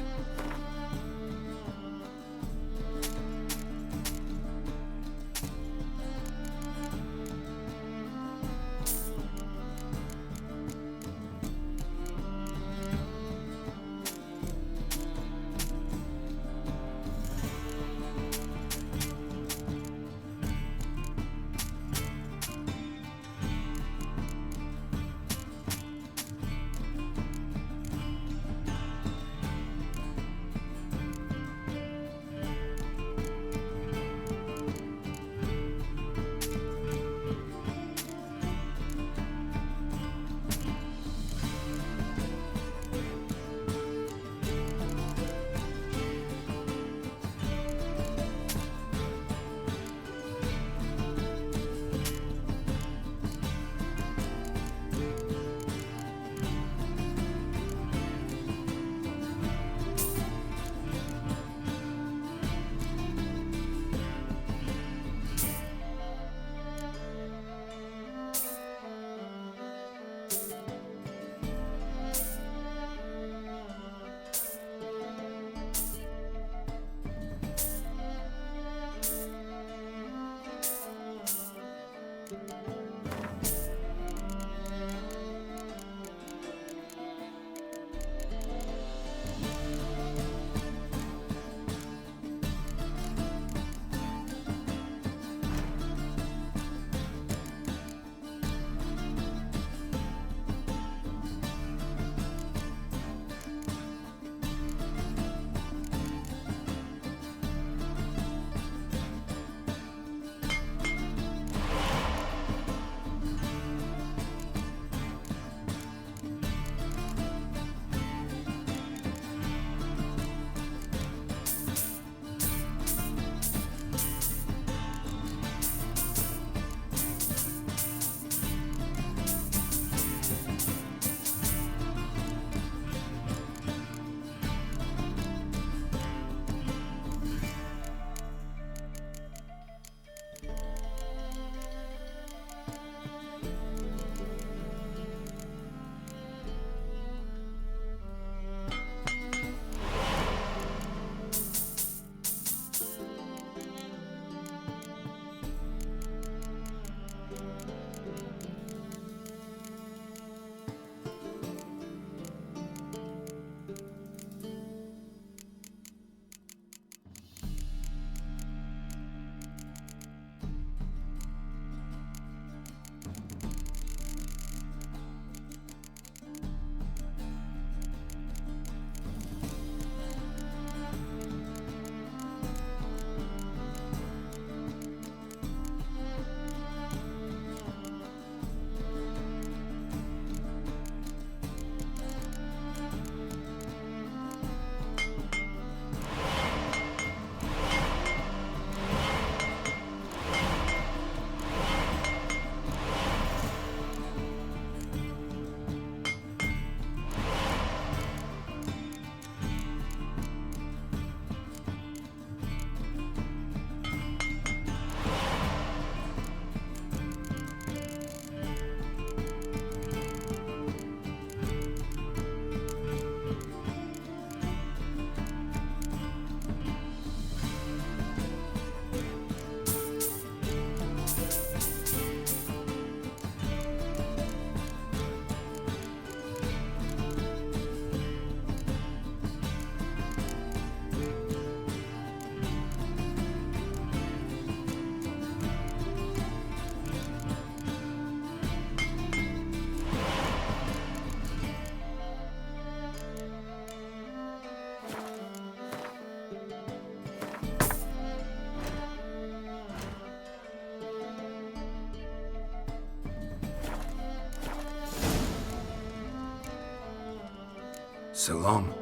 So long.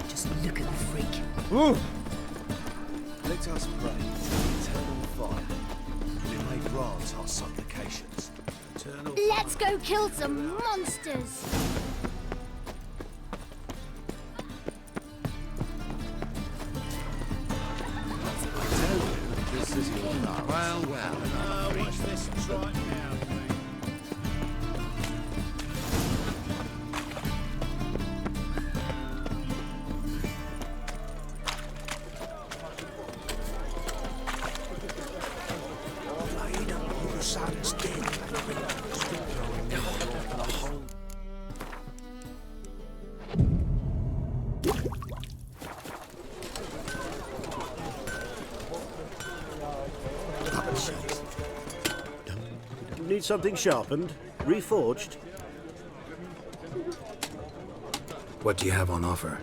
Just look at the freak. Ooh. Let us pray to the eternal fire. We may grant our supplications. Eternal Let's go kill some monsters! This is your love. Well, watch this and try it now, Son's dead. Need something sharpened? Reforged? What do you have on offer?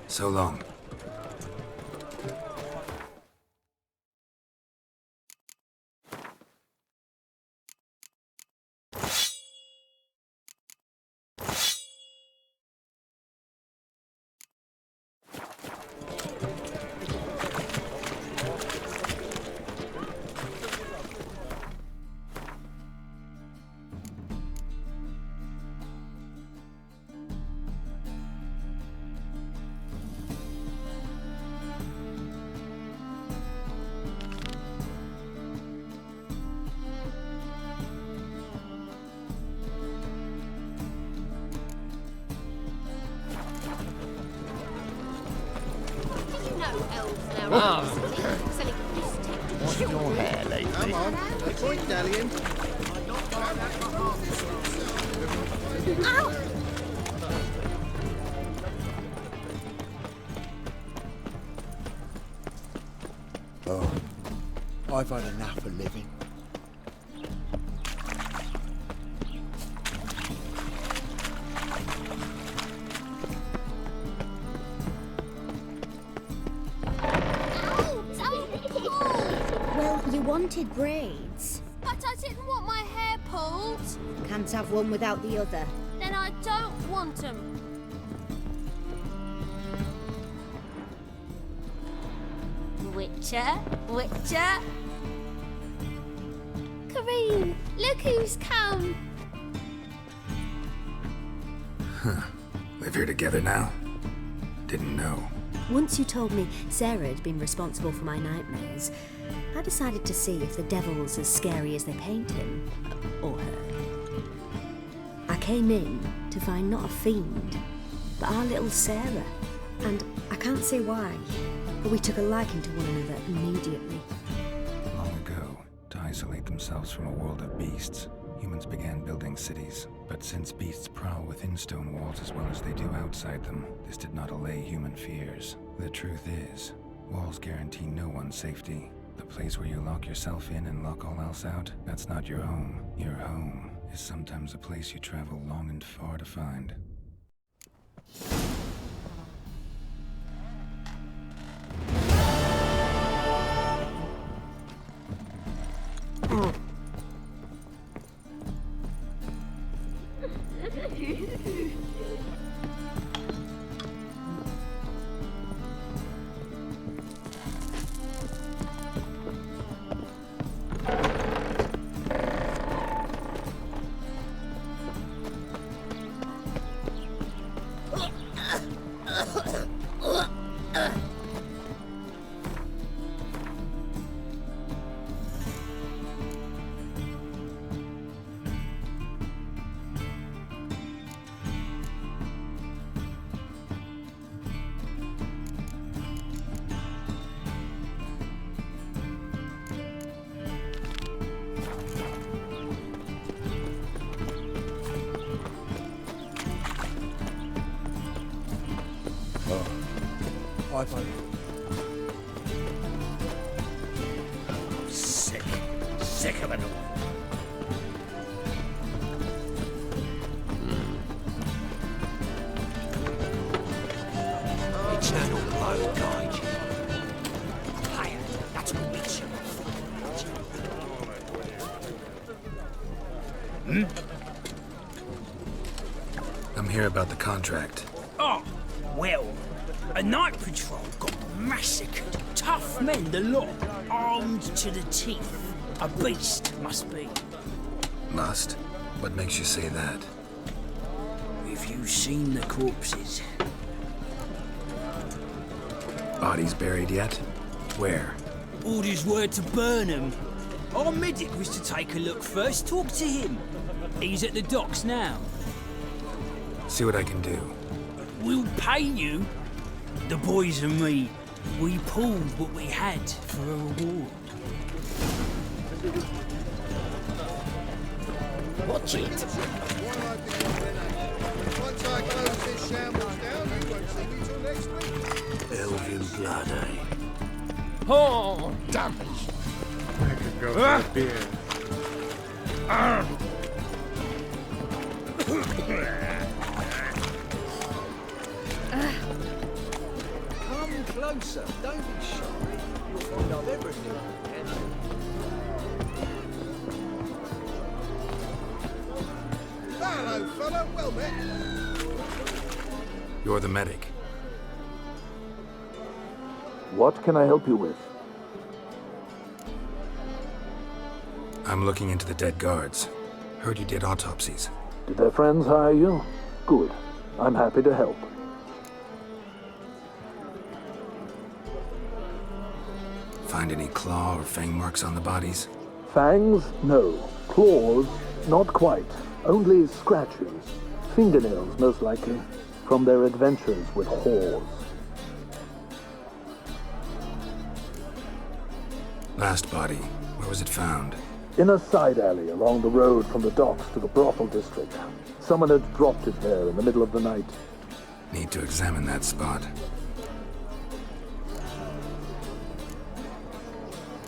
So long. What's your hair lately? Come on, no point dallying. Oh, I've had enough of living. Well, you wanted braids. But I didn't want my hair pulled. Can't have one without the other. Then I don't want them. Witcher, Witcher. Kareen, look who's come. Huh. Live here together now? Didn't know. Once you told me Sarah had been responsible for my nightmares, I decided to see if the devil's as scary as they paint him. Or her. I came in to find not a fiend, but our little Sarah. And I can't say why, but we took a liking to one another immediately. Long ago, to isolate themselves from a world of beasts, humans began building cities. But since beasts prowl within stone walls as well as they do outside them, this did not allay human fears. The truth is, walls guarantee no one's safety. The place where you lock yourself in and lock all else out, that's not your home. Your home is sometimes a place you travel long and far to find. Sick. Sick of it all. Eternal blow guide you. Higher. That's what makes you. I'm here about the contract. Oh, well, a night patrol got massacred. Tough men, the lot, armed to the teeth. A beast, must be. Must? What makes you say that? Have you seen the corpses? Bodies buried yet? Where? Orders were to burn them. Our medic was to take a look first, talk to him. He's at the docks now. See what I can do. We'll pay you. The boys and me, we pulled what we had for a reward. Watch it. Once I close this shambles down, you won't see me till next week. Elven blood, eh? Oh, damn it. I could go for a beer. Come closer, don't be shy. You'll find I've everything you can. Hello, fella. Well met. You're the medic. What can I help you with? I'm looking into the dead guards. Heard you did autopsies. Did their friends hire you? Good. I'm happy to help. Find any claw or fang marks on the bodies? Fangs? No. Claws? Not quite. Only scratches. Fingernails, most likely. From their adventures with whores. Last body, where was it found? In a side alley along the road from the docks to the brothel district. Someone had dropped it there in the middle of the night. Need to examine that spot.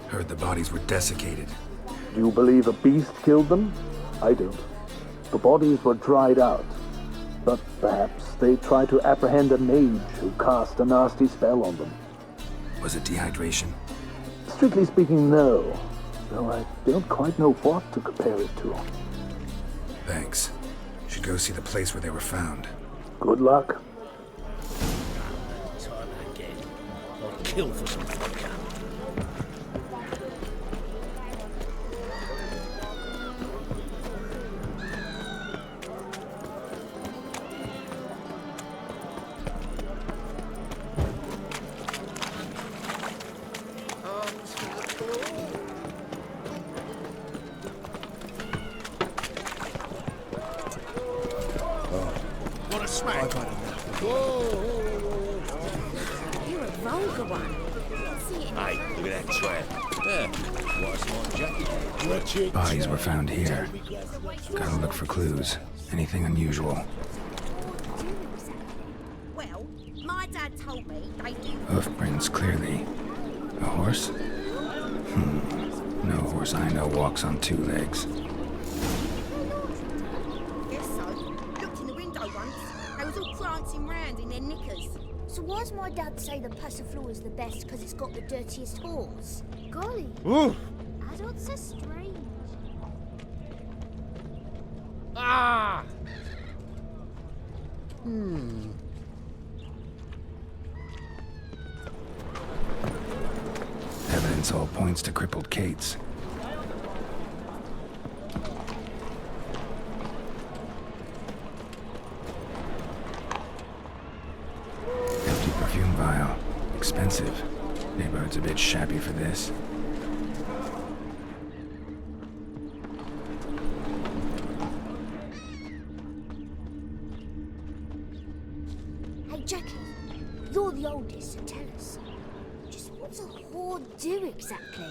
Heard the bodies were desiccated. Do you believe a beast killed them? I don't. The bodies were dried out. But perhaps they tried to apprehend a mage who cast a nasty spell on them. Was it dehydration? Strictly speaking, no. Though I don't quite know what to compare it to. Thanks. Should go see the place where they were found. Good luck. Time again. I'll kill for some vodka. What a smack. You're a vulgar one. Hey, look at that trap. Yeah, what's my jacket? Bodies were found here. Gotta look for clues. Anything unusual. Well, my dad told me they do. Hoof prints, clearly. A horse? No horse I know walks on two legs. Guess so. Looked in the window once. They was all prancing round in their knickers. So why's my dad say the Passiflora is the best because it's got the dirtiest horse? Golly. Ooh. Adults are strange. Ah! Evidence all points to crippled Kate's. Empty perfume vial. Expensive. Neighborhood's a bit shabby for this. Hey, Jackie, you're the oldest, so tell us. Just what's a whore do exactly?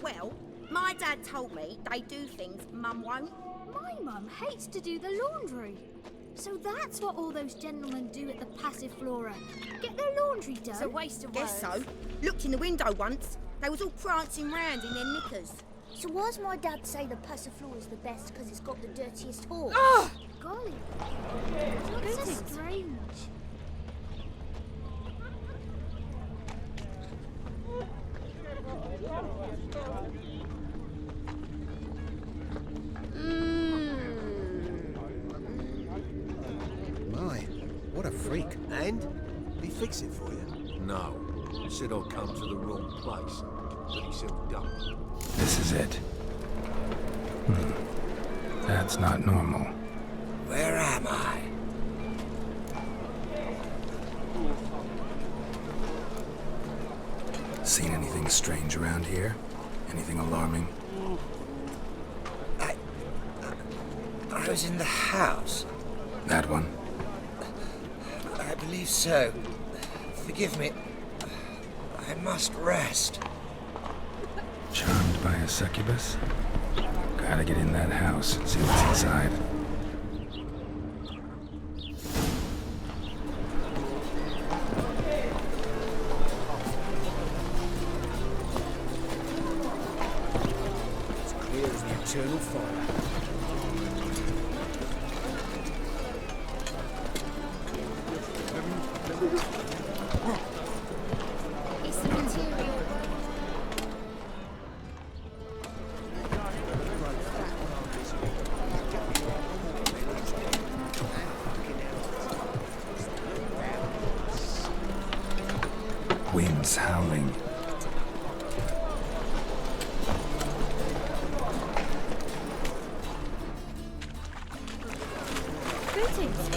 Well, my dad told me they do things Mum won't. My mum hates to do the laundry. So that's what all those gentlemen do at the Passiflora. Get their laundry done. It's a waste of Guess words. so. Looked in the window once. They was all prancing round in their knickers. So why's my dad say the Passiflora's the best because it's got the dirtiest horse? Oh! Golly. That's so strange. My, what a freak. And? Did he fix it for you? No. Said I'll come to the wrong place. But he's still done. This is it. That's not normal. Where am I? Seen anything strange around here? Anything alarming? I was in the house. That one? I believe so. Forgive me. I must rest. Charmed by a succubus? Gotta get in that house, see what's inside. It's clear as the eternal fire. It's the material. Winds howling. Greetings.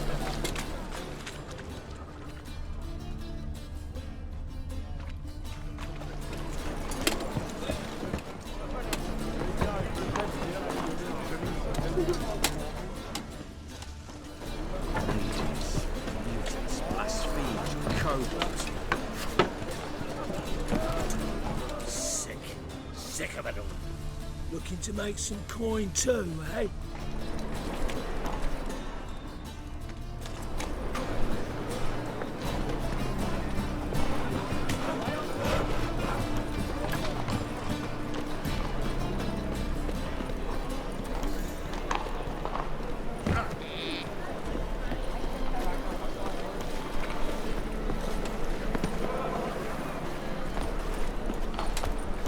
Sick of it all. Looking to make some coin too, eh?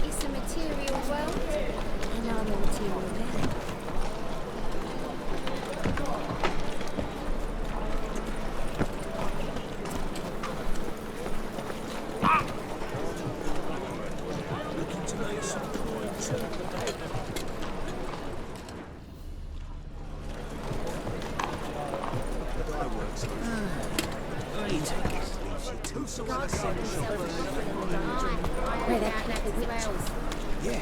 It's a material world, and I'm a material man. Looking to make some coin too. Where they're clever witches. Yeah.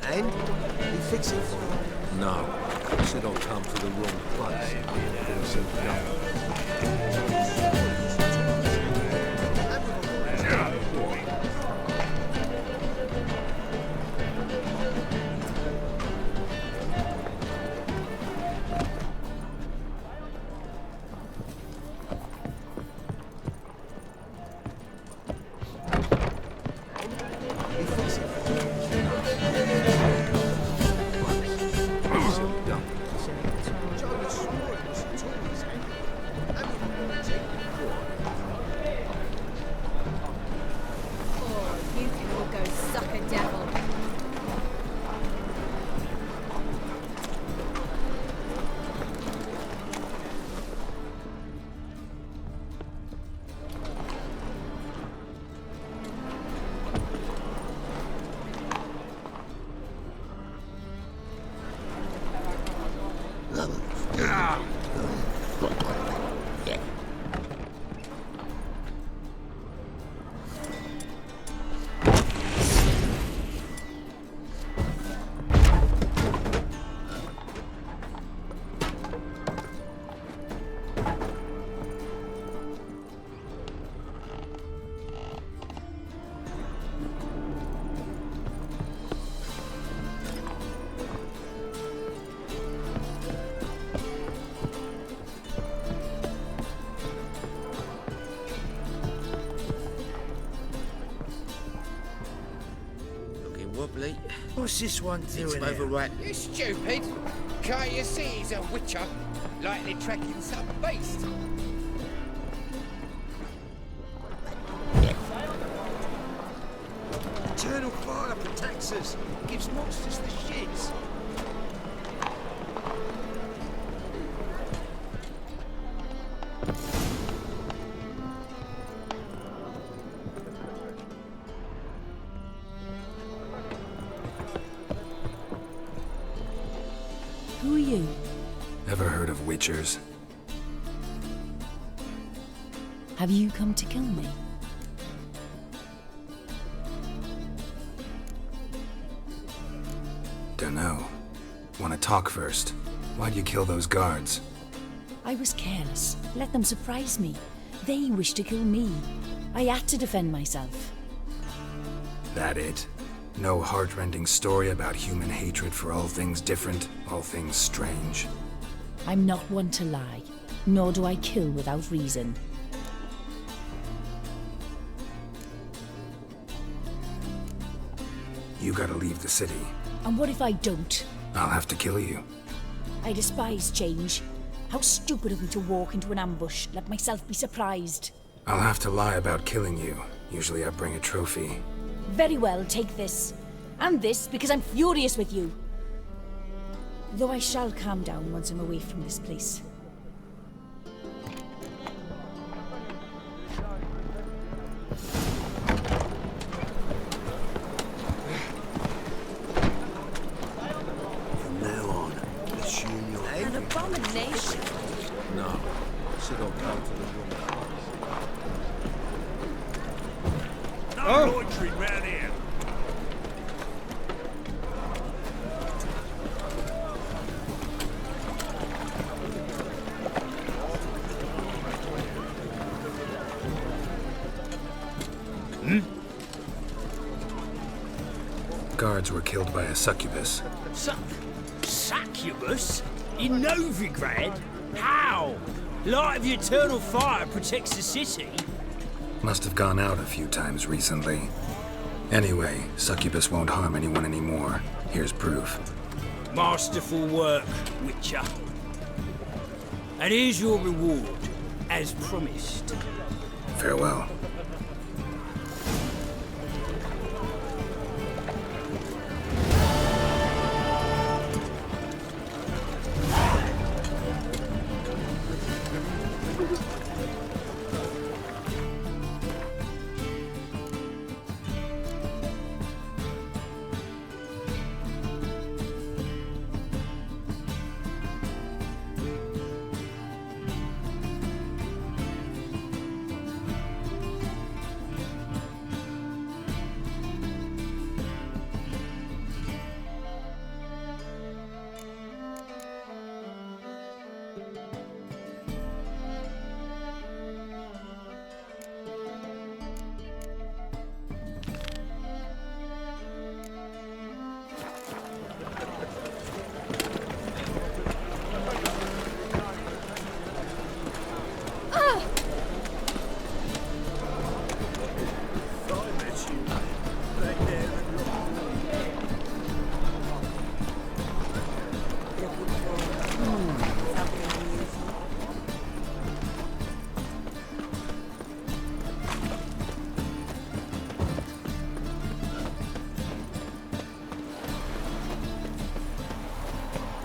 And? Did he fix it for you? No. Said I'll come to the wrong place. But he's still done. Did he fix it for you? He's still done. Jonas swore What's this one doing here? You stupid! Can't you see he's a witcher? Likely tracking some beast. Eternal fire protects us. Gives monsters the shits. Who are you? Ever heard of witchers? Have you come to kill me? Dunno. Wanna talk first? Why'd you kill those guards? I was careless. Let them surprise me. They wished to kill me. I had to defend myself. That it? No heart-rending story about human hatred for all things different, all things strange? I'm not one to lie, nor do I kill without reason. You gotta leave the city. And what if I don't? I'll have to kill you. I despise change. How stupid of me to walk into an ambush, let myself be surprised. I'll have to lie about killing you. Usually I bring a trophy. Very well, take this. And this, because I'm furious with you. Though I shall calm down once I'm away from this place. From now on, assume you're An abomination. No. Should all come to the room. No loitering round here. Guards were killed by a succubus. Succubus? In Novigrad? How? Light of the eternal fire protects the city? Must have gone out a few times recently. Anyway, succubus won't harm anyone anymore. Here's proof. Masterful work, Witcher. And here's your reward, as promised. Farewell.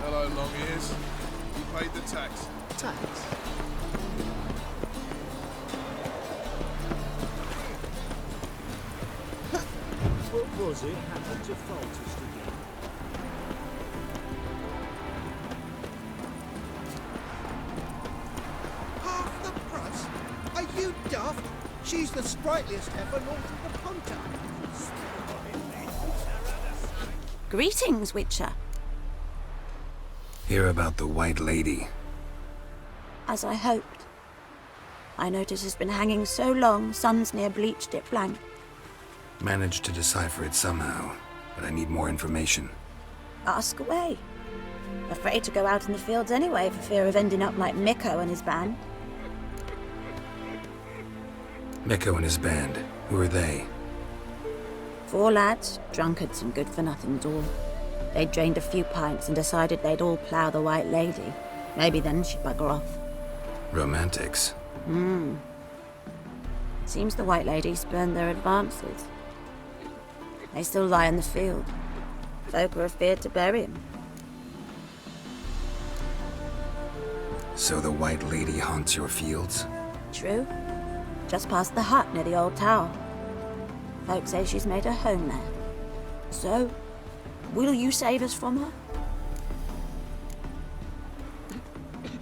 Hello, long ears. You paid the tax. Tax? What was it happened to Foltest again? Half the price? Are you daft? She's the sprightliest heifer north of the Ponta. Greetings, Witcher. Hear about the White Lady. As I hoped. I notice it's been hanging so long, sun's near bleached it blank. Managed to decipher it somehow, but I need more information. Ask away. Afraid to go out in the fields anyway for fear of ending up like Mikko and his band. Mikko and his band. Who are they? 4 lads, drunkards and good-for-nothings all. They'd drained a few pints and decided they'd all plough the White Lady. Maybe then she'd bugger off. Romantics. Seems the White Lady spurned their advances. They still lie in the field. Folk are afeard to bury 'em. So the White Lady haunts your fields? True. Just past the hut near the old tower. Folk say she's made her home there. So, will you save us from her?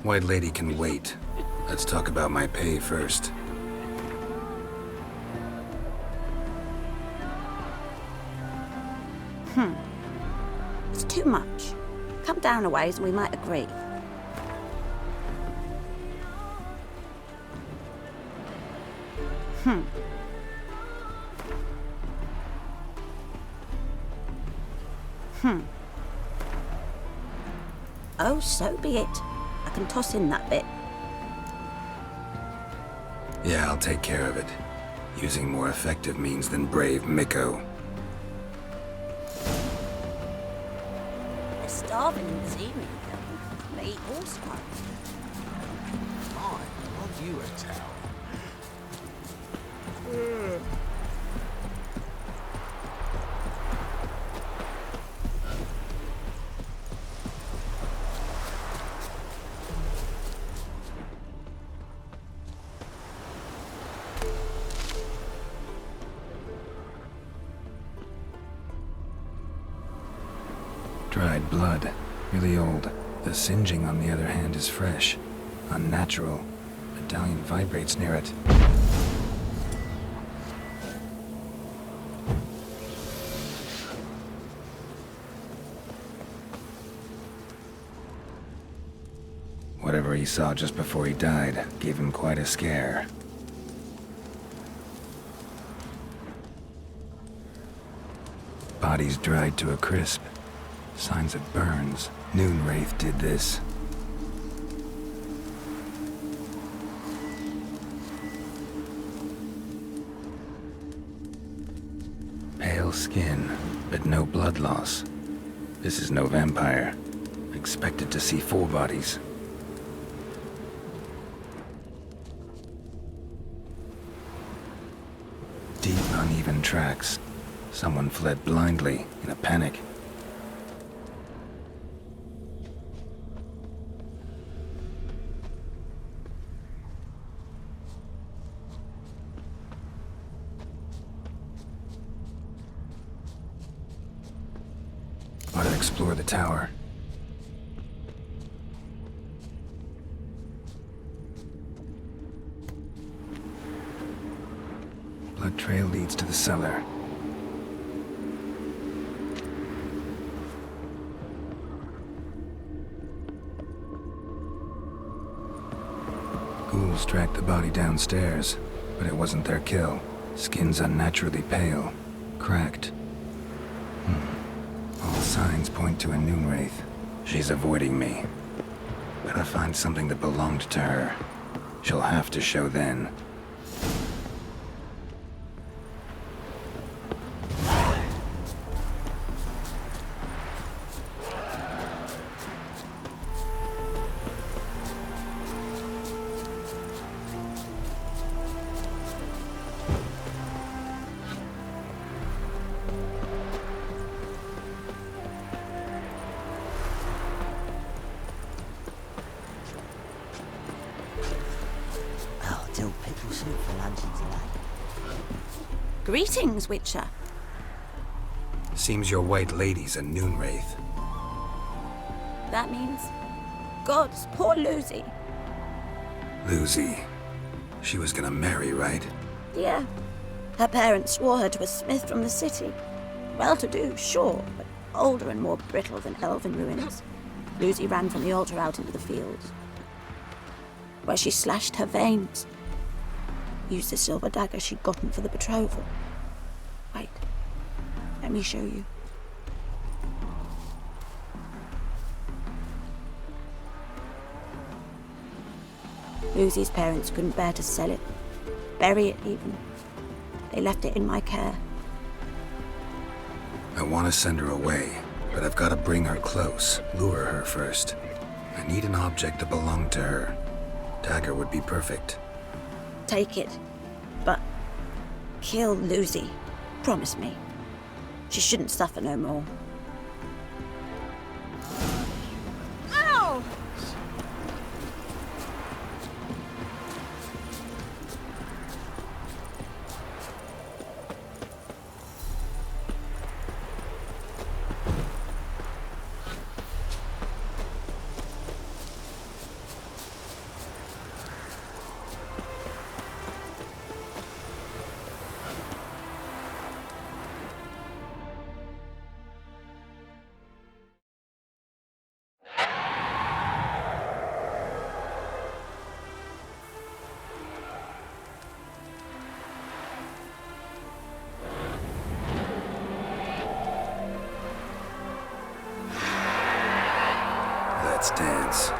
White Lady can wait. Let's talk about my pay first. It's too much. Come down a ways and we might agree. Oh, so be it. I can toss in that bit. Yeah, I'll take care of it. Using more effective means than brave Miko. They're starving this evening. They eat horse parts. My, aren't you a towel? Dried blood. Really old. The singeing, on the other hand, is fresh. Unnatural. Medallion vibrates near it. Whatever he saw just before he died gave him quite a scare. Bodies dried to a crisp. Signs of burns. Noonwraith did this. Pale skin, but no blood loss. This is no vampire. Expected to see 4 bodies. Deep, uneven tracks. Someone fled blindly, in a panic. Ought to explore the tower. Blood trail leads to the cellar. Ghouls tracked the body downstairs, but it wasn't their kill. Skin's unnaturally pale, cracked. All signs point to a Noonwraith. She's avoiding me. Better find something that belonged to her. She'll have to show then. Greetings, Witcher. Seems your White Lady's a Noonwraith. That means... Gods, poor Lucy. Lucy. She was gonna marry, right? Yeah. Her parents swore her to a smith from the city. Well-to-do, sure, but older and more brittle than elven ruins. Lucy ran from the altar out into the fields, where she slashed her veins. Used the silver dagger she'd gotten for the betrothal. Wait, let me show you. Lucy's parents couldn't bear to sell it, bury it even. They left it in my care. I want to send her away, but I've got to bring her close, lure her first. I need an object that belonged to her. Dagger would be perfect. Take it, but kill Lucy. Promise me. She shouldn't suffer no more. Ow! Let's dance.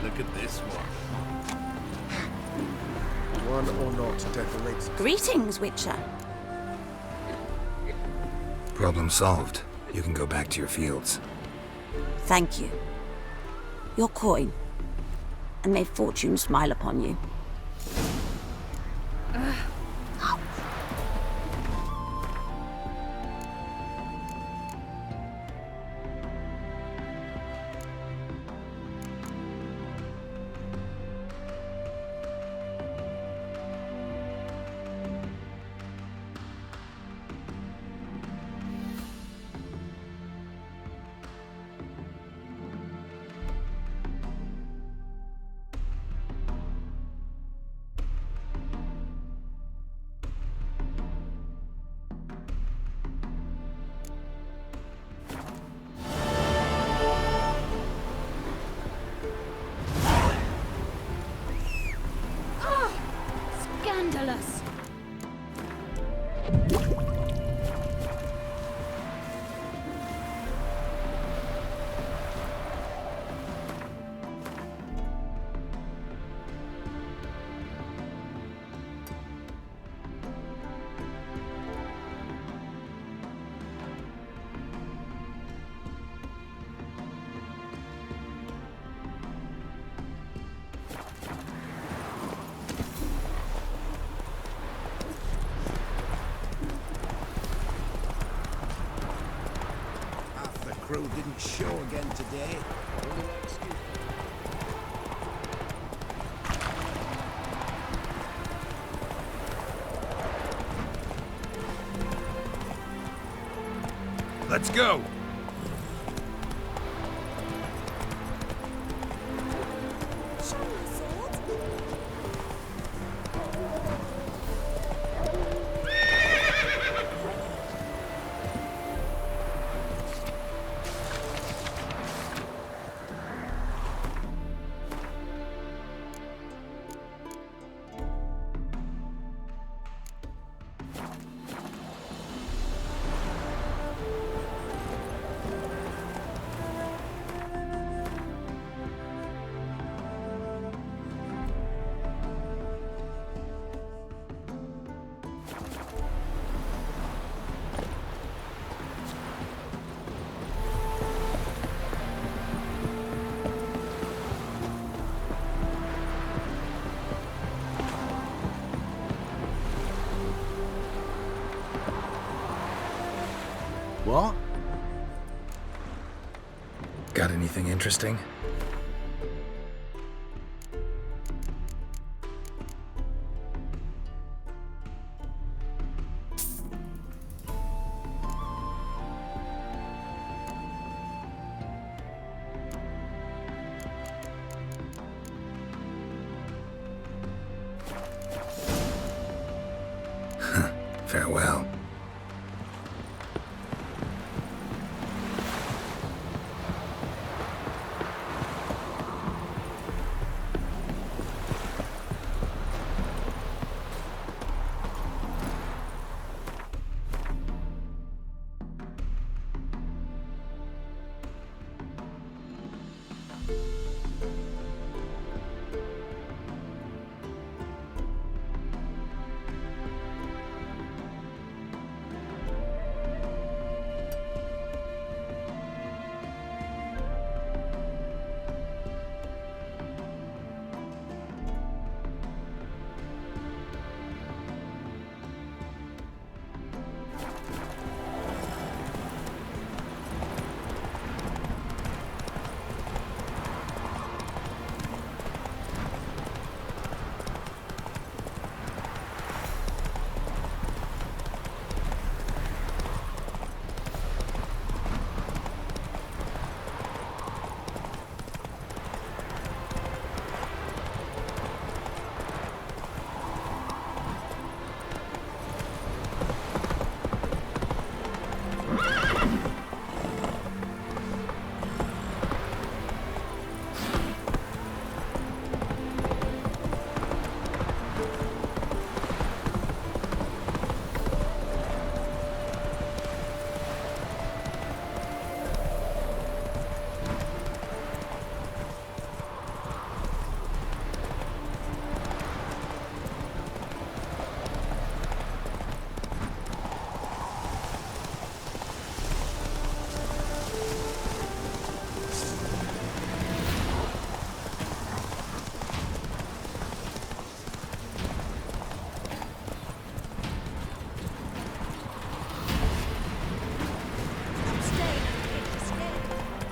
Look at this one. One or not, Death. Greetings, Witcher. Problem solved. You can go back to your fields. Thank you. Your coin. And may fortune smile upon you. on show again today. Let's go! What? Got anything interesting? Farewell.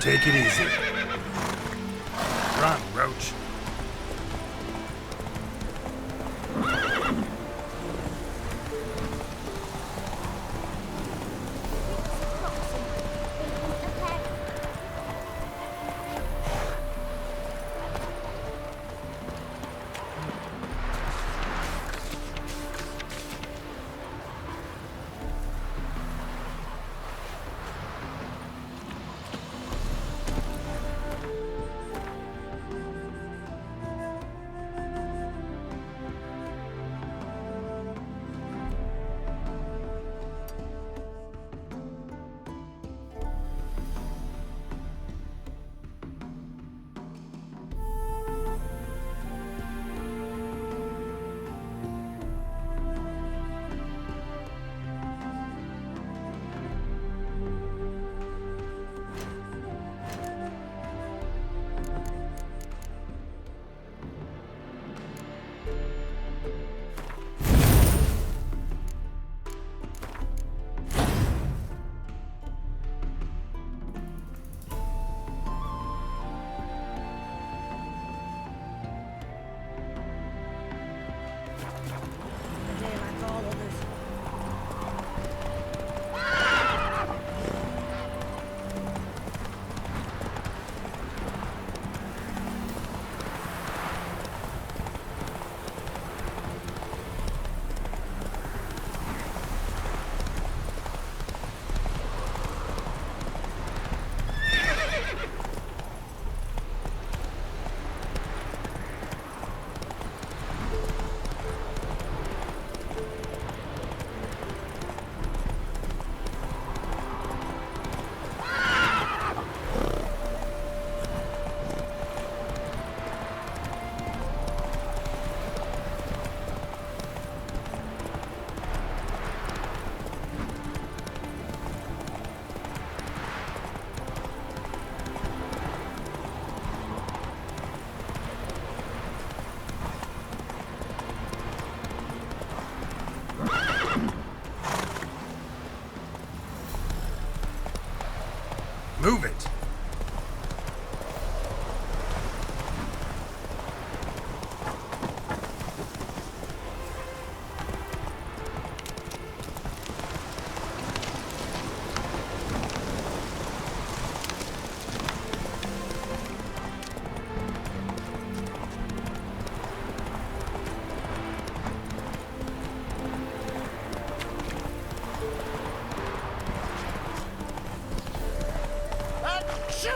Take it easy. Run, Roach. Shoot!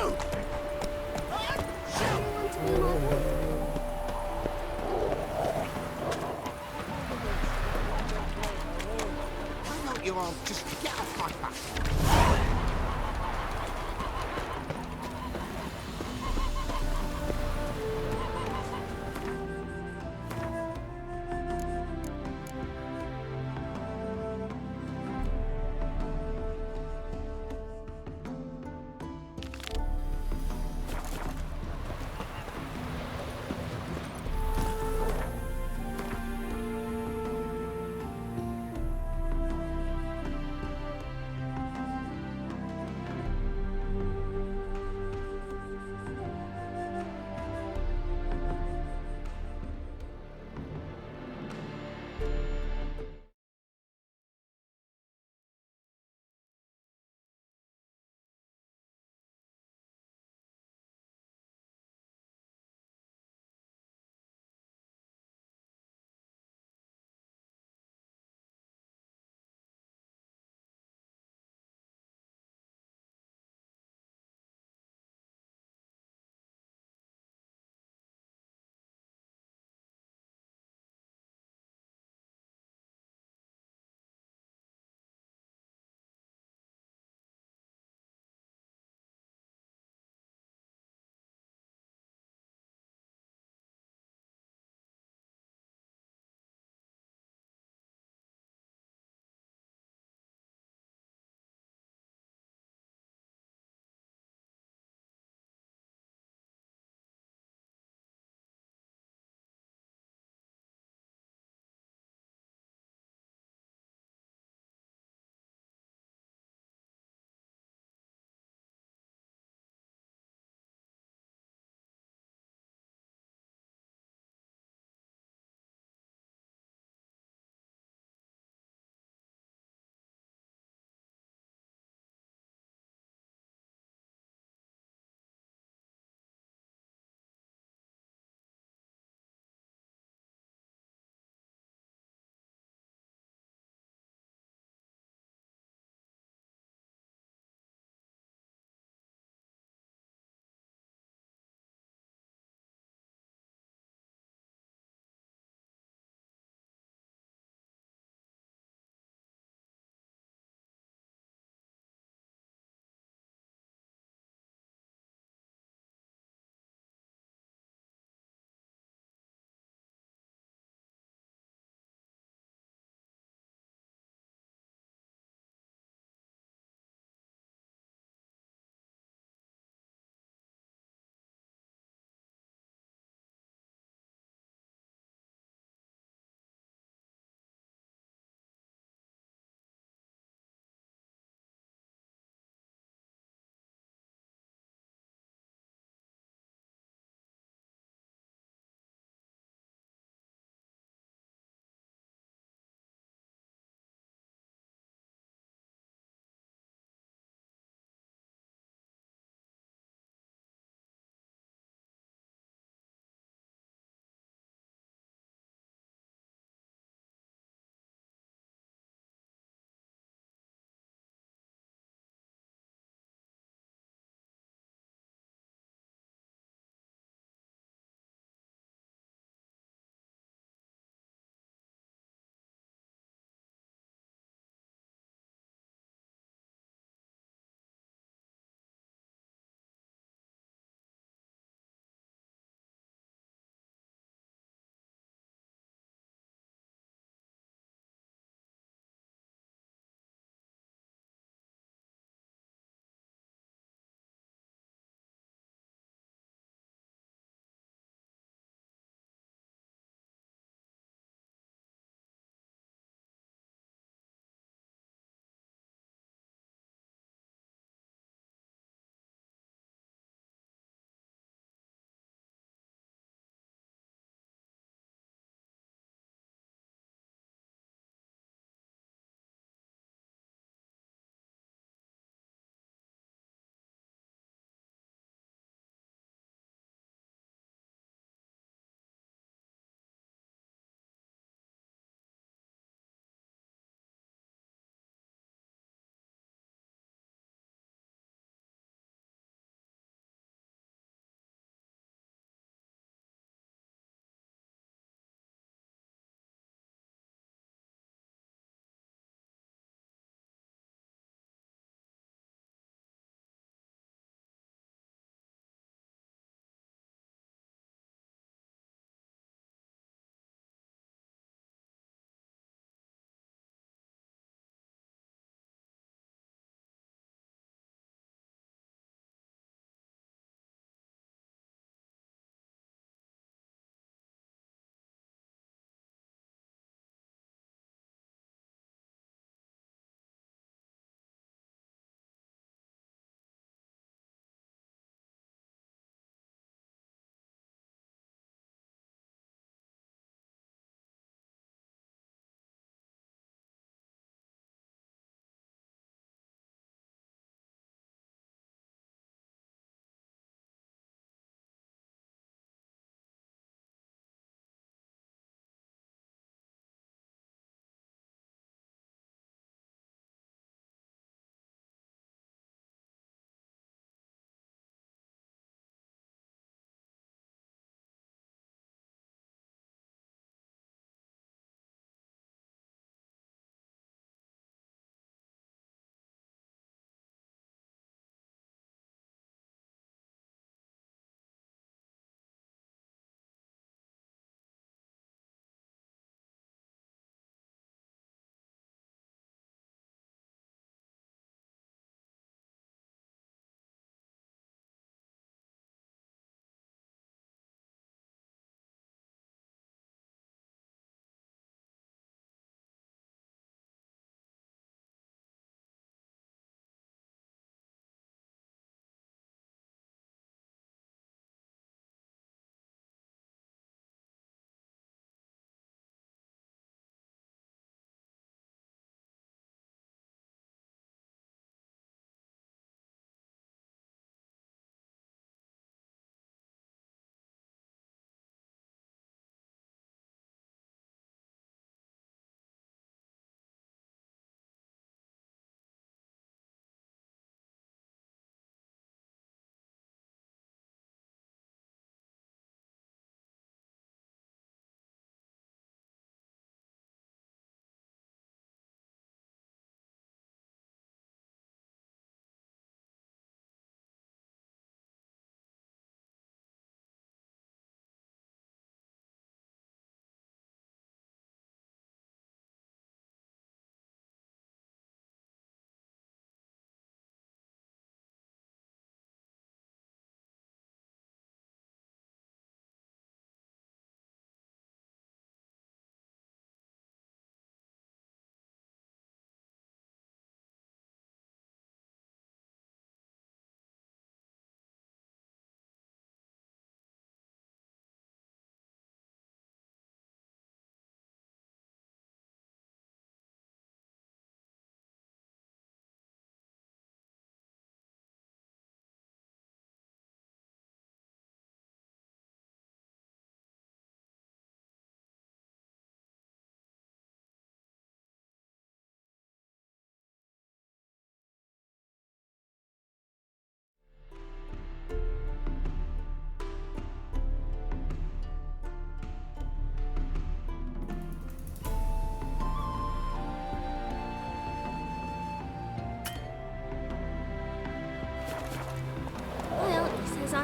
Why don't you all just get off my back?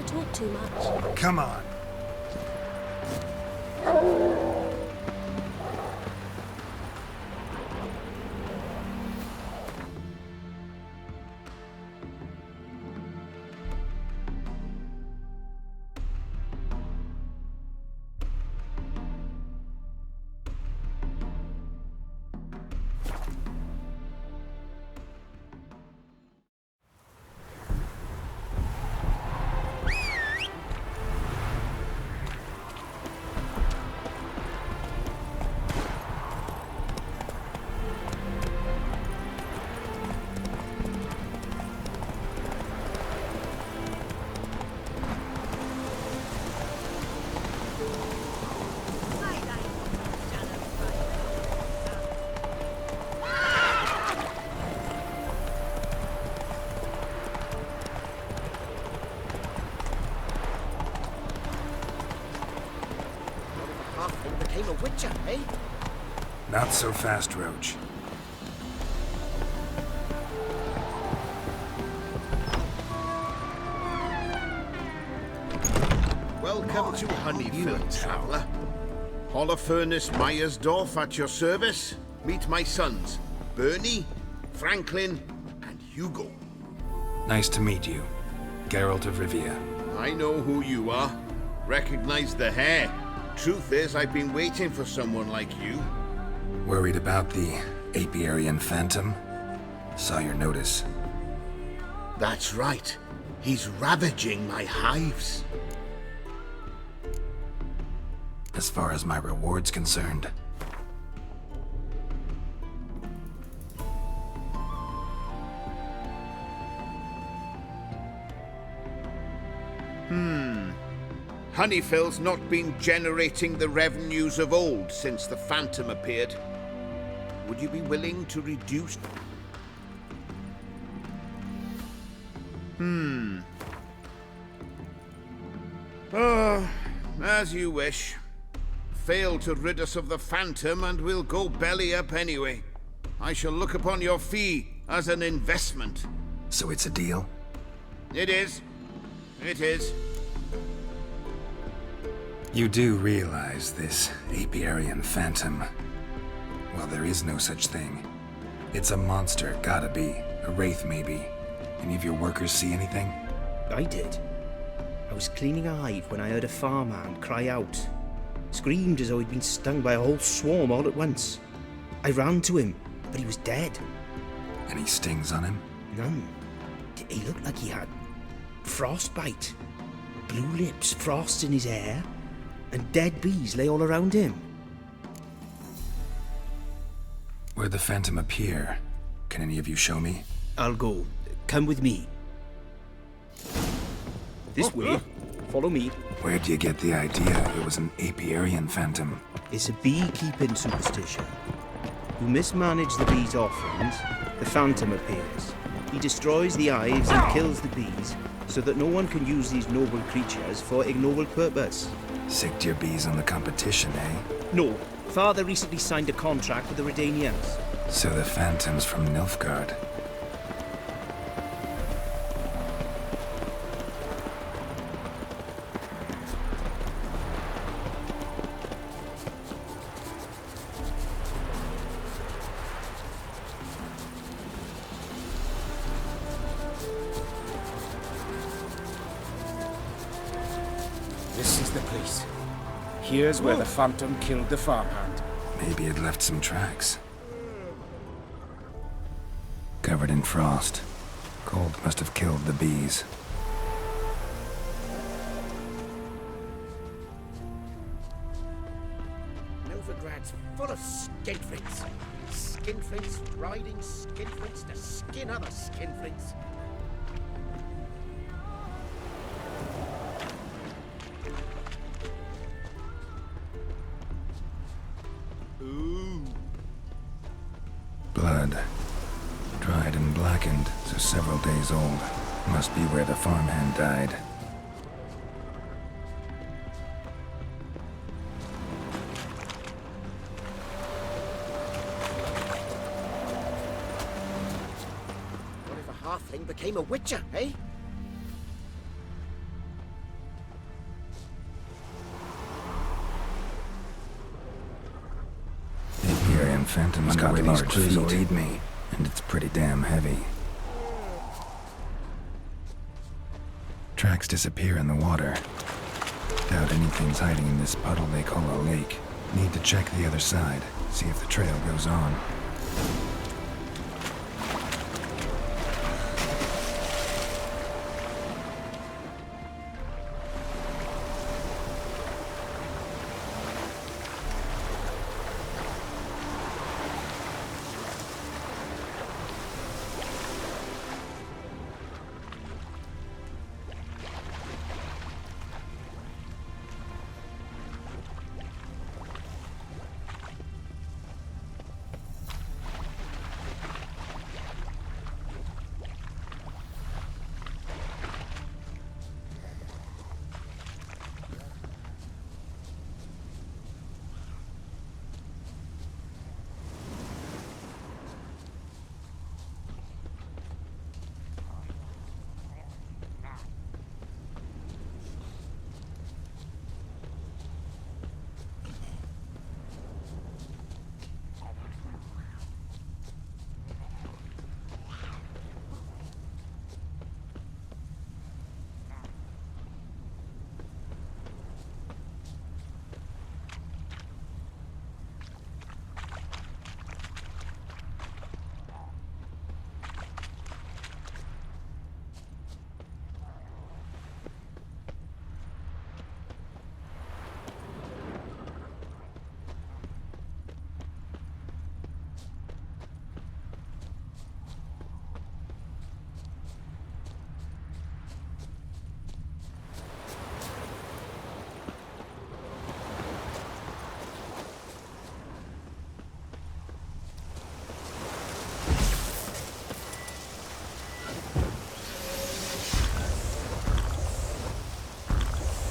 I talk too much. Come on. Halfling became a witcher, eh? Not so fast, Roach. Welcome to Honeyfell, traveller. Holofernes Myersdorf at your service. Meet my sons, Bernie, Franklin, and Hugo. Nice to meet you, Geralt of Rivia. I know who you are. Recognize the hair. Truth is, I've been waiting for someone like you. Worried about the Apiarian Phantom? Saw your notice. That's right. He's ravaging my hives. As far as my reward's concerned. Honeyfell's not been generating the revenues of old since the Phantom appeared. Would you be willing to reduce... as you wish. Fail to rid us of the Phantom and we'll go belly up anyway. I shall look upon your fee as an investment. So it's a deal? It is. It is. You do realize this Apiarian Phantom, well, there is no such thing. It's a monster, gotta be. A wraith, maybe. Any of your workers see anything? I did. I was cleaning a hive when I heard a farmhand cry out. Screamed as though he'd been stung by a whole swarm all at once. I ran to him, but he was dead. Any stings on him? None. He looked like he had frostbite. Blue lips, frost in his hair, and dead bees lay all around him. Where'd the Phantom appear? Can any of you show me? I'll go. Come with me. This way. Follow me. Where'd you get the idea it was an Apiarian Phantom? It's a beekeeping superstition. You mismanage the bees' offerings, the Phantom appears. He destroys the hives and kills the bees, so that no one can use these noble creatures for ignoble purpose. Sicked your bees on the competition, eh? No. Father recently signed a contract with the Redanians. So the Phantom's from Nilfgaard. This is the place. Here's where the Phantom killed the farmhand. Maybe it left some tracks. Covered in frost. Cold must have killed the bees. Novigrad's full of skinflints. Skinflints riding skinflints to skin other skinflints. Blood. Dried and blackened, so several days old. Must be where the farmhand died. What if a halfling became a witcher, eh? Phantom's got large feet will eat me, and it's pretty damn heavy. Tracks disappear in the water. Doubt anything's hiding in this puddle they call a lake. Need to check the other side, see if the trail goes on.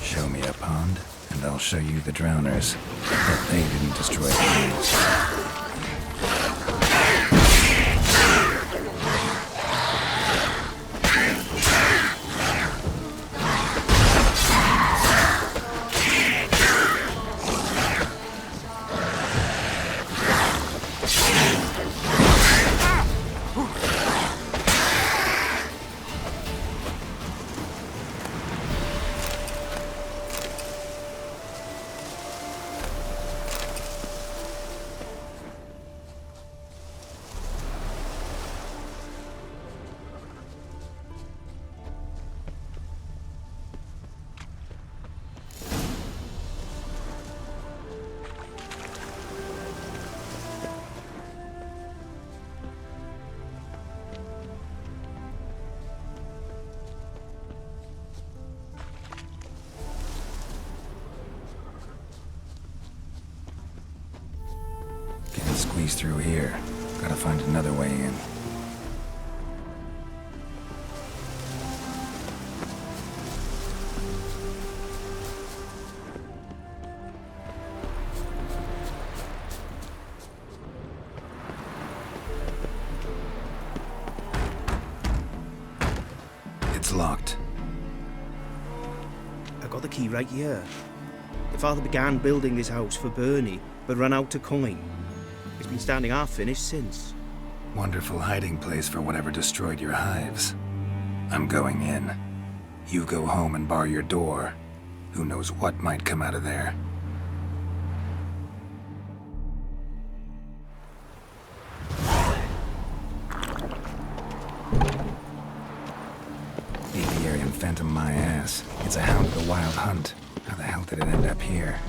Show me a pond, and I'll show you the drowners. But they didn't destroy the caves. Can't squeeze through here. Gotta find another way in. It's locked. I got the key right here. The father began building this house for Bernie, but ran out of coin. It's been standing half-finished since. Wonderful hiding place for whatever destroyed your hives. I'm going in. You go home and bar your door. Who knows what might come out of there. Aviarian Phantom my ass. It's a hound of the Wild Hunt. How the hell did it end up here?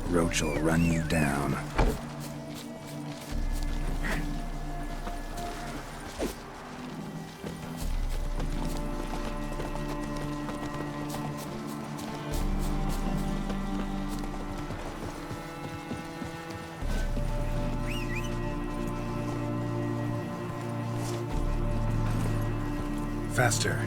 Roach will run you down. Faster.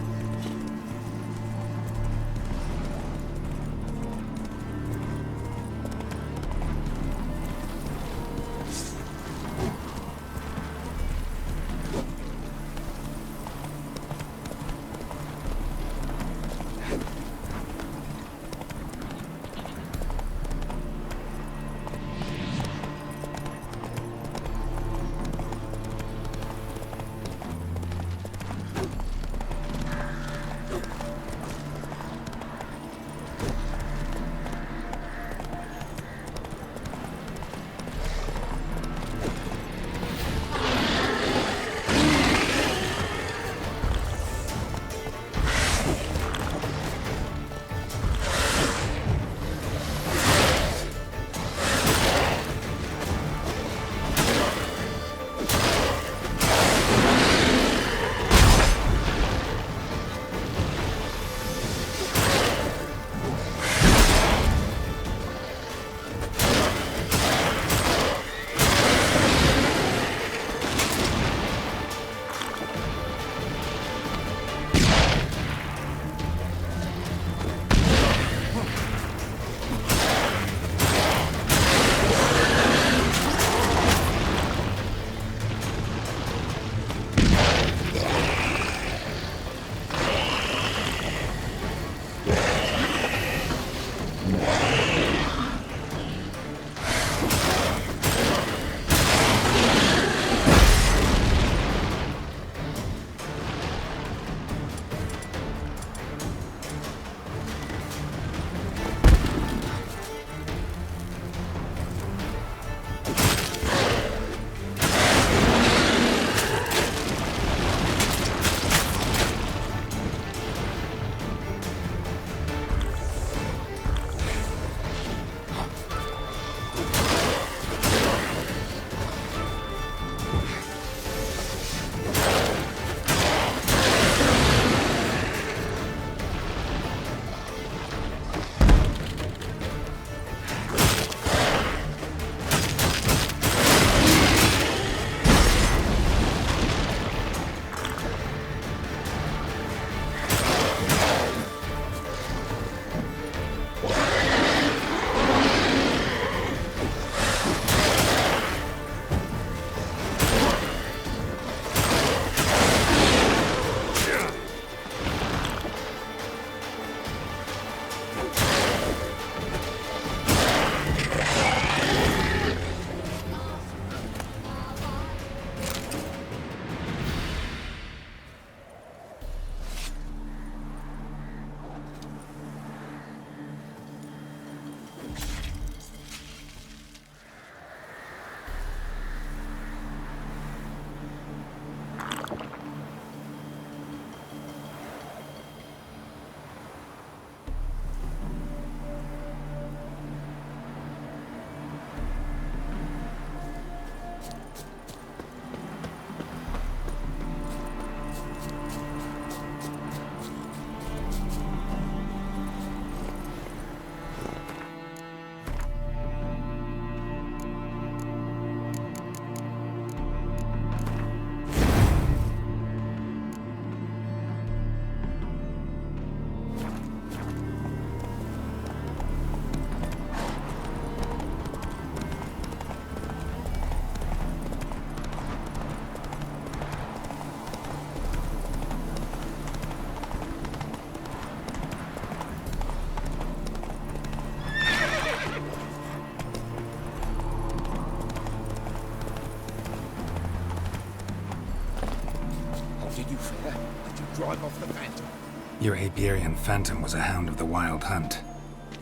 Your apiarian phantom was a hound of the Wild Hunt.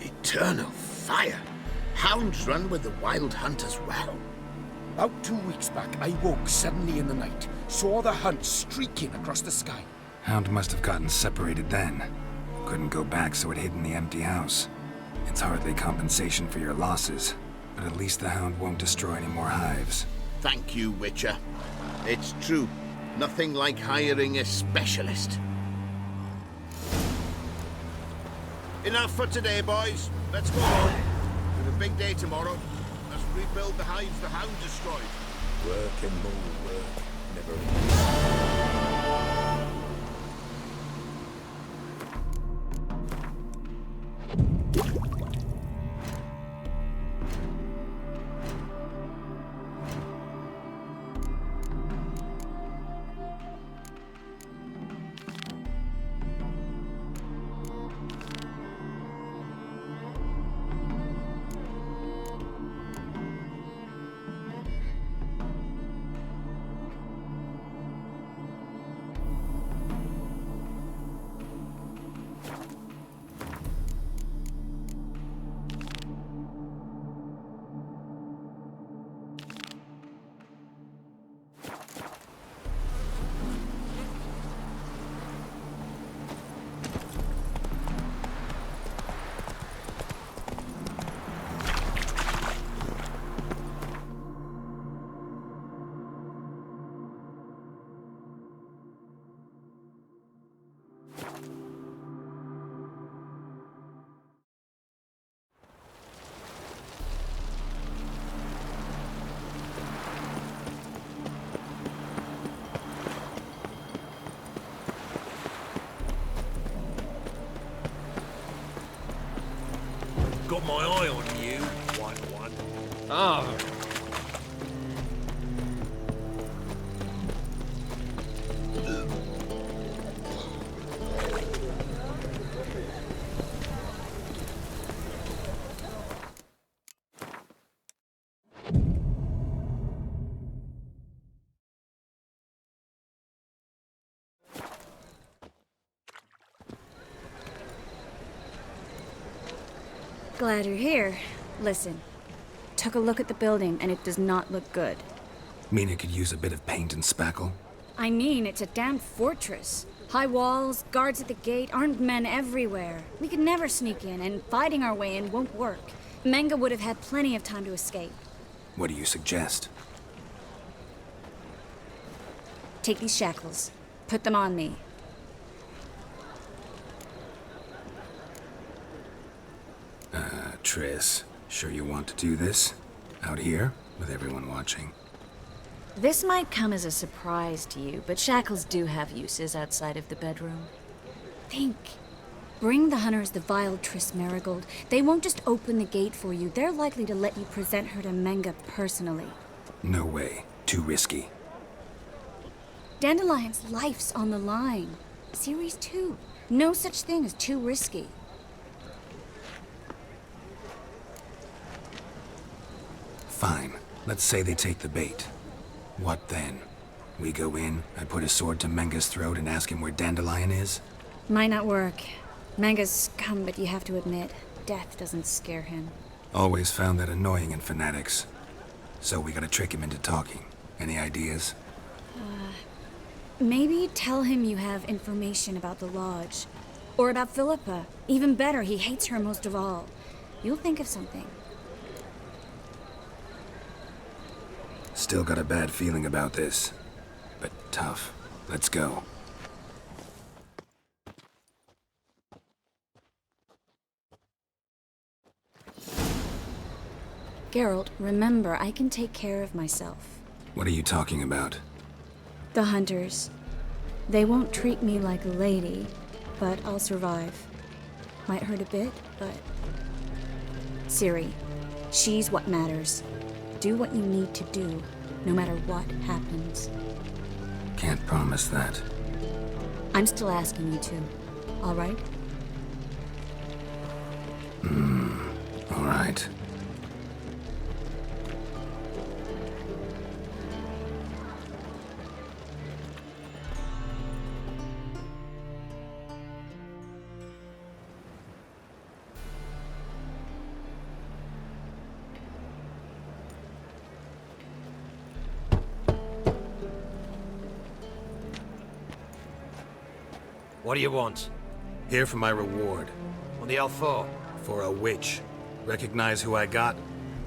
Eternal fire! Hounds run with the Wild Hunt as well. About 2 weeks back, I woke suddenly in the night, saw the hunt streaking across the sky. Hound must have gotten separated then. Couldn't go back, so it hid in the empty house. It's hardly compensation for your losses, but at least the hound won't destroy any more hives. Thank you, Witcher. It's true. Nothing like hiring a specialist. Enough for today, boys. Let's go home. We have a big day tomorrow. Let's rebuild the hives the hound destroyed. Work and more work. Never ends. Got my eye on you, White One. Ah. Glad you're here. Listen, took a look at the building and it does not look good. Mean it could use a bit of paint and spackle? I mean, it's a damn fortress. High walls, guards at the gate, armed men everywhere. We could never sneak in, and fighting our way in won't work. Menge would have had plenty of time to escape. What do you suggest? Take these shackles. Put them on me. Triss, sure you want to do this? Out here, with everyone watching? This might come as a surprise to you, but shackles do have uses outside of the bedroom. Think. Bring the hunters the vile Triss Merigold. They won't just open the gate for you. They're likely to let you present her to Menge personally. No way. Too risky. Dandelion's life's on the line. Series 2. No such thing as too risky. Fine. Let's say they take the bait. What then? We go in, I put a sword to Menge's throat and ask him where Dandelion is? Might not work. Menge's scum, but you have to admit, death doesn't scare him. Always found that annoying in fanatics. So we gotta trick him into talking. Any ideas? Maybe tell him you have information about the Lodge. Or about Philippa. Even better, he hates her most of all. You'll think of something. Still got a bad feeling about this. But tough. Let's go. Geralt, remember, I can take care of myself. What are you talking about? The hunters. They won't treat me like a lady, but I'll survive. Might hurt a bit, but... Ciri, she's what matters. Do what you need to do, no matter what happens. Can't promise that. I'm still asking you to, all right? All right. What do you want? Here for my reward. What the hell for? For a witch. Recognize who I got?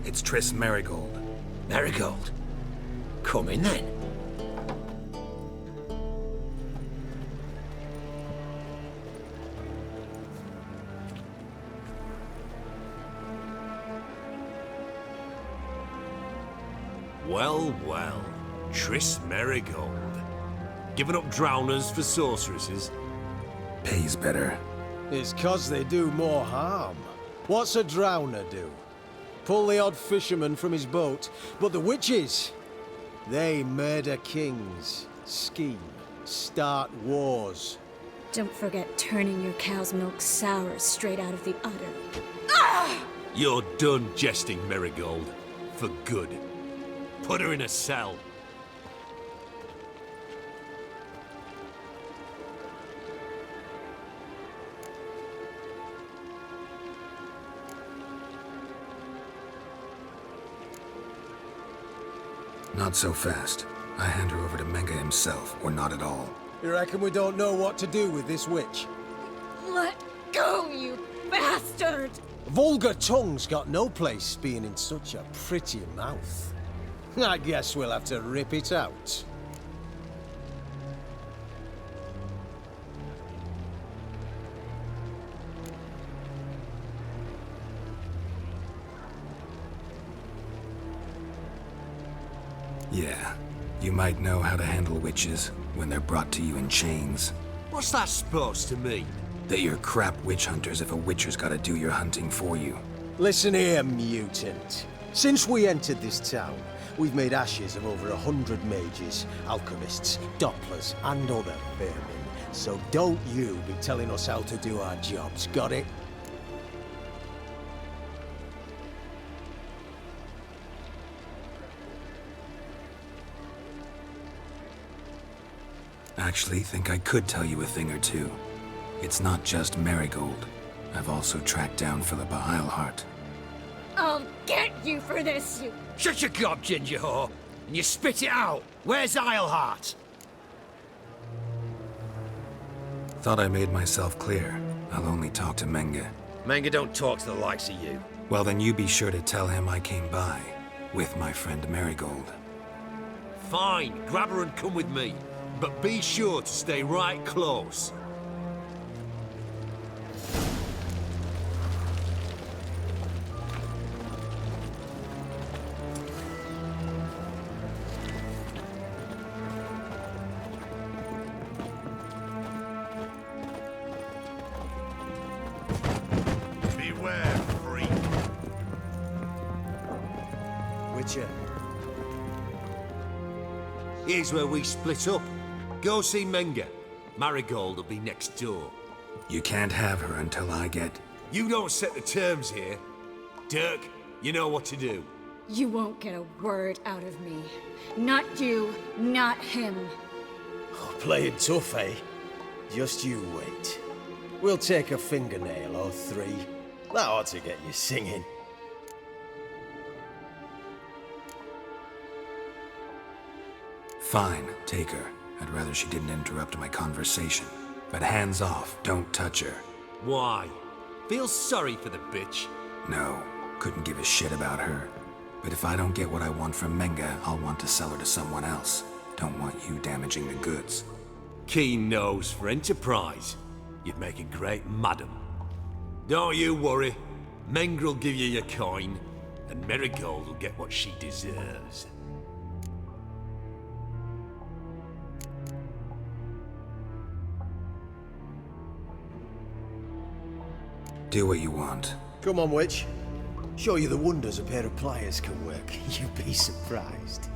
It's Triss Merigold. Merigold? Come in then. Well, well. Triss Merigold. Giving up drowners for sorceresses? Pays better. It's 'cause they do more harm. What's a drowner do? Pull the odd fisherman from his boat. But the witches, they murder kings, scheme, start wars. Don't forget turning your cow's milk sour straight out of the udder. You're done jesting, Merigold. For good. Put her in a cell. Not so fast. I hand her over to Menge himself, or not at all. You reckon we don't know what to do with this witch? Let go, you bastard! Vulgar tongue's got no place being in such a pretty mouth. I guess we'll have to rip it out. Yeah, you might know how to handle witches when they're brought to you in chains. What's that supposed to mean? That you're crap witch hunters if a witcher's gotta do your hunting for you. Listen here, mutant. Since we entered this town, we've made ashes of over 100 mages, alchemists, dopplers, and other vermin. So don't you be telling us how to do our jobs, got it? Actually, think I could tell you a thing or two. It's not just Merigold. I've also tracked down Philippa Eilhart. I'll get you for this, you... Shut your gob, ginger whore, and you spit it out. Where's Eilhart? Thought I made myself clear. I'll only talk to Menge. Menge don't talk to the likes of you. Well, then you be sure to tell him I came by, with my friend Merigold. Fine, grab her and come with me. But be sure to stay right close. Beware, freak. Witcher. Here's where we split up. Go see Menge. Marigold will be next door. You can't have her until I get... You don't set the terms here. Dirk, you know what to do. You won't get a word out of me. Not you, not him. Oh, playing tough, eh? Just you wait. We'll take a fingernail or three. That ought to get you singing. Fine, take her. I'd rather she didn't interrupt my conversation. But hands off, don't touch her. Why? Feel sorry for the bitch? No, couldn't give a shit about her. But if I don't get what I want from Menge, I'll want to sell her to someone else. Don't want you damaging the goods. Keen nose for enterprise. You'd make a great madam. Don't you worry. Menge will give you your coin, and Merigold will get what she deserves. Do what you want. Come on, witch. Show you the wonders a pair of pliers can work. You'd be surprised.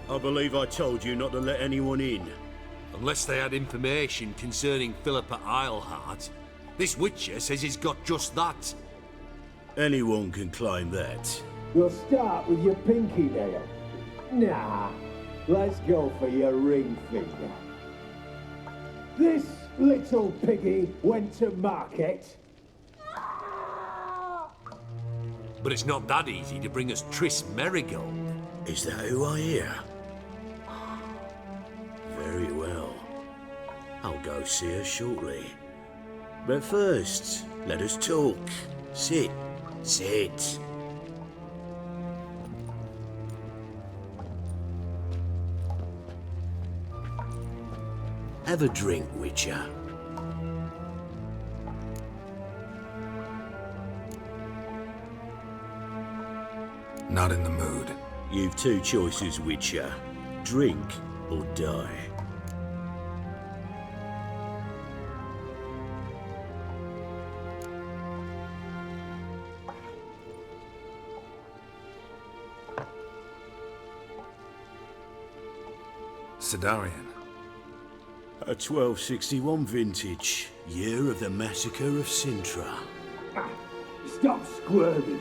I believe I told you not to let anyone in. Unless they had information concerning Philippa Eilhart. This Witcher says he's got just that. Anyone can claim that. We'll start with your pinky nail. Nah, let's go for your ring finger. This little piggy went to market. But it's not that easy to bring us Triss Merigold. Is that who I hear? Very well. I'll go see her shortly. But first, let us talk. Sit. Sit. Have a drink, Witcher. Not in the mood. You've two choices, Witcher. Drink or die. Sidarian. A 1261 vintage, year of the massacre of Sintra. Stop squirming.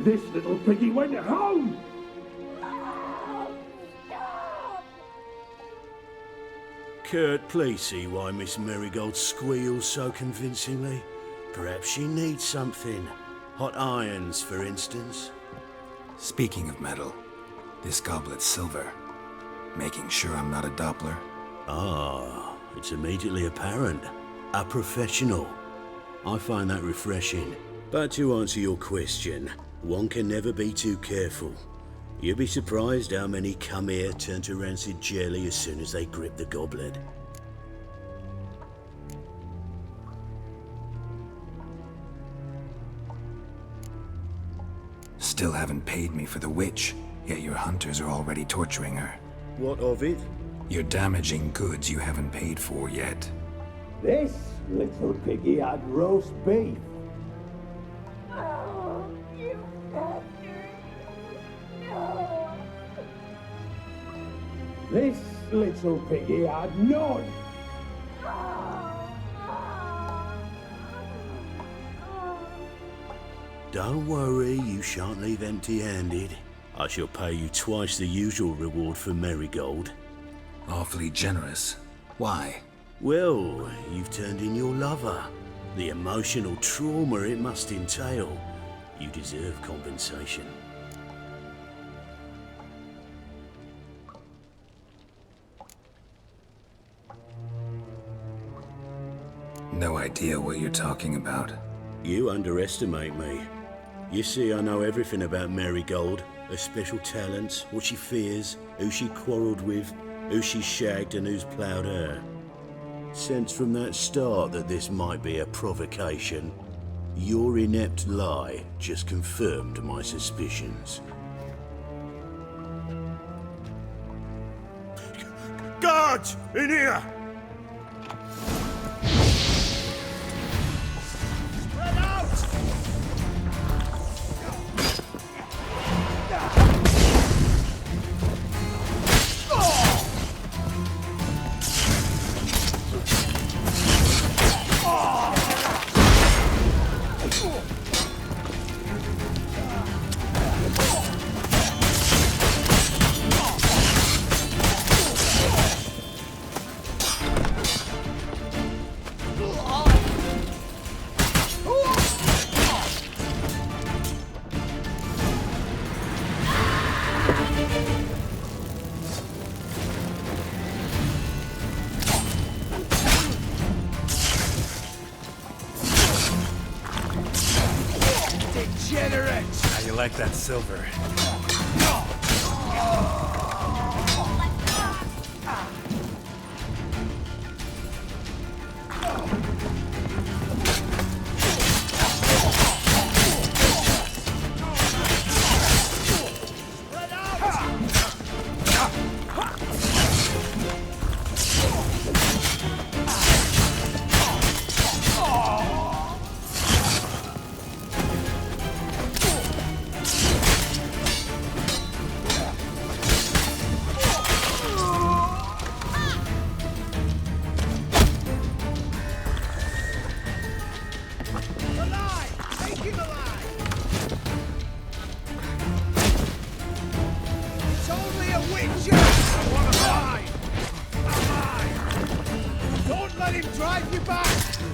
This little piggy went home. Kurt, please see why Miss Merigold squeals so convincingly. Perhaps she needs something. Hot irons, for instance. Speaking of metal, this goblet's silver. Making sure I'm not a Doppler. Ah, it's immediately apparent. A professional. I find that refreshing. But to answer your question, one can never be too careful. You'll be surprised how many come here turn to rancid jelly as soon as they grip the goblet. Still haven't paid me for the witch, yet your hunters are already torturing her. What of it? You're damaging goods you haven't paid for yet. This little piggy had roast beef. This little piggy had none. Don't worry, you shan't leave empty-handed. I shall pay you twice the usual reward for Merigold. Awfully generous. Why? Well, you've turned in your lover. The emotional trauma it must entail. You deserve compensation. No idea what you're talking about. You underestimate me. You see, I know everything about Merigold. Her special talents, what she fears, who she quarrelled with, who she shagged and who's ploughed her. Sensed from that start that this might be a provocation. Your inept lie just confirmed my suspicions. Guards! In here! How you like that silver?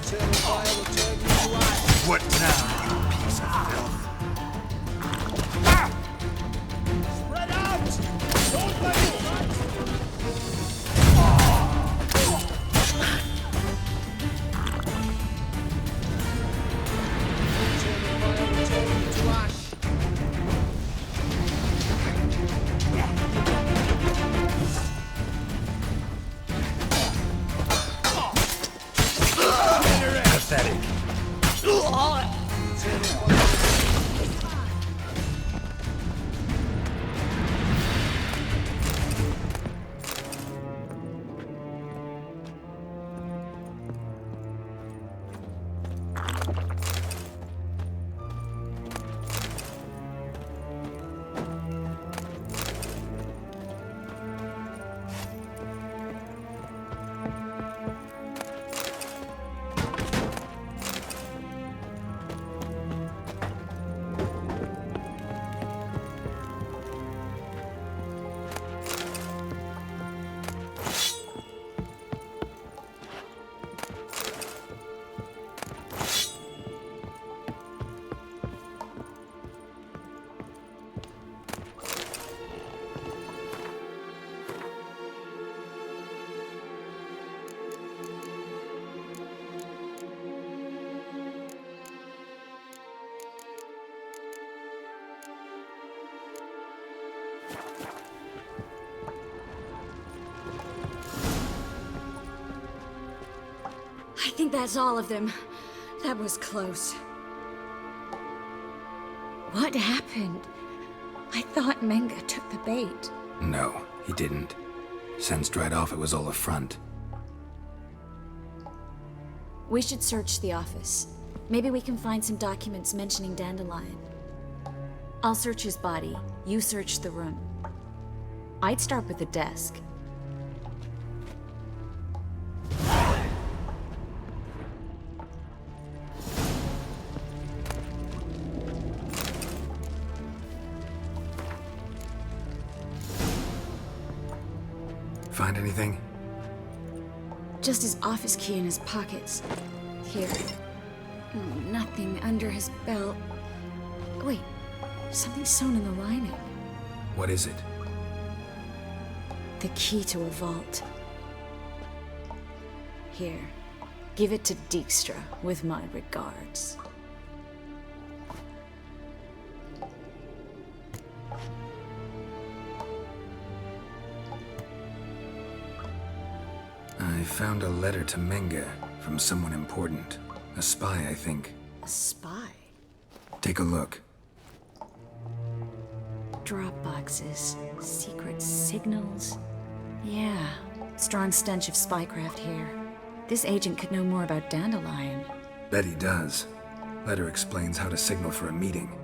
eternal fire will turn you to ash. What now, you piece of filth? Spread out! Don't let it fight! Eternal fire will turn you to ash. Pathetic. I think that's all of them. That was close. What happened? I thought Menga took the bait. No, he didn't. Sensed right off it was all a front. We should search the office. Maybe we can find some documents mentioning Dandelion. I'll search his body. You search the room. I'd start with the desk. Find anything? Just his office key in his pockets. Here. Nothing under his belt. Wait, something sewn in the lining. What is it? The key to a vault. Here. Give it to Dijkstra with my regards. I found a letter to Menga from someone important. A spy, I think. A spy? Take a look. Drop boxes, secret signals. Yeah, strong stench of spycraft here. This agent could know more about Dandelion. Bet he does. Letter explains how to signal for a meeting.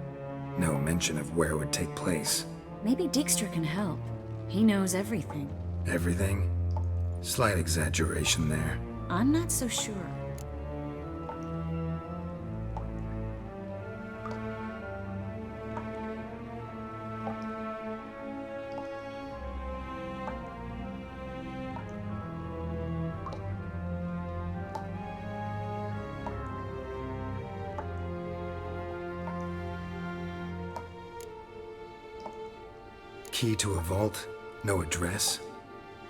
No mention of where it would take place. Maybe Dijkstra can help. He knows everything. Everything? Slight exaggeration there. I'm not so sure. Key to a vault? No address?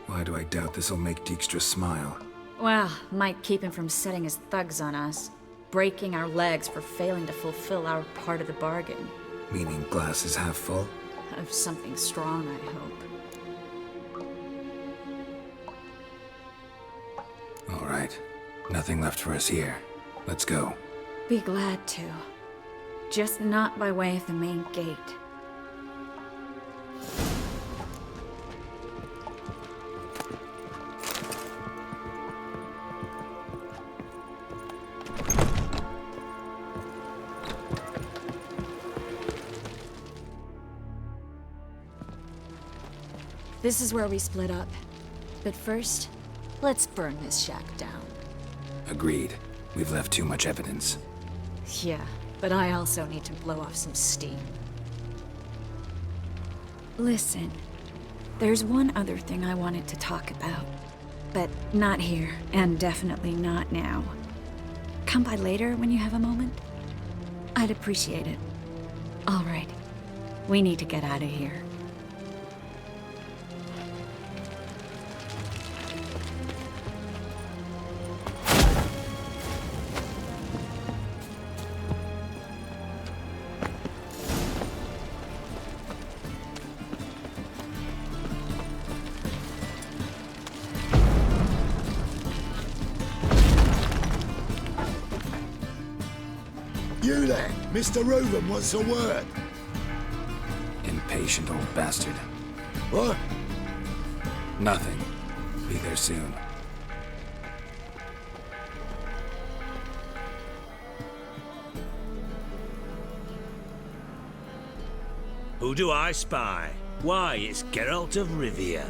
Why do I doubt this'll make Dijkstra smile? Well, might keep him from setting his thugs on us. Breaking our legs for failing to fulfill our part of the bargain. Meaning glass is half full? Of something strong, I hope. All right. Nothing left for us here. Let's go. Be glad to. Just not by way of the main gate. This is where we split up. But first, let's burn this shack down. Agreed. We've left too much evidence. Yeah, but I also need to blow off some steam. Listen, there's one other thing I wanted to talk about. But not here, and definitely not now. come by later when you have a moment? I'd appreciate it. All right. We need to get out of here. You there, Mr. Reuben wants a word. Impatient old bastard. What? Nothing. Be there soon. Who do I spy? Why, it's Geralt of Rivia.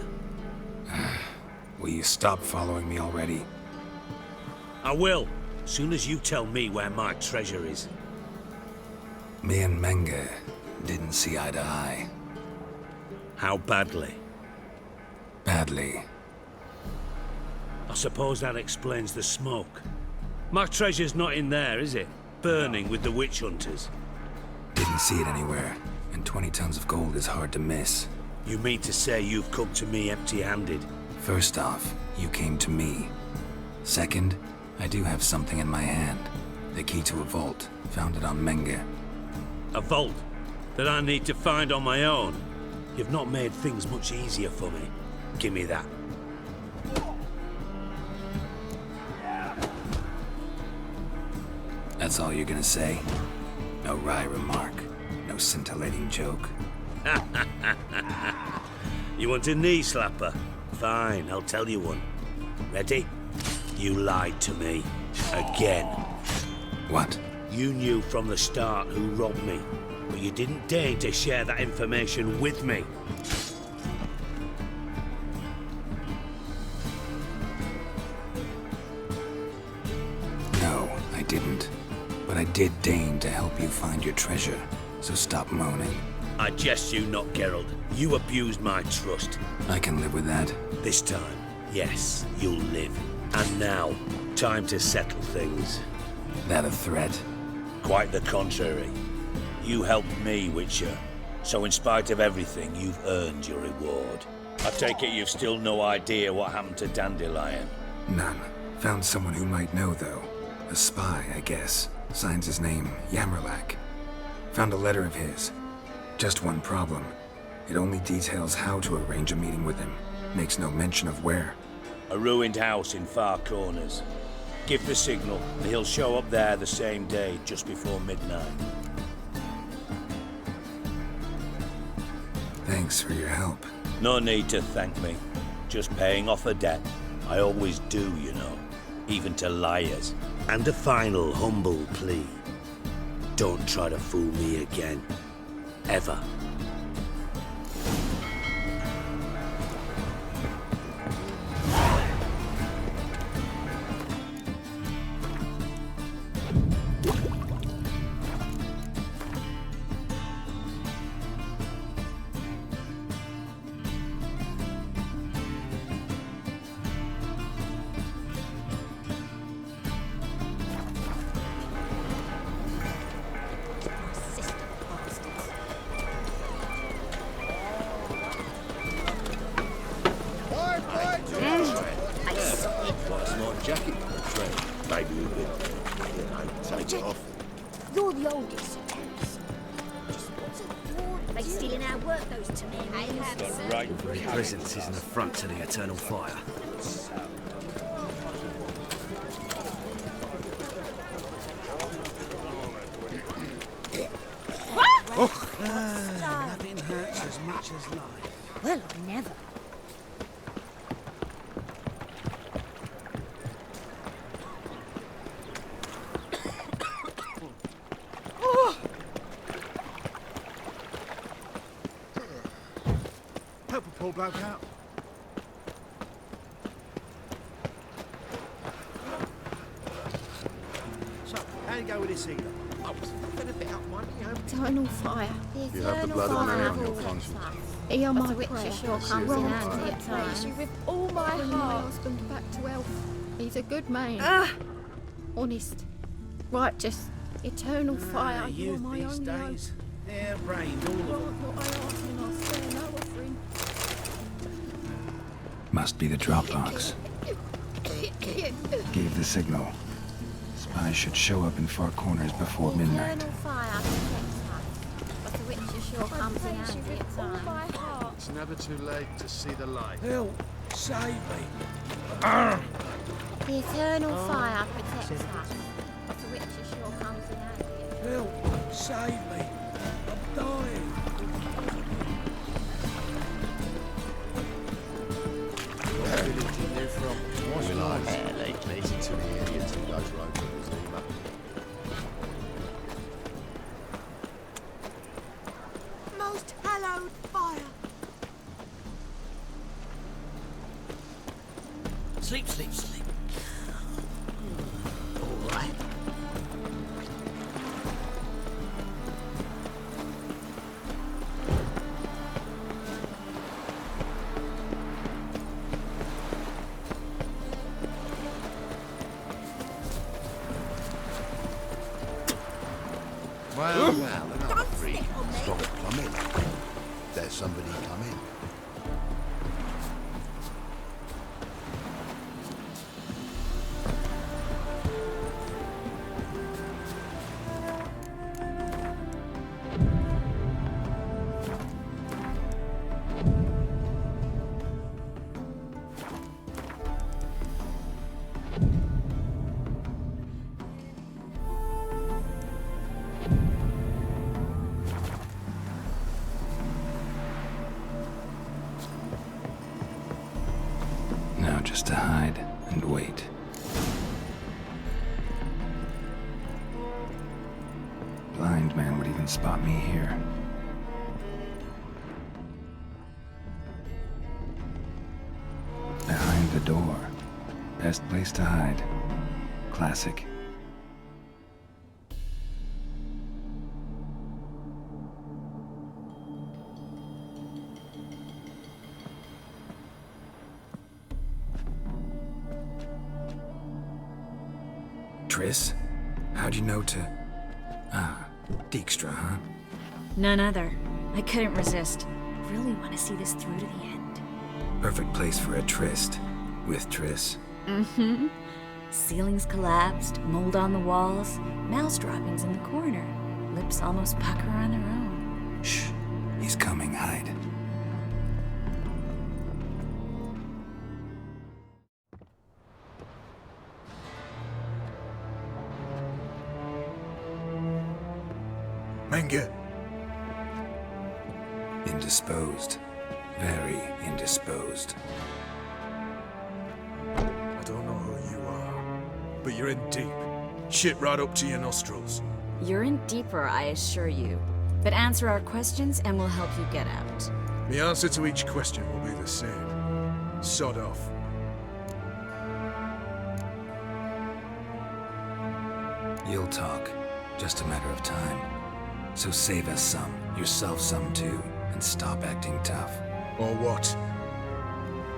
Will you stop following me already? I will, soon as you tell me where my treasure is. Me and Menge didn't see eye to eye. How badly? Badly. I suppose that explains the smoke. My treasure's not in there, is it? Burning with the witch hunters. Didn't see it anywhere, and 20 tons of gold is hard to miss. You mean to say you've come to me empty-handed? First off, you came to me. Second, I do have something in my hand. The key to a vault, found it on Menge. A vault that I need to find on my own? You've not made things much easier for me. Give me that. That's all you're gonna say? No wry remark, no scintillating joke. You want a knee slapper? Fine, I'll tell you one. Ready? You lied to me. Again. What? You knew from the start who robbed me, but you didn't deign to share that information with me. No, I didn't. But I did deign to help you find your treasure, so stop moaning. I jest you not, Geralt. You abused my trust. I can live with that. This time, yes, you'll live. And now, time to settle things. That a threat? Quite the contrary. You helped me, Witcher. So in spite of everything, you've earned your reward. I take it you've still no idea what happened to Dandelion? None. Found someone who might know, though. A spy, I guess. Signs his name, Yammerlak. Found a letter of his. Just one problem. It only details how to arrange a meeting with him. Makes no mention of where. A ruined house in Far Corners. Give the signal, and he'll show up there the same day, just before midnight. Thanks for your help. No need to thank me. Just paying off a debt. I always do, you know. Even to liars. And a final humble plea. Don't try to fool me again. Ever. Jacket for the train. Maybe we could, you know, take it off. You're the oldest. Just what's a ward? They stealing our work, those Tamarians. Right. Presence is an affront to the eternal fire. Nothing hurts as much as life. Well, never. Help a poor bloke out. So, how you go with this healer? I was nothing about money. Eternal fire. You have the blood of Mary on your conscience. Hear my prayer. sure comes in handy at times. You with all my heart. My husband back to health. He's a good man. Honest. Right, just eternal fire. You are my these only hope. days, they're brained, all of Right, them. what I ask and I spare no offering. Must be the Dropbox. Gave the signal. Spies should show up in far corners before midnight. Eternal fire protects us, but the witch sure comes in handy at times. It's never too late to see the light. Help! Save me! The eternal fire protects us, but the witch sure comes in handy. Help! Save me! I'm dying! What village are you from? What's nice? Lately. Listen to the idiot who goes round to the Zima. Most hallowed fire. Sleep, sleep, sleep. All right. Well, another freak. Stop plumbing. There's somebody coming. Now just to hide and wait. Blind man would even spot me here. Behind the door. Best place to hide. Classic. Triss? How'd you know to... Ah, Dijkstra, huh? None other. I couldn't resist. Really want to see this through to the end. Perfect place for a tryst. With Triss. Mm-hmm. Ceilings collapsed, mold on the walls, mouse droppings in the corner. Lips almost pucker on their own. Shh. He's coming, hide. Menge. Indisposed. Very indisposed. I don't know who you are, but you're in deep. Shit right up to your nostrils. You're in deeper, I assure you. But answer our questions and we'll help you get out. The answer to each question will be the same. Sod off. You'll talk. Just a matter of time. So save us some, yourself some too, and stop acting tough. Or what?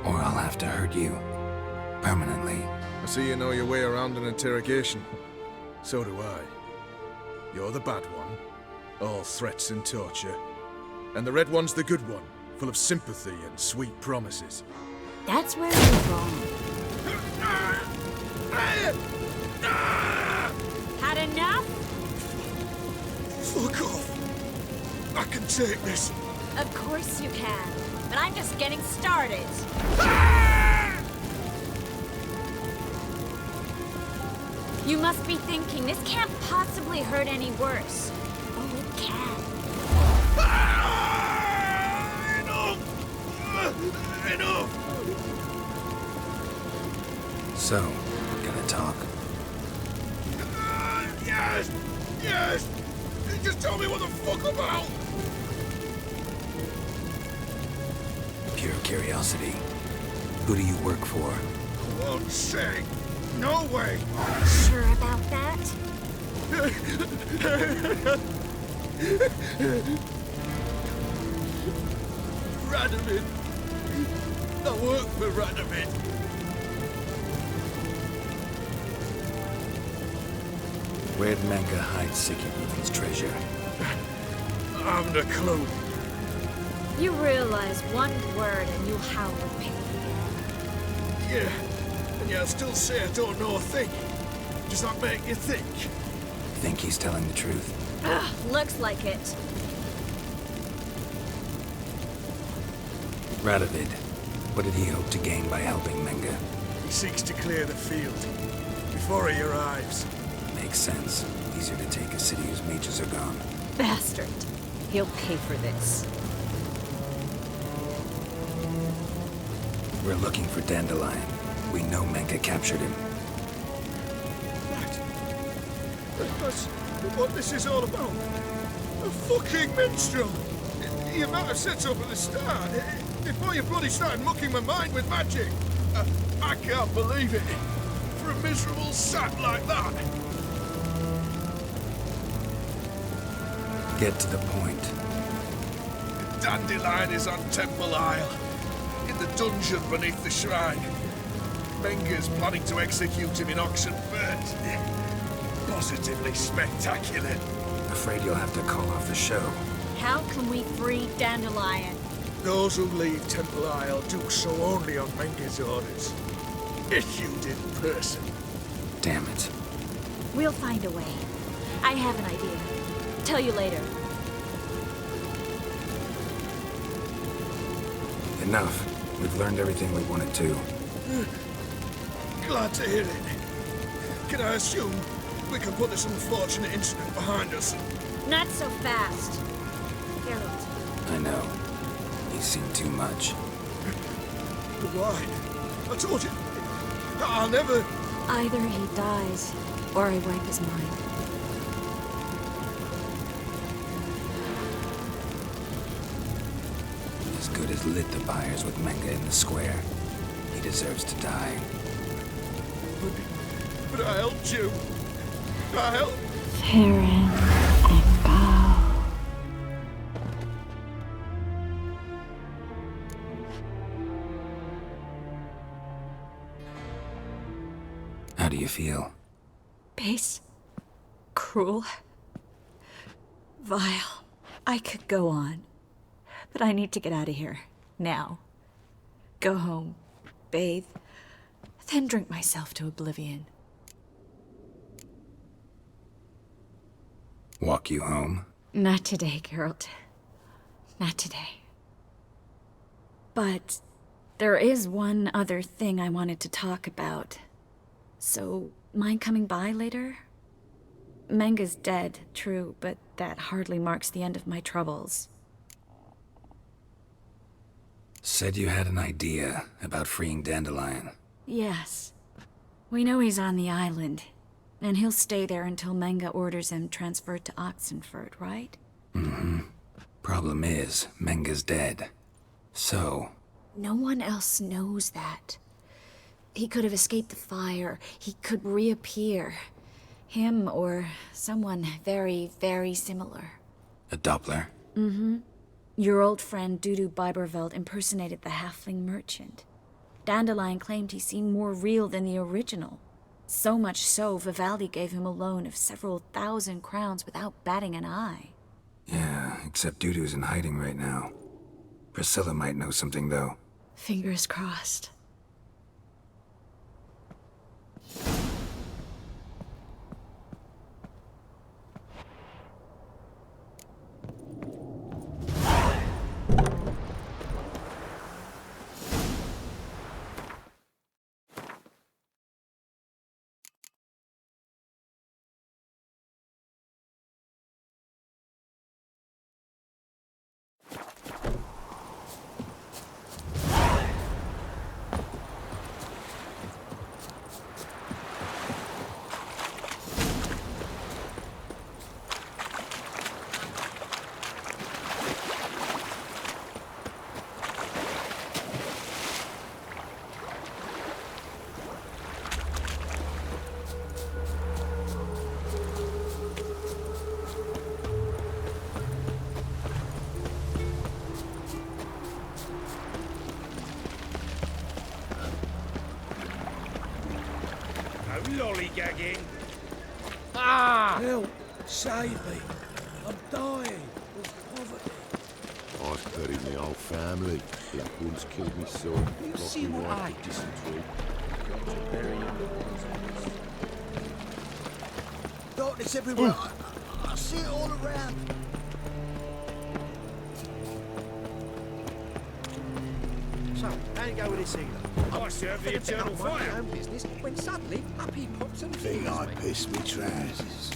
Or I'll have to hurt you. Permanently. I see you know your way around an interrogation. So do I. You're the bad one, all threats and torture. And the red one's the good one, full of sympathy and sweet promises. That's where you're wrong. Had enough? Fuck off! I can take this. Of course you can, but I'm just getting started. You must be thinking, this can't possibly hurt any worse. Oh, it can. Enough! So, gonna talk? Yes! Yes! Just tell me what the fuck about! Pure curiosity. Who do you work for? I won't say. No way! Sure about that? Radovid! I work for Radovid! Where'd Manga hide Sikiruvin's treasure? I haven't a clue. You realize one word and you howl with pain. Yeah, and yet I still say I don't know a thing. Does that make you think? Think he's telling the truth? Ugh, looks like it. Radovid, what did he hope to gain by helping Menge? He seeks to clear the field before he arrives. Makes sense. Easier to take a city whose mages are gone. Bastard. He'll pay for this. We're looking for Dandelion. We know Menge captured him. That's what this is all about. A fucking minstrel! You might have said so from the start. Before you bloody started mucking my mind with magic. I can't believe it. For a miserable sap like that. Get to the point. Dandelion is on Temple Isle. In the dungeon beneath the shrine. Menge's planning to execute him in Oxenfurt. Positively spectacular. Afraid you'll have to call off the show. How can we free Dandelion? Those who leave Temple Isle do so only on Menge's orders. Issued in person. Damn it. We'll find a way. I have an idea. Tell you later. Enough. We've learned everything we wanted to. Glad to hear it. Can I assume we can put this unfortunate incident behind us? Not so fast. Geralt. I know. He's seen too much. But why? I told you. I'll never... Either he dies, or I wipe his mind. As good as lit the pyres with Menge in the square. He deserves to die. But I helped you. I helped... Farron and go. How do you feel? Base. Cruel. Vile. I could go on. But I need to get out of here. Now. Go home. Bathe. Then drink myself to oblivion. Walk you home? Not today, Geralt. Not today. But there is one other thing I wanted to talk about. So, mind coming by later? Menge's dead, true, but that hardly marks the end of my troubles. Said you had an idea about freeing Dandelion. Yes. We know he's on the island, and he'll stay there until Menge orders him transferred to Oxenfurt, right? Mm-hmm. Problem is, Menge's dead. So... No one else knows that. He could have escaped the fire. He could reappear. Him or someone very, very similar. A Doppler? Mm-hmm. Your old friend Dudu Biberveld impersonated the halfling merchant. Dandelion claimed he seemed more real than the original. So much so, Vivaldi gave him a loan of several thousand crowns without batting an eye. Yeah, except Dudu's in hiding right now. Priscilla might know something, though. Fingers crossed. Lollygagging. Ah! Help! Save me! I'm dying of poverty. I've buried my whole family. Black Wolves killed me son. You see what I do? Dysentery. Darkness everywhere. I see it all around. So, how you go with this healer? I serve the eternal My fire. own business when suddenly up he pops and Think I me. pissed me trousers.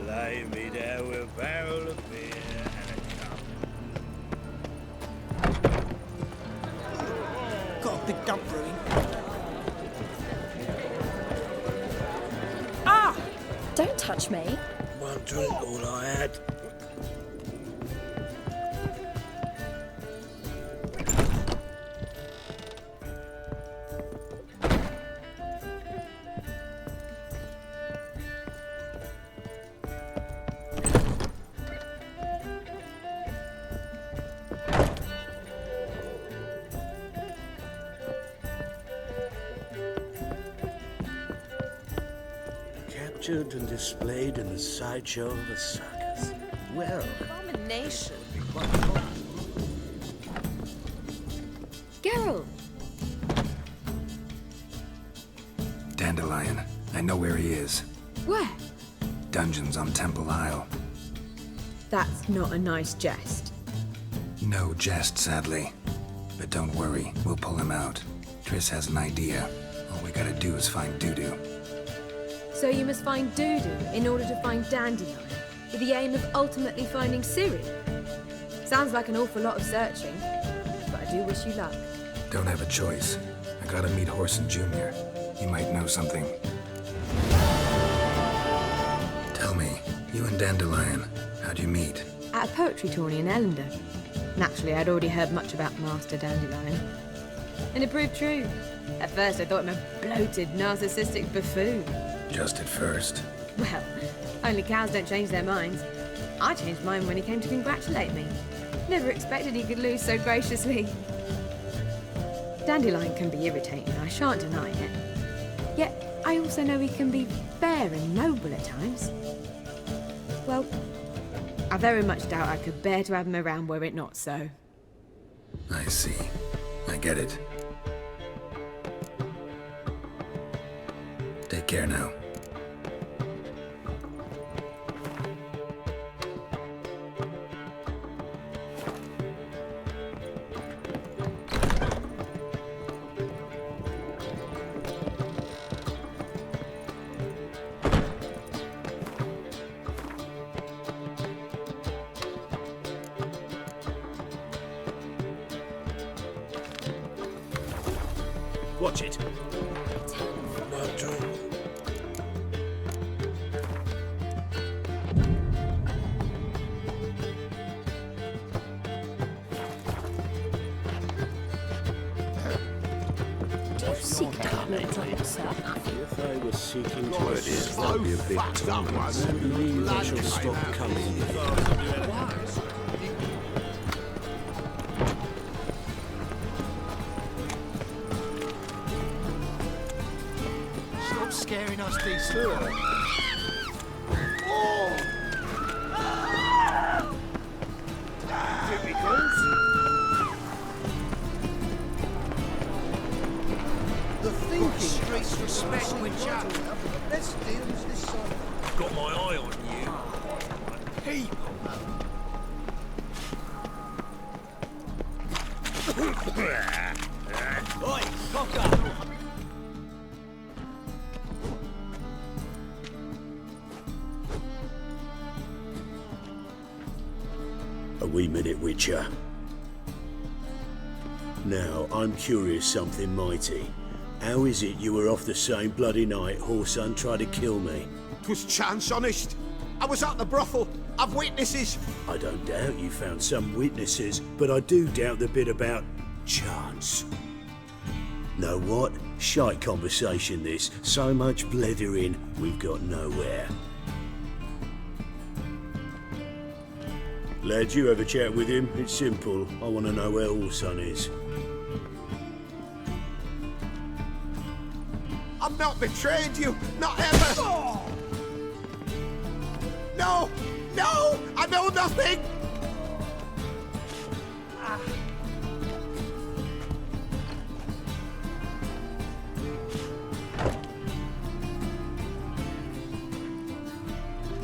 Lay me down with a barrel of beer and a cup. Got a big dump brewing. Ah! Don't touch me. One drink, all I had. Captured and displayed in the sideshow of a circus. Well, Abomination. Geralt! Dandelion. I know where he is. Where? Dungeons on Temple Isle. That's not a nice jest. No jest, sadly. But don't worry, we'll pull him out. Triss has an idea. All we gotta do is find Dudu. So you must find Dudu in order to find Dandelion, with the aim of ultimately finding Ciri. Sounds like an awful lot of searching, but I do wish you luck. Don't have a choice. I gotta meet Horson Jr. He might know something. Tell me, you and Dandelion, how'd you meet? At a poetry tourney in Ellendon. Naturally, I'd already heard much about Master Dandelion. And it proved true. At first, I thought him a bloated, narcissistic buffoon. Just at first. Well, only cows don't change their minds. I changed mine when he came to congratulate me. Never expected he could lose so graciously. Dandelion can be irritating, I shan't deny it. Yet, I also know he can be fair and noble at times. Well, I very much doubt I could bear to have him around were it not so. I see. I get it. Take care now. Watch it. One drink. Do you seek to commit drop, sir? If I was seeking to Well, it assist, is that'd be a so bit fucked up, too much. I man. believe I shall Bloody stop hell. coming. Stop scaring us, decent. The thinking streets respect each other. Let's deal with this side. Got my eye on you. People. Oi, cock up! A wee minute, Witcher. Now, I'm curious something mighty. How is it you were off the same bloody night Horson tried to kill me? 'Twas chance, honest. I was at the brothel. I've witnesses. I don't doubt you found some witnesses, but I do doubt the bit about chance. Know what? Shite conversation this. So much blethering, we've got nowhere. Lad, you have a chat with him. It's simple. I want to know where Horson is. I've not betrayed you, not ever! No! No! I know nothing!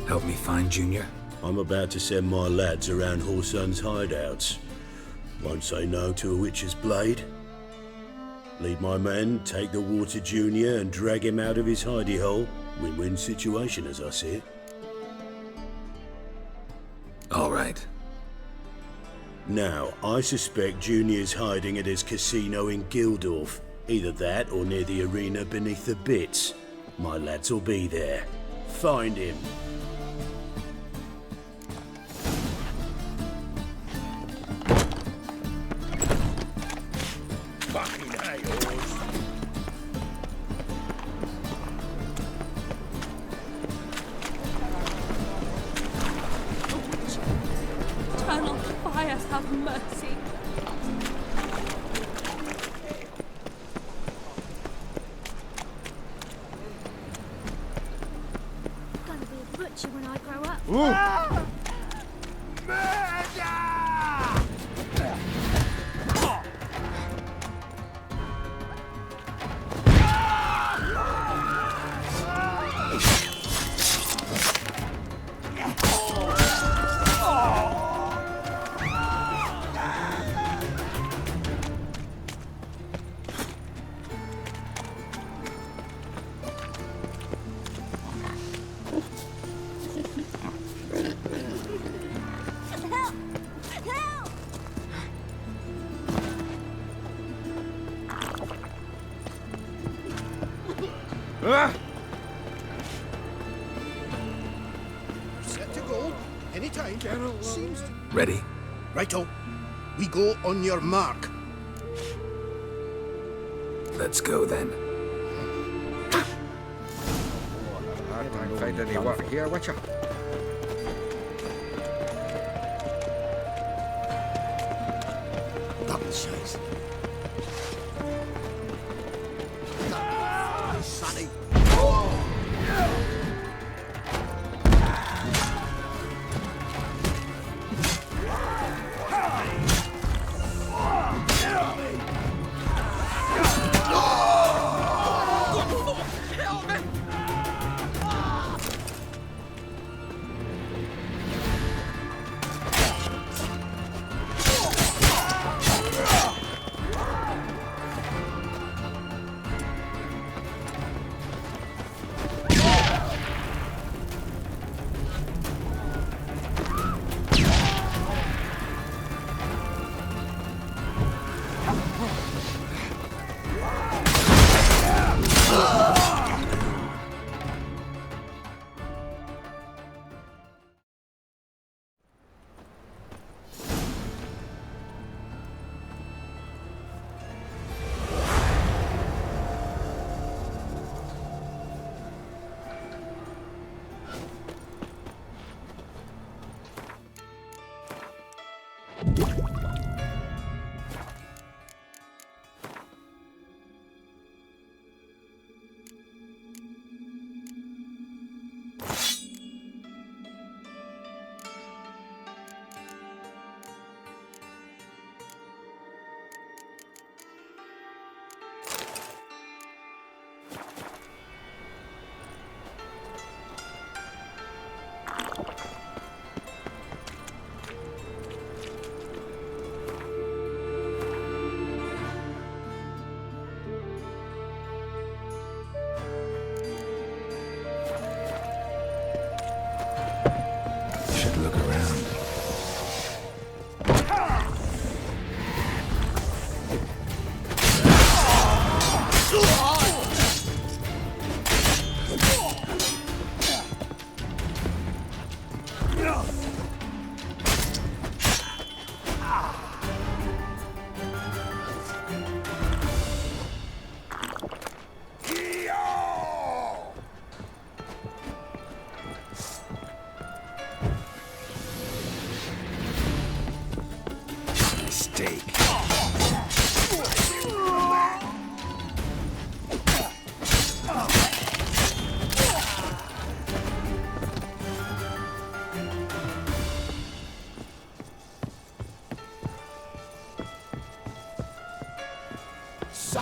Help me find Junior? I'm about to send my lads around Horsun's hideouts. Won't say no to a witch's blade. Lead my men, take the water Junior and drag him out of his hidey hole. Win-win situation as I see it. All right. Now, I suspect Junior's hiding at his casino in Gildorf. Either that or near the arena beneath the Bits. My lads will be there. Find him. Fucking hay-horse. Eternal fires have mercy. Gonna be a butcher when I grow up. Set to go. Anytime. Seems to... Ready? Righto. We go on your mark. Let's go then. I can't find any work here, Witcher. Gunshots. Sonny. Beat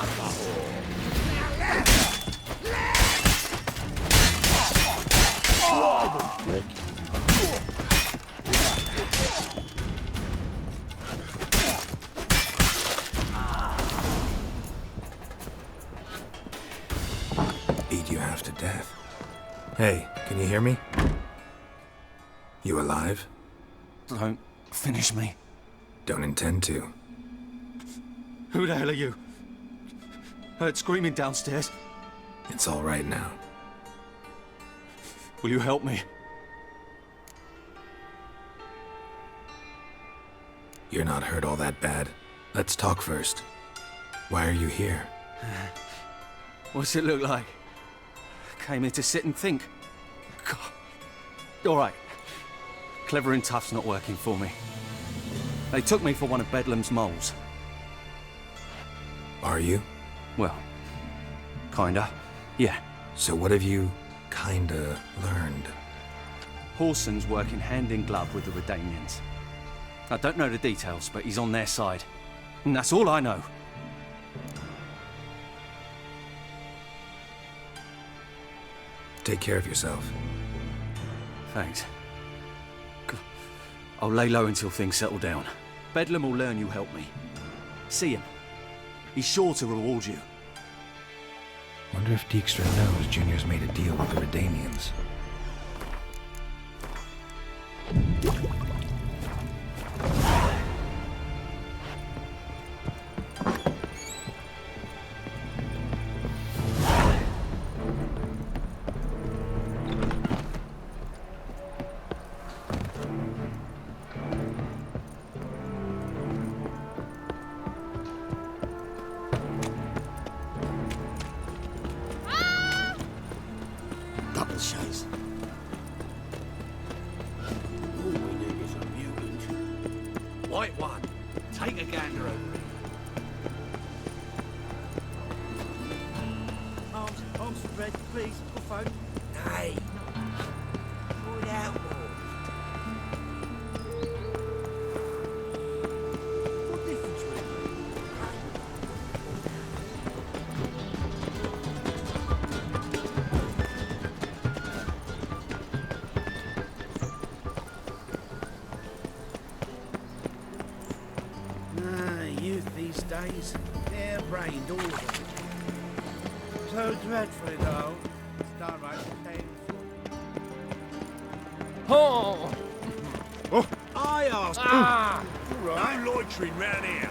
you half to death. Hey, can you hear me? You alive? Don't finish me. Don't intend to. Who the hell are you? Heard screaming downstairs. It's all right now. Will you help me? You're not hurt all that bad. Let's talk first. Why are you here? What's it look like? Came here to sit and think. God. All right. Clever and tough's not working for me. They took me for one of Bedlam's moles. Are you? Well, kinda. Yeah. So what have you kinda learned? Horson's working hand in glove with the Redanians. I don't know the details, but he's on their side. And that's all I know. Take care of yourself. Thanks. I'll lay low until things settle down. Bedlam will learn you helped me. See him. He's sure to reward you. Wonder if Dijkstra knows Junior's made a deal with the Redanians. Shays. All we need is a mutant. White one, take a gander over it. Arms for bread, please. Or phone. Nay. Put out more. What difference will it these days? Hair-brained, all of them. So dreadfully, though. Downright painful. Oh! Oh! I asked. Ah! All right. No loitering round here.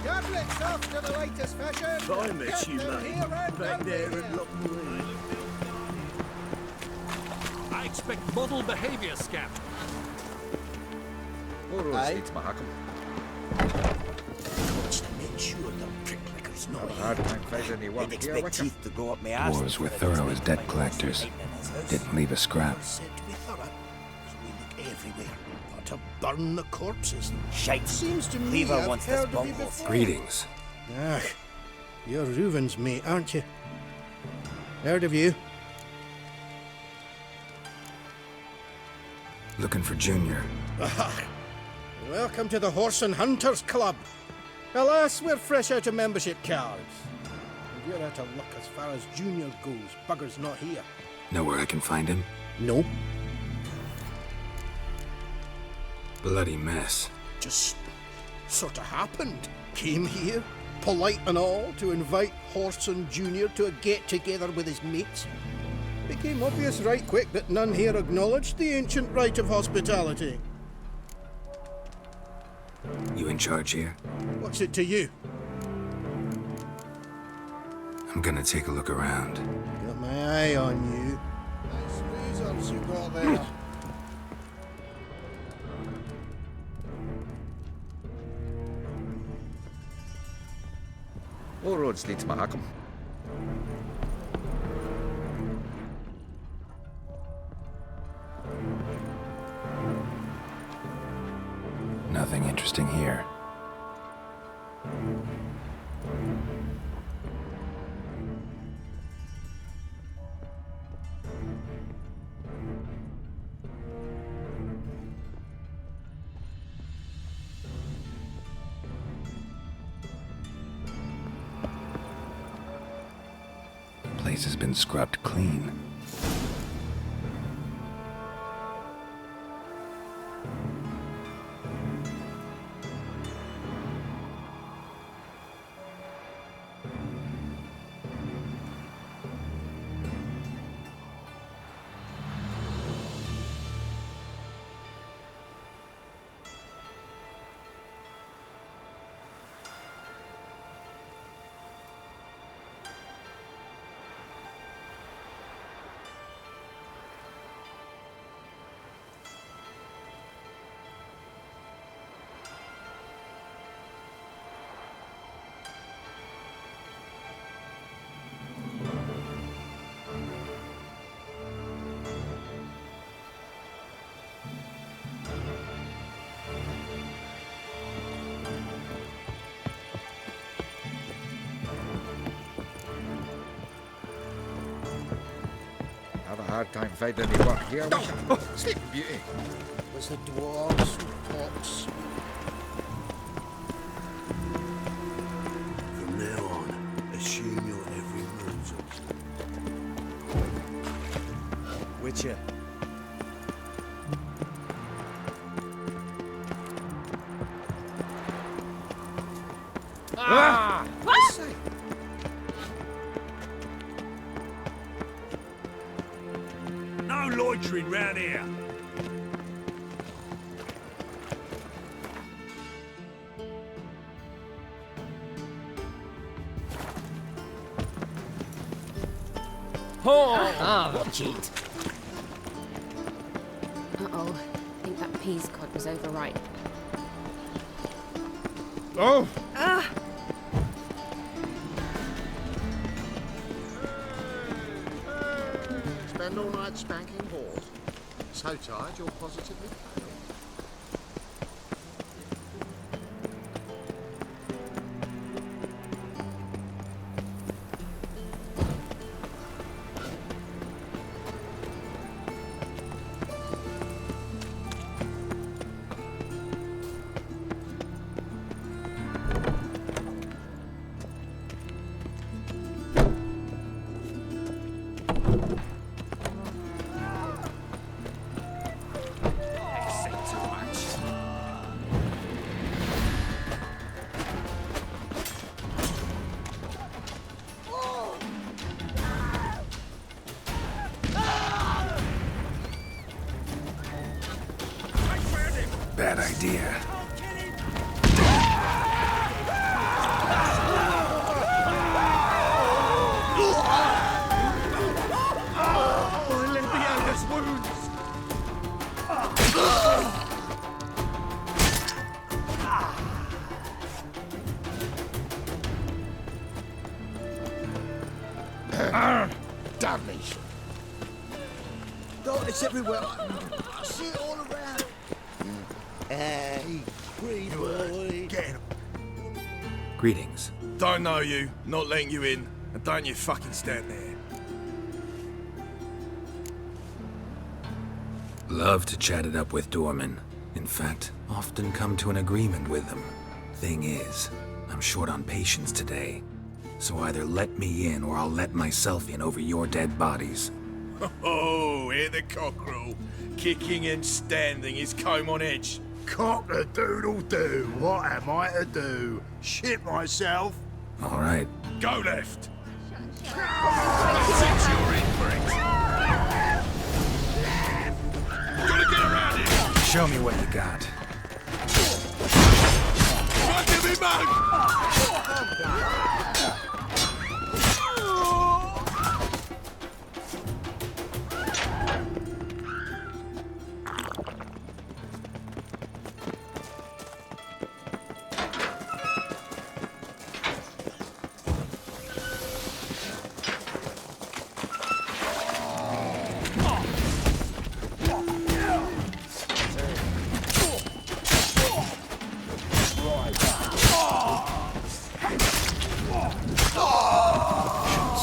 Gablets after the latest fashion. I miss you, mate. Back there and look away. I expect model behavior, Scamp. Aye. What's to make sure the pricklicker's not hard time finding anyone I'd here, expect teeth to go up my arse. Dwarves were thorough as debt collectors. Didn't leave a scrap. Said to be thorough, so we look everywhere. Not to burn the corpses. Shite. Seems to me Cleaver I've wants this heard of you bungle. before. Greetings. Ah, you're Reuven's mate, aren't you? Heard of you? Looking for Junior. Ah, welcome to the Horse and Hunters Club. Alas, we're fresh out of membership cards. If you're out of luck as far as Junior goes, bugger's not here. Know where I can find him? No. Bloody mess. Just sort of happened. Came here, polite and all, to invite Horson Jr. to a get-together with his mates. Became obvious right quick that none here acknowledged the ancient right of hospitality. You in charge here? What's it to you? I'm gonna take a look around. Got my eye on you. Nice razors you got there. All roads lead to Mahakam. Nothing interesting here. place has been scrubbed clean. Have a hard time finding any work here. Sleeping Beauty. Was the dwarves with pots? From now on, assume your every move's Witcher. Ah! What? No loitering round here. Watch it. Uh-oh. I think that peas cod was overripe. Oh! Spend all night spanking whores. So tired you're positively pale. Bad idea. Damnation. Oh, it's everywhere. I see it all around. Hey, green boy. Get him. Greetings. Don't know you, not letting you in, and don't you fucking stand there. Love to chat it up with doormen. In fact, often come to an agreement with them. Thing is, I'm short on patience today. So either let me in or I'll let myself in over your dead bodies. Oh, hear the cockerel. Kicking and standing, his comb on edge. Cock-a-doodle-doo. What am I to do? Shit myself? All right. Go left. Gotta get around here. Show me what you got. Right to me,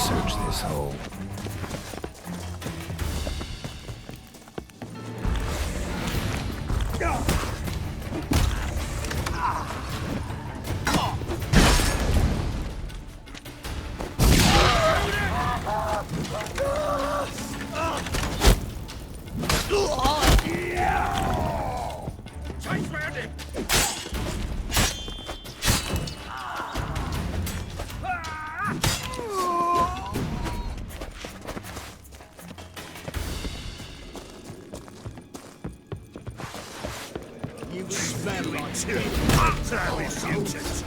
Search this hole. Change round him! You smell like two utterly mutant.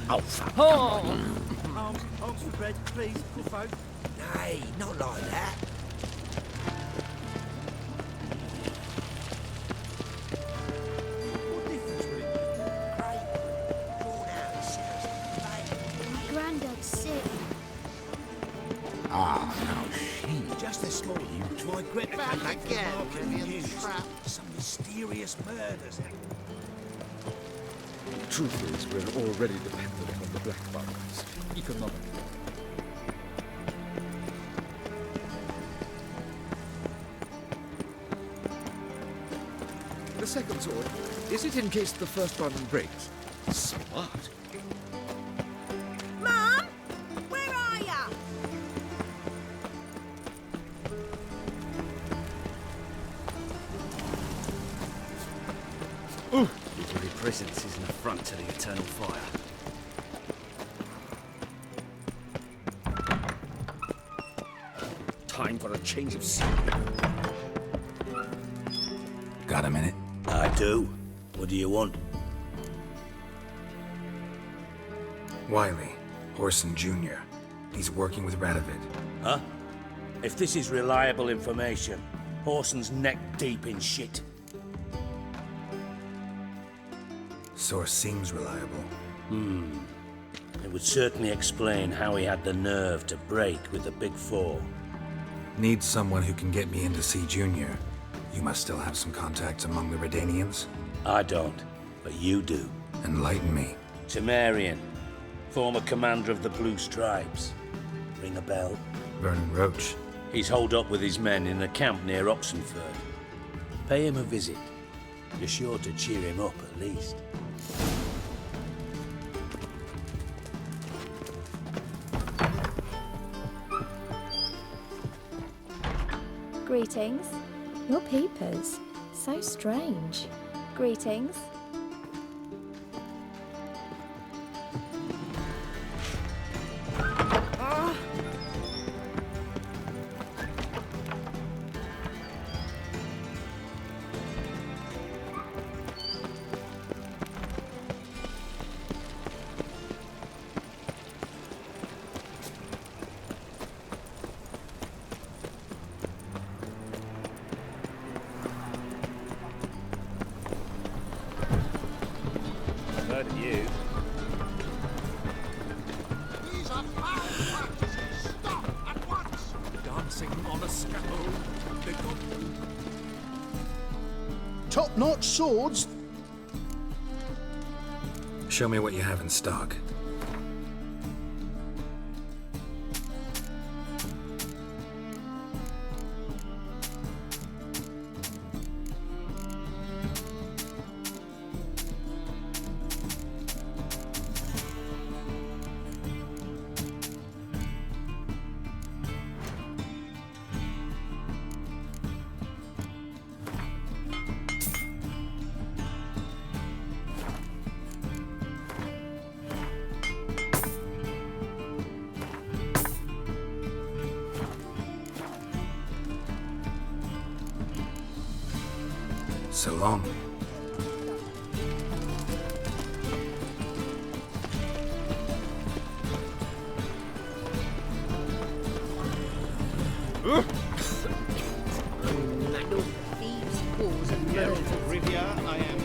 Oh, fuck. Arms for bread, please, good folk. Nay, not like that. My granddad's sick. Ah, no, she. Just this morning, you tried Greta Back Van Dyke again, market Vivian news. Trap. Some mysterious murders. Truth is, we're already dependent on the Black Barons, economically. The second sword, is it in case the first one breaks? Smart. eternal fire. Time for a change of scene. Got a minute? I do. What do you want? Wiley, Horson Jr. He's working with Radovid. Huh? If this is reliable information, Horson's neck deep in shit. Source seems reliable. It would certainly explain how he had the nerve to break with the Big Four. Need someone who can get me in to see Junior. You must still have some contacts among the Redanians? I don't, but you do. Enlighten me. Temerian, former commander of the Blue Stripes. Ring a bell? Vernon Roach. He's holed up with his men in a camp near Oxenford. Pay him a visit. You're sure to cheer him up at least. Greetings. Your peepers. So strange. Greetings. Heard of you. These are foul practices. Stop at once. Dancing on a scaffold. Top-notch swords. Show me what you have in stock. So long. Thieves, fools, and murderers. Rivia, I am.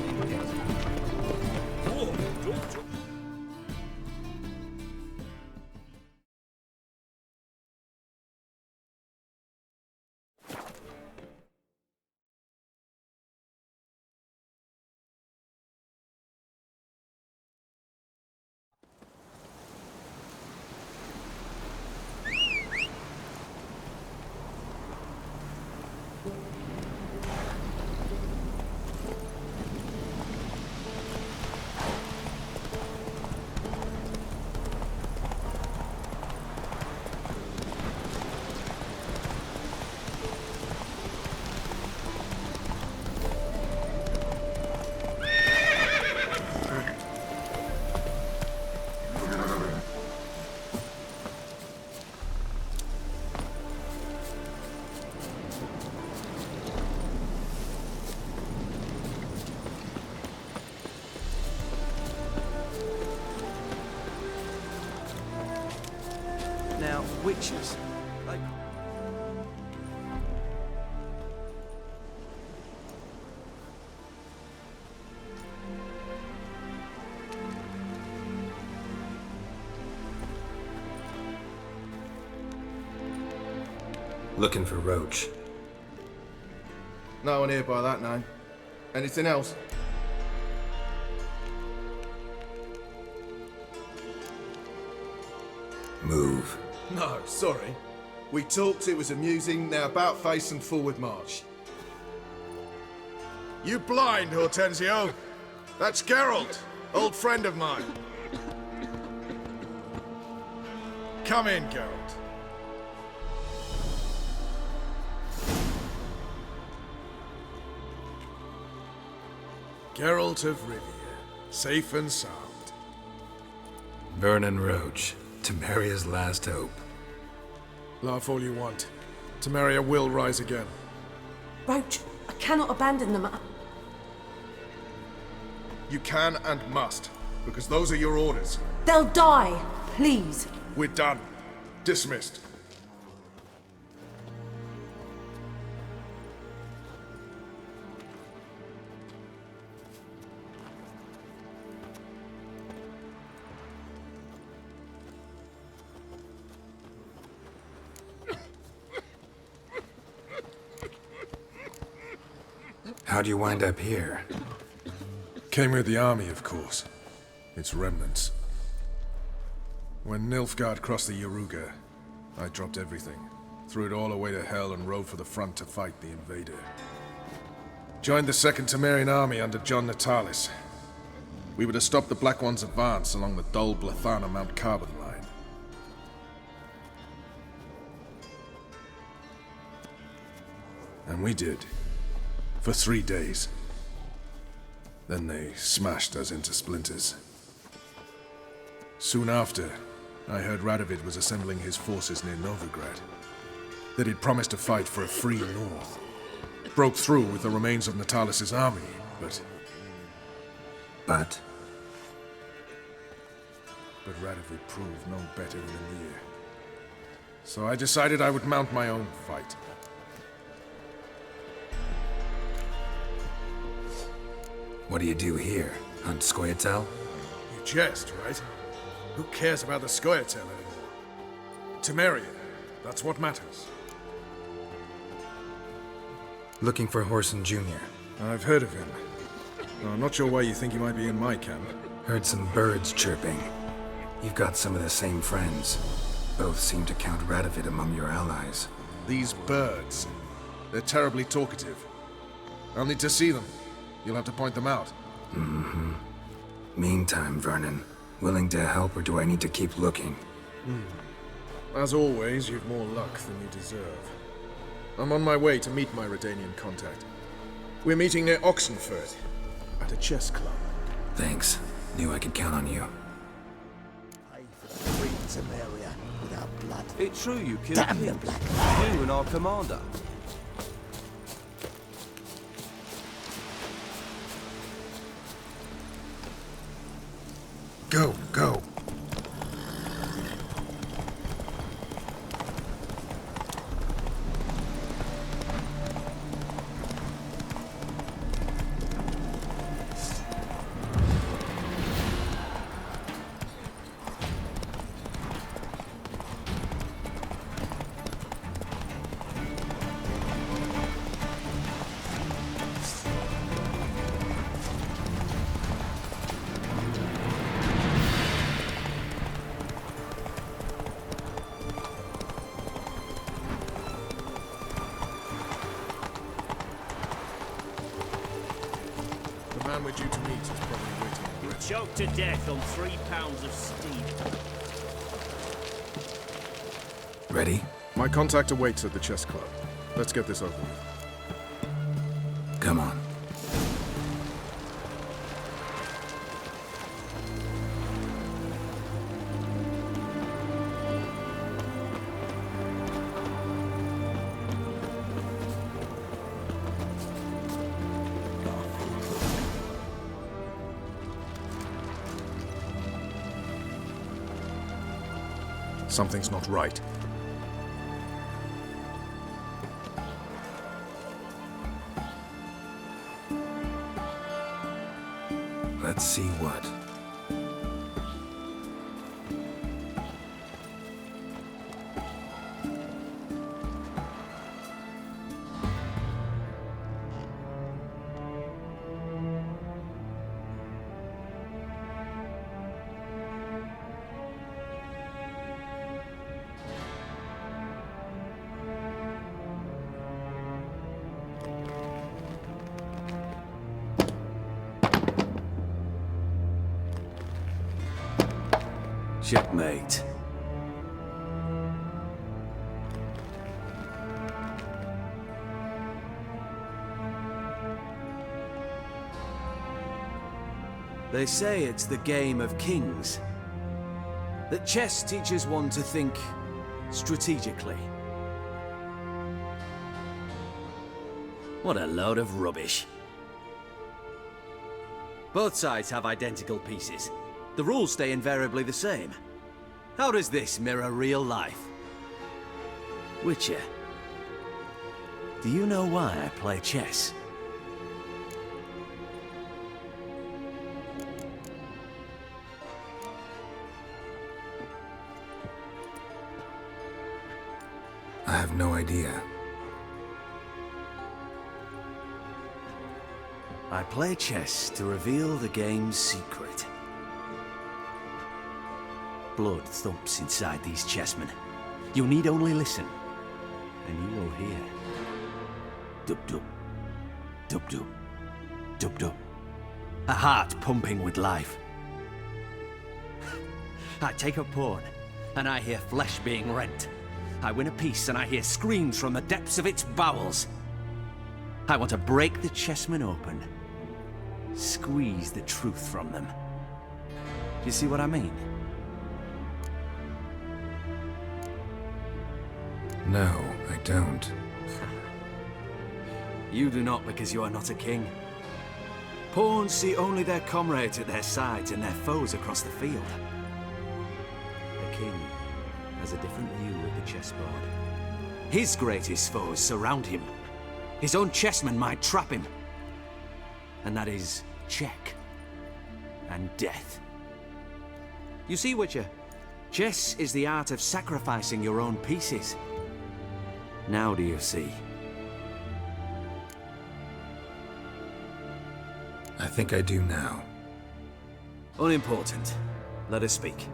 Now, witches. Looking for Roach. No one here by that name. Anything else? Move. No, sorry. We talked, it was amusing, now about face and forward march. You blind, Hortensio? That's Geralt, old friend of mine. Come in, Geralt. Geralt of Rivia, safe and sound. Vernon Roach, Temeria's last hope. Laugh all you want. Temeria will rise again. Roach, I cannot abandon them. You can and must, because those are your orders. They'll die, please. We're done. Dismissed. How'd you wind up here? Came with the army, of course. Its remnants. When Nilfgaard crossed the Yaruga, I dropped everything, threw it all away to hell and rode for the front to fight the invader. Joined the Second Temerian Army under John Natalis. We were to stop the Black One's advance along the Dol Blathana Mount Carbon line. And we did. For 3 days. Then they smashed us into splinters. Soon after, I heard Radovid was assembling his forces near Novigrad. That he'd promised to fight for a free North. Broke through with the remains of Natalis' army, but... But Radovid proved no better in Emir. So I decided I would mount my own fight. what do you do here? Hunt Scoia'tael? You jest, right? Who cares about the Scoia'tael anymore? Temeria, that's what matters. Looking for Whoreson Jr. I've heard of him. I'm not sure why you think he might be in my camp. Heard some birds chirping. You've got some of the same friends. Both seem to count Radovid among your allies. These birds. They're terribly talkative. I'll need to see them. You'll have to point them out. Mm-hmm. Meantime, Vernon, willing to help or do I need to keep looking? As always, you've more luck than you deserve. I'm on my way to meet my Redanian contact. We're meeting near Oxenfurt, at a chess club. Thanks. Knew I could count on you. Free Temeria without blood. It's true you killed Damn the him. Black You and our commander. Go, go. The man we're due to meet is probably waiting in the rest. Choked to death on 3 pounds of steam. Ready? My contact awaits at the chess club. Let's get this over with. Come on. Something's not right. Let's see what. Checkmate. They say it's the game of kings. that chess teaches one to think strategically. What a load of rubbish. Both sides have identical pieces. The rules stay invariably the same. How does this mirror real life? Witcher, do you know why I play chess? I have no idea. I play chess to reveal the game's secret. Blood thumps inside these chessmen. You need only listen, and you will hear. Dub-dub, dub-dub, dub-dub. A heart pumping with life. I take a pawn, and I hear flesh being rent. I win a piece, and I hear screams from the depths of its bowels. I want to break the chessmen open. Squeeze the truth from them. You see what I mean? No, I don't. You do not because you are not a king. Pawns see only their comrades at their sides and their foes across the field. The king has a different view of the chessboard. His greatest foes surround him. His own chessmen might trap him. And that is check and death. You see, Witcher, chess is the art of sacrificing your own pieces. Now do you see? I think I do now. Unimportant. Let us speak.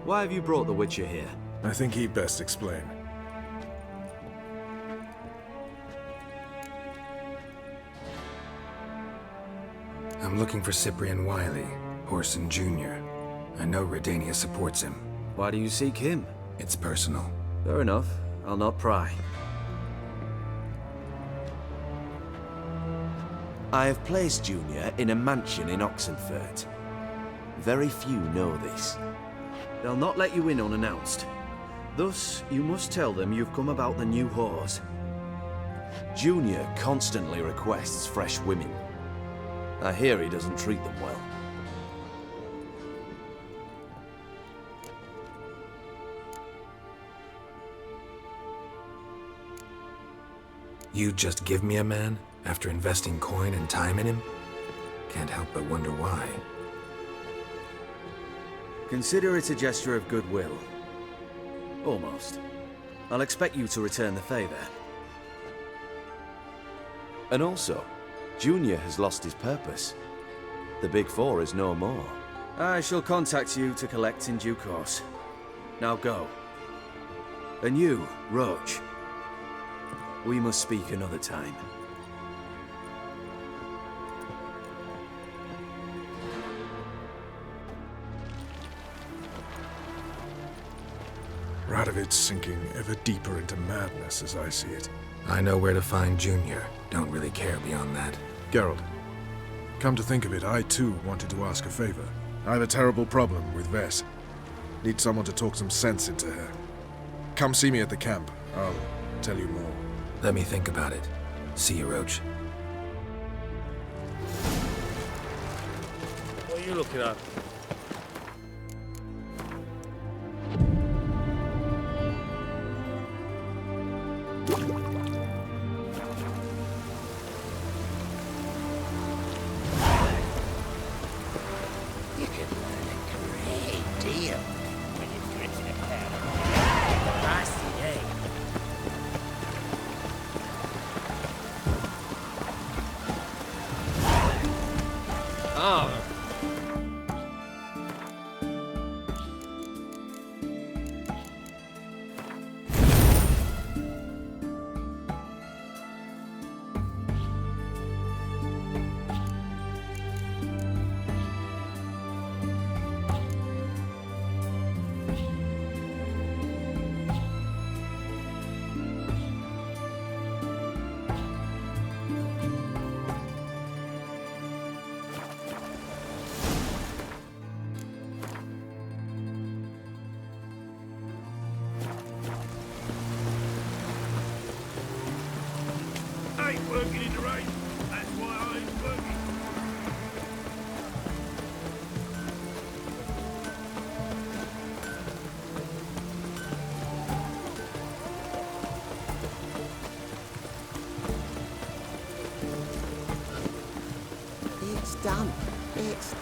Why have you brought the Witcher here? I think he'd best explain. I'm looking for Cyprian Wiley, Orson Jr. I know Redania supports him. Why do you seek him? It's personal. Fair enough. I'll not pry. I have placed Junior in a mansion in Oxenfurt. Very few know this. They'll not let you in unannounced. Thus, you must tell them you've come about the new whores. Junior constantly requests fresh women. I hear he doesn't treat them well. You just give me a man after investing coin and time in him? Can't help but wonder why. Consider it a gesture of goodwill. Almost. I'll expect you to return the favor. And also, Junior has lost his purpose. The Big Four is no more. I shall contact you to collect in due course. Now go. And you, Roach. We must speak another time. Radovid's sinking ever deeper into madness as I see it. I know where to find Junior. Don't really care beyond that. Geralt, come to think of it, I too wanted to ask a favor. I have a terrible problem with Vess. Need someone to talk some sense into her. Come see me at the camp. I'll tell you more. Let me think about it. See you, Roach. What are you looking at? You can learn a great deal when you've driven a pair of nasty egg. Ah.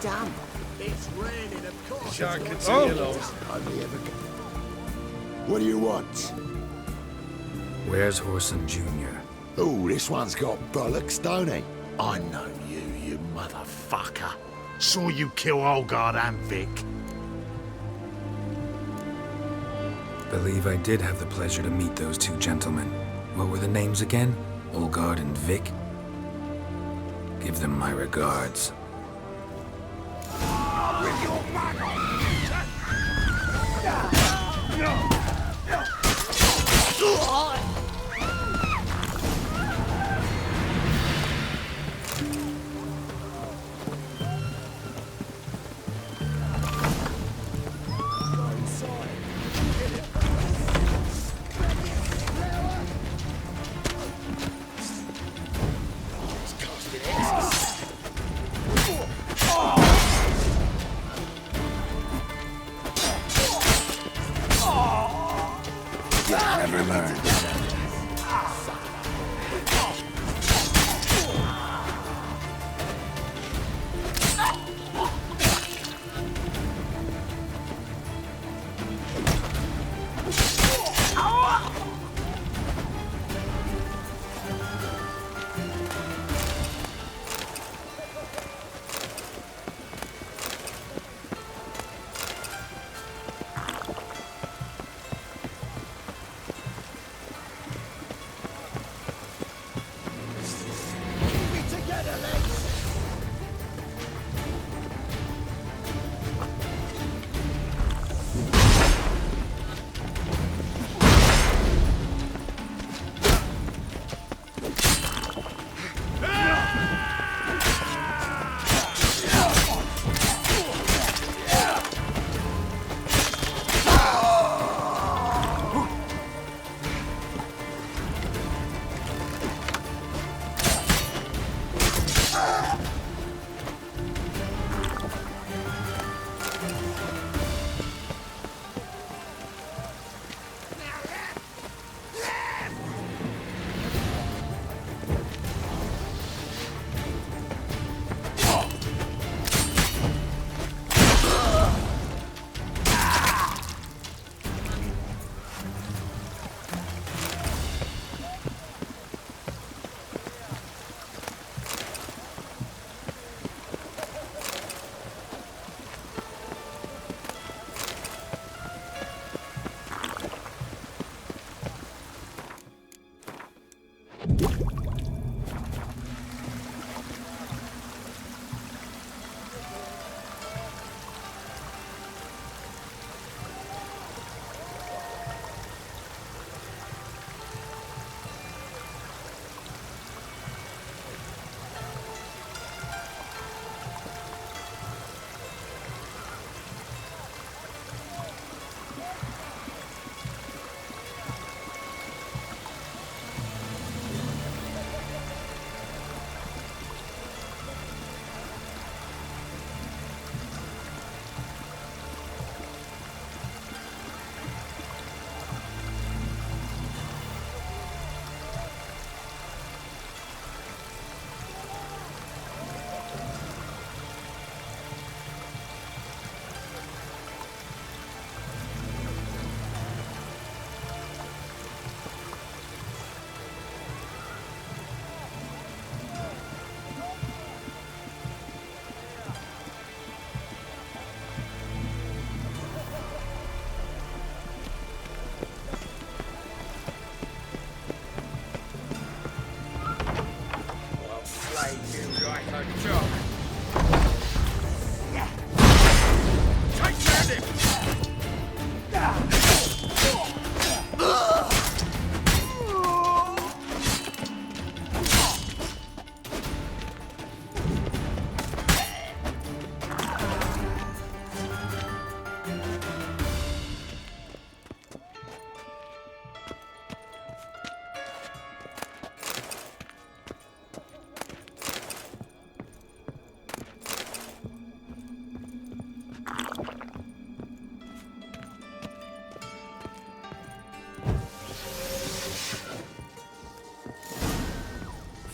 done. It's raining, of course. Shan't it's continue raining. long. What do you want? Where's Whoreson Jr.? Oh, this one's got bollocks, don't he? I know you, you motherfucker. Saw you kill Olgard and Vic. Believe I did have the pleasure to meet those two gentlemen. What were the names again? Olgard and Vic? Give them my regards. Never learn.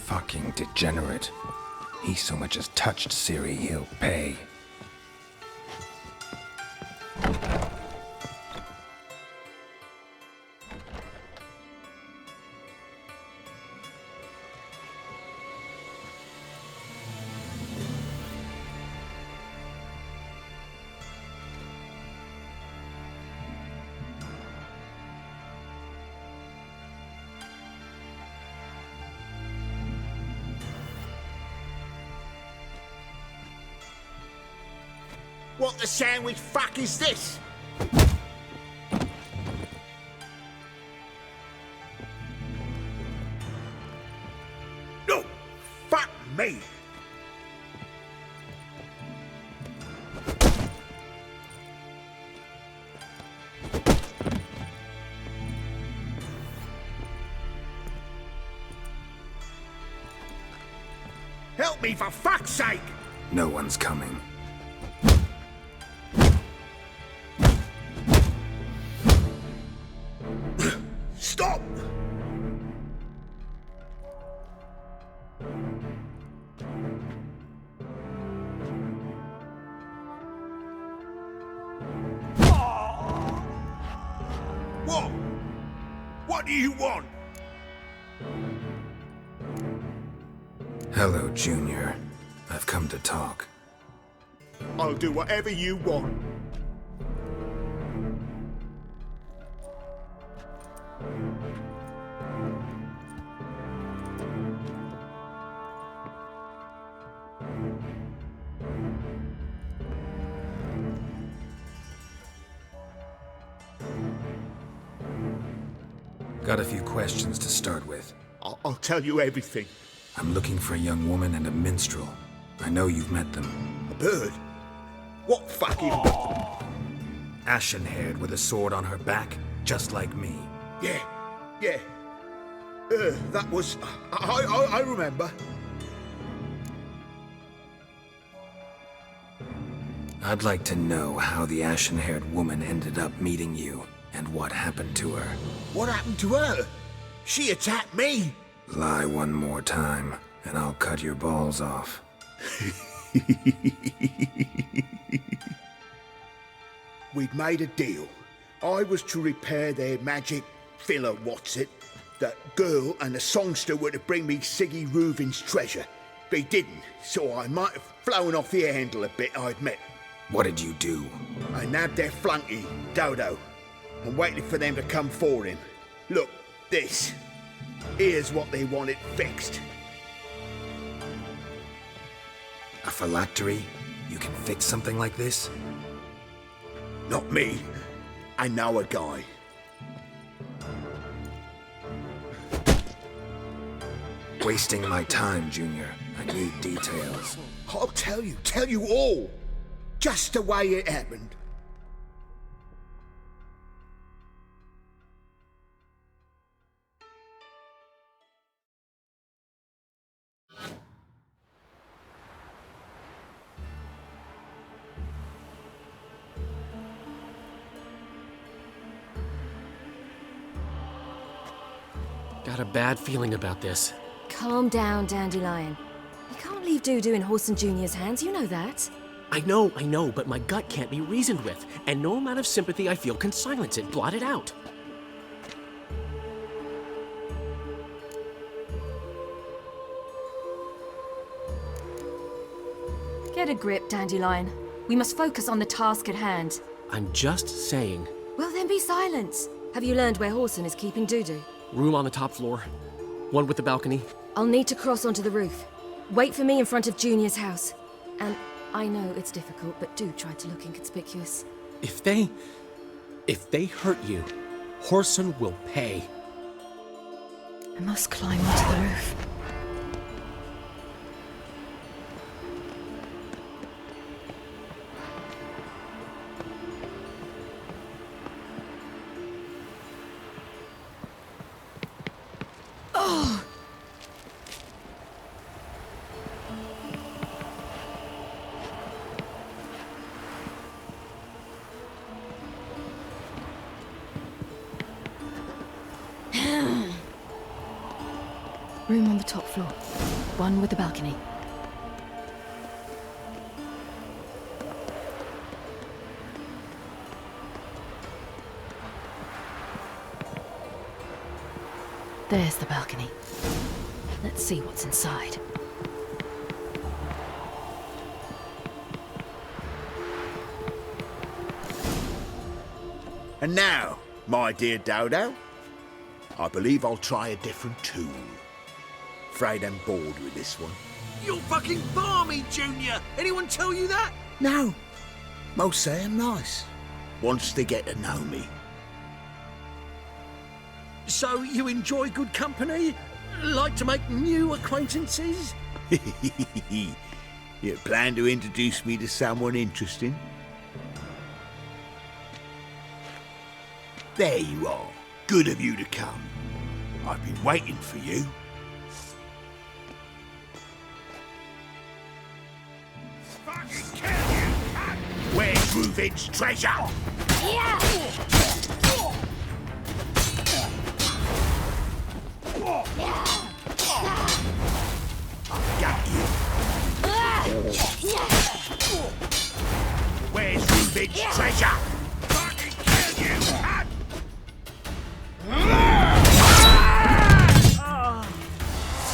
Fucking degenerate. He so much as touched Ciri, he'll pay. What the sandwich fuck is this? No! Fuck me! Help me, for fuck's sake! No one's coming. Stop! What? What do you want? Hello, Junior. I've come to talk. I'll do whatever you want. Got a few questions to start with. I'll tell you everything. I'm looking for a young woman and a minstrel. I know you've met them. A bird? What fucking... Ashen-haired with a sword on her back, just like me. Yeah. That was... I remember. I'd like to know how the ashen-haired woman ended up meeting you, and what happened to her. What happened to her? She attacked me. Lie one more time, and I'll cut your balls off. We'd made a deal. I was to repair their magic filler, what's it? That girl and the songster were to bring me Siggy Reuven's treasure. They didn't, so I might have flown off the handle a bit, I admit. What did you do? I nabbed their flunky, Dodo, and waited for them to come for him. Look, this. Here's what they wanted fixed. A phylactery? You can fix something like this? Not me. I know a guy. Wasting my time, Junior. I need details. I'll tell you all. Just the way it happened. Got a bad feeling about this. Calm down, Dandelion. You can't leave Dudu in Horson Jr.'s hands, you know that. I know, but my gut can't be reasoned with, and no amount of sympathy I feel can silence it, blot it out. Get a grip, Dandelion. We must focus on the task at hand. I'm just saying. Well, then be silent. Have you learned where Horson is keeping Dudu? Room on the top floor. One with the balcony. I'll need to cross onto the roof. Wait for me in front of Junior's house. And I know it's difficult, but do try to look inconspicuous. If they hurt you, Horson will pay. I must climb onto the roof. Room on the top floor. One with the balcony. There's the balcony. Let's see what's inside. And now, my dear Dodo, I believe I'll try a different tune. Afraid I'm bored with this one. You're fucking balmy, Junior! Anyone tell you that? No. Most say I'm nice. Wants to get to know me. So you enjoy good company? Like to make new acquaintances? You plan to introduce me to someone interesting? There you are. Good of you to come. I've been waiting for you. Fucking kill you! Where's Reuven's treasure? Yeah! Got you. Where's Reuven's treasure? Fucking kill you!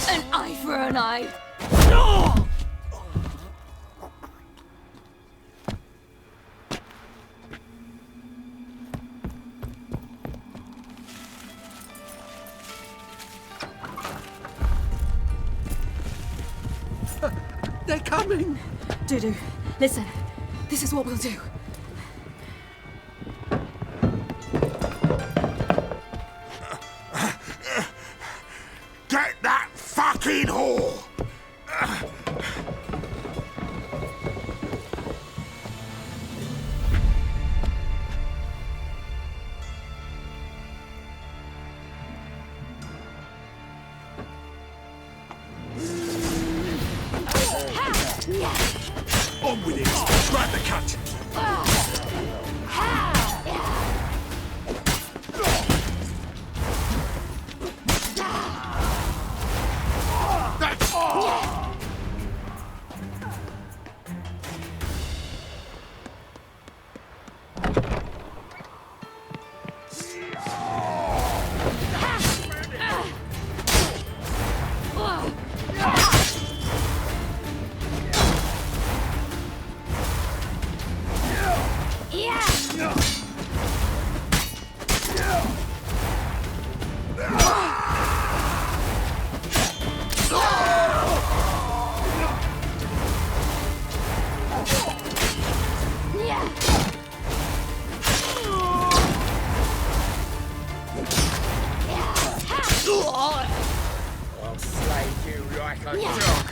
An eye for an eye. They're coming! Dudu, listen. This is what we'll do. Get that fucking whore! On with it! Grab the cut! I'll slay you like a dog.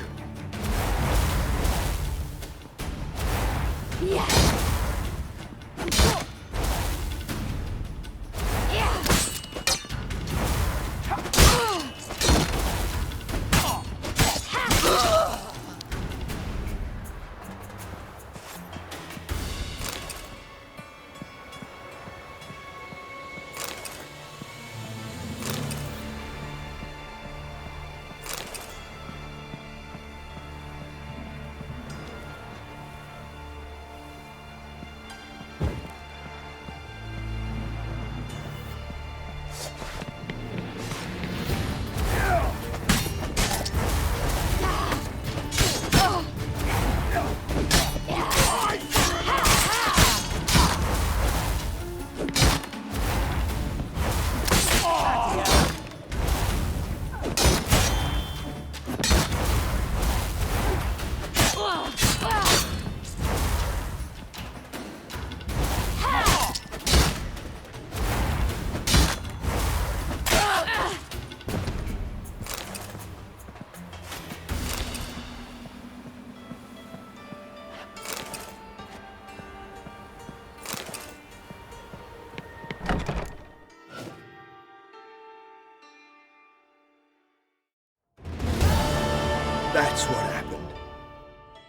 That's what happened.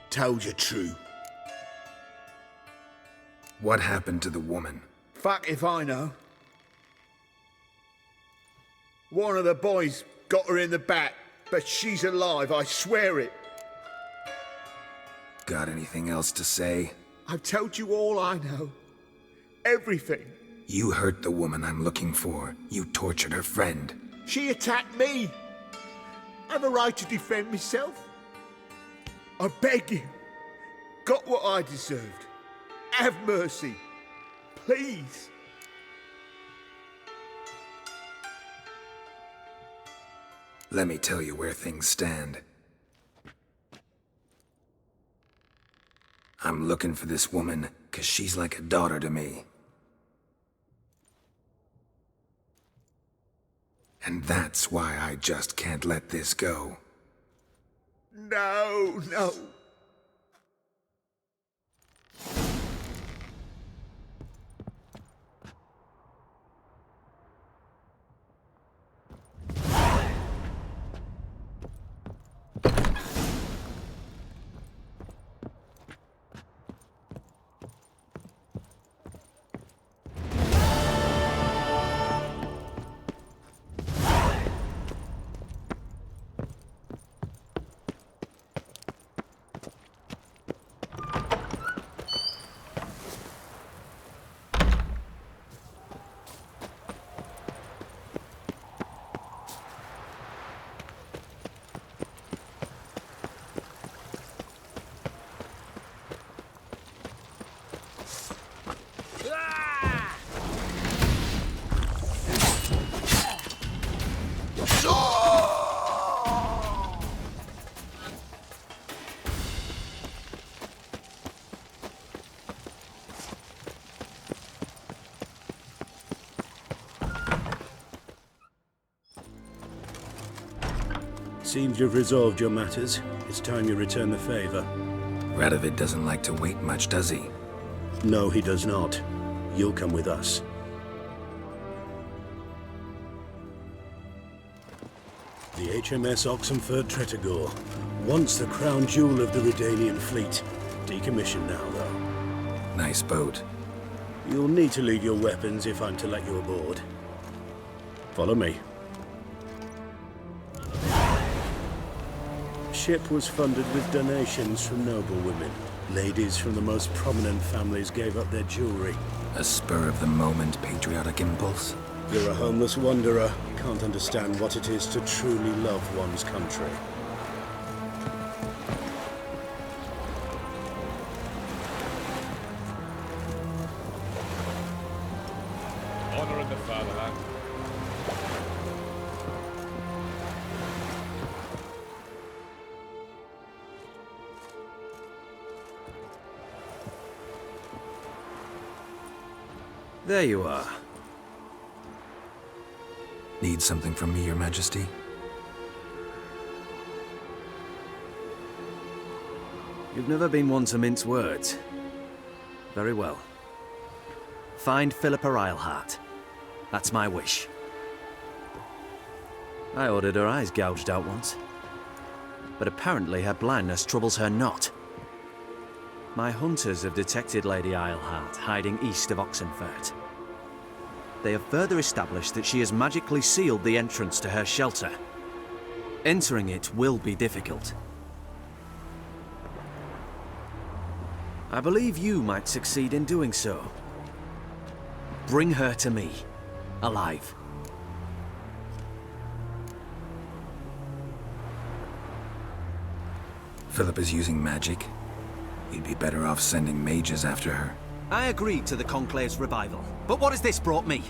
Told you true. What happened to the woman? Fuck if I know. One of the boys got her in the back, but she's alive, I swear it. Got anything else to say? I've told you all I know. Everything. You hurt the woman I'm looking for. You tortured her friend. She attacked me. I have a right to defend myself. I beg you. Got what I deserved. Have mercy. Please. Let me tell you where things stand. I'm looking for this woman, 'cause she's like a daughter to me. And that's why I just can't let this go. No, no. Seems you've resolved your matters. It's time you return the favor. Radovid doesn't like to wait much, does he? No, he does not. You'll come with us. The HMS Oxenford Tretogor. Once the crown jewel of the Redanian fleet. Decommissioned now, though. Nice boat. You'll need to leave your weapons if I'm to let you aboard. Follow me. Ship was funded with donations from noble women. Ladies from the most prominent families gave up their jewelry. A spur-of-the-moment patriotic impulse? You're a homeless wanderer. Can't understand what it is to truly love one's country. Honor in the fatherland. There you are. Need something from me, Your Majesty? You've never been one to mince words. Very well. Find Philippa Eilhart. That's my wish. I ordered her eyes gouged out once. But apparently her blindness troubles her not. My hunters have detected Lady Eilhart hiding east of Oxenfurt. They have further established that she has magically sealed the entrance to her shelter. Entering it will be difficult. I believe you might succeed in doing so. Bring her to me, alive. Philippa's using magic. We'd be better off sending mages after her. I agreed to the Conclave's revival, but what has this brought me?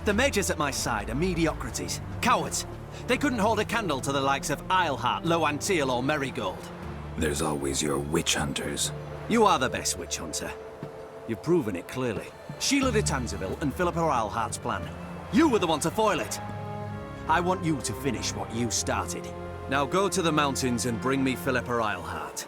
The mages at my side are mediocrities, cowards. They couldn't hold a candle to the likes of Eilhart, Loantil, or Merigold. There's always your witch hunters. You are the best witch hunter. You've proven it clearly. Sheila de Tanzeville and Philippa Eilhart's plan. You were the one to foil it. I want you to finish what you started. Now go to the mountains and bring me Philippa Eilhart.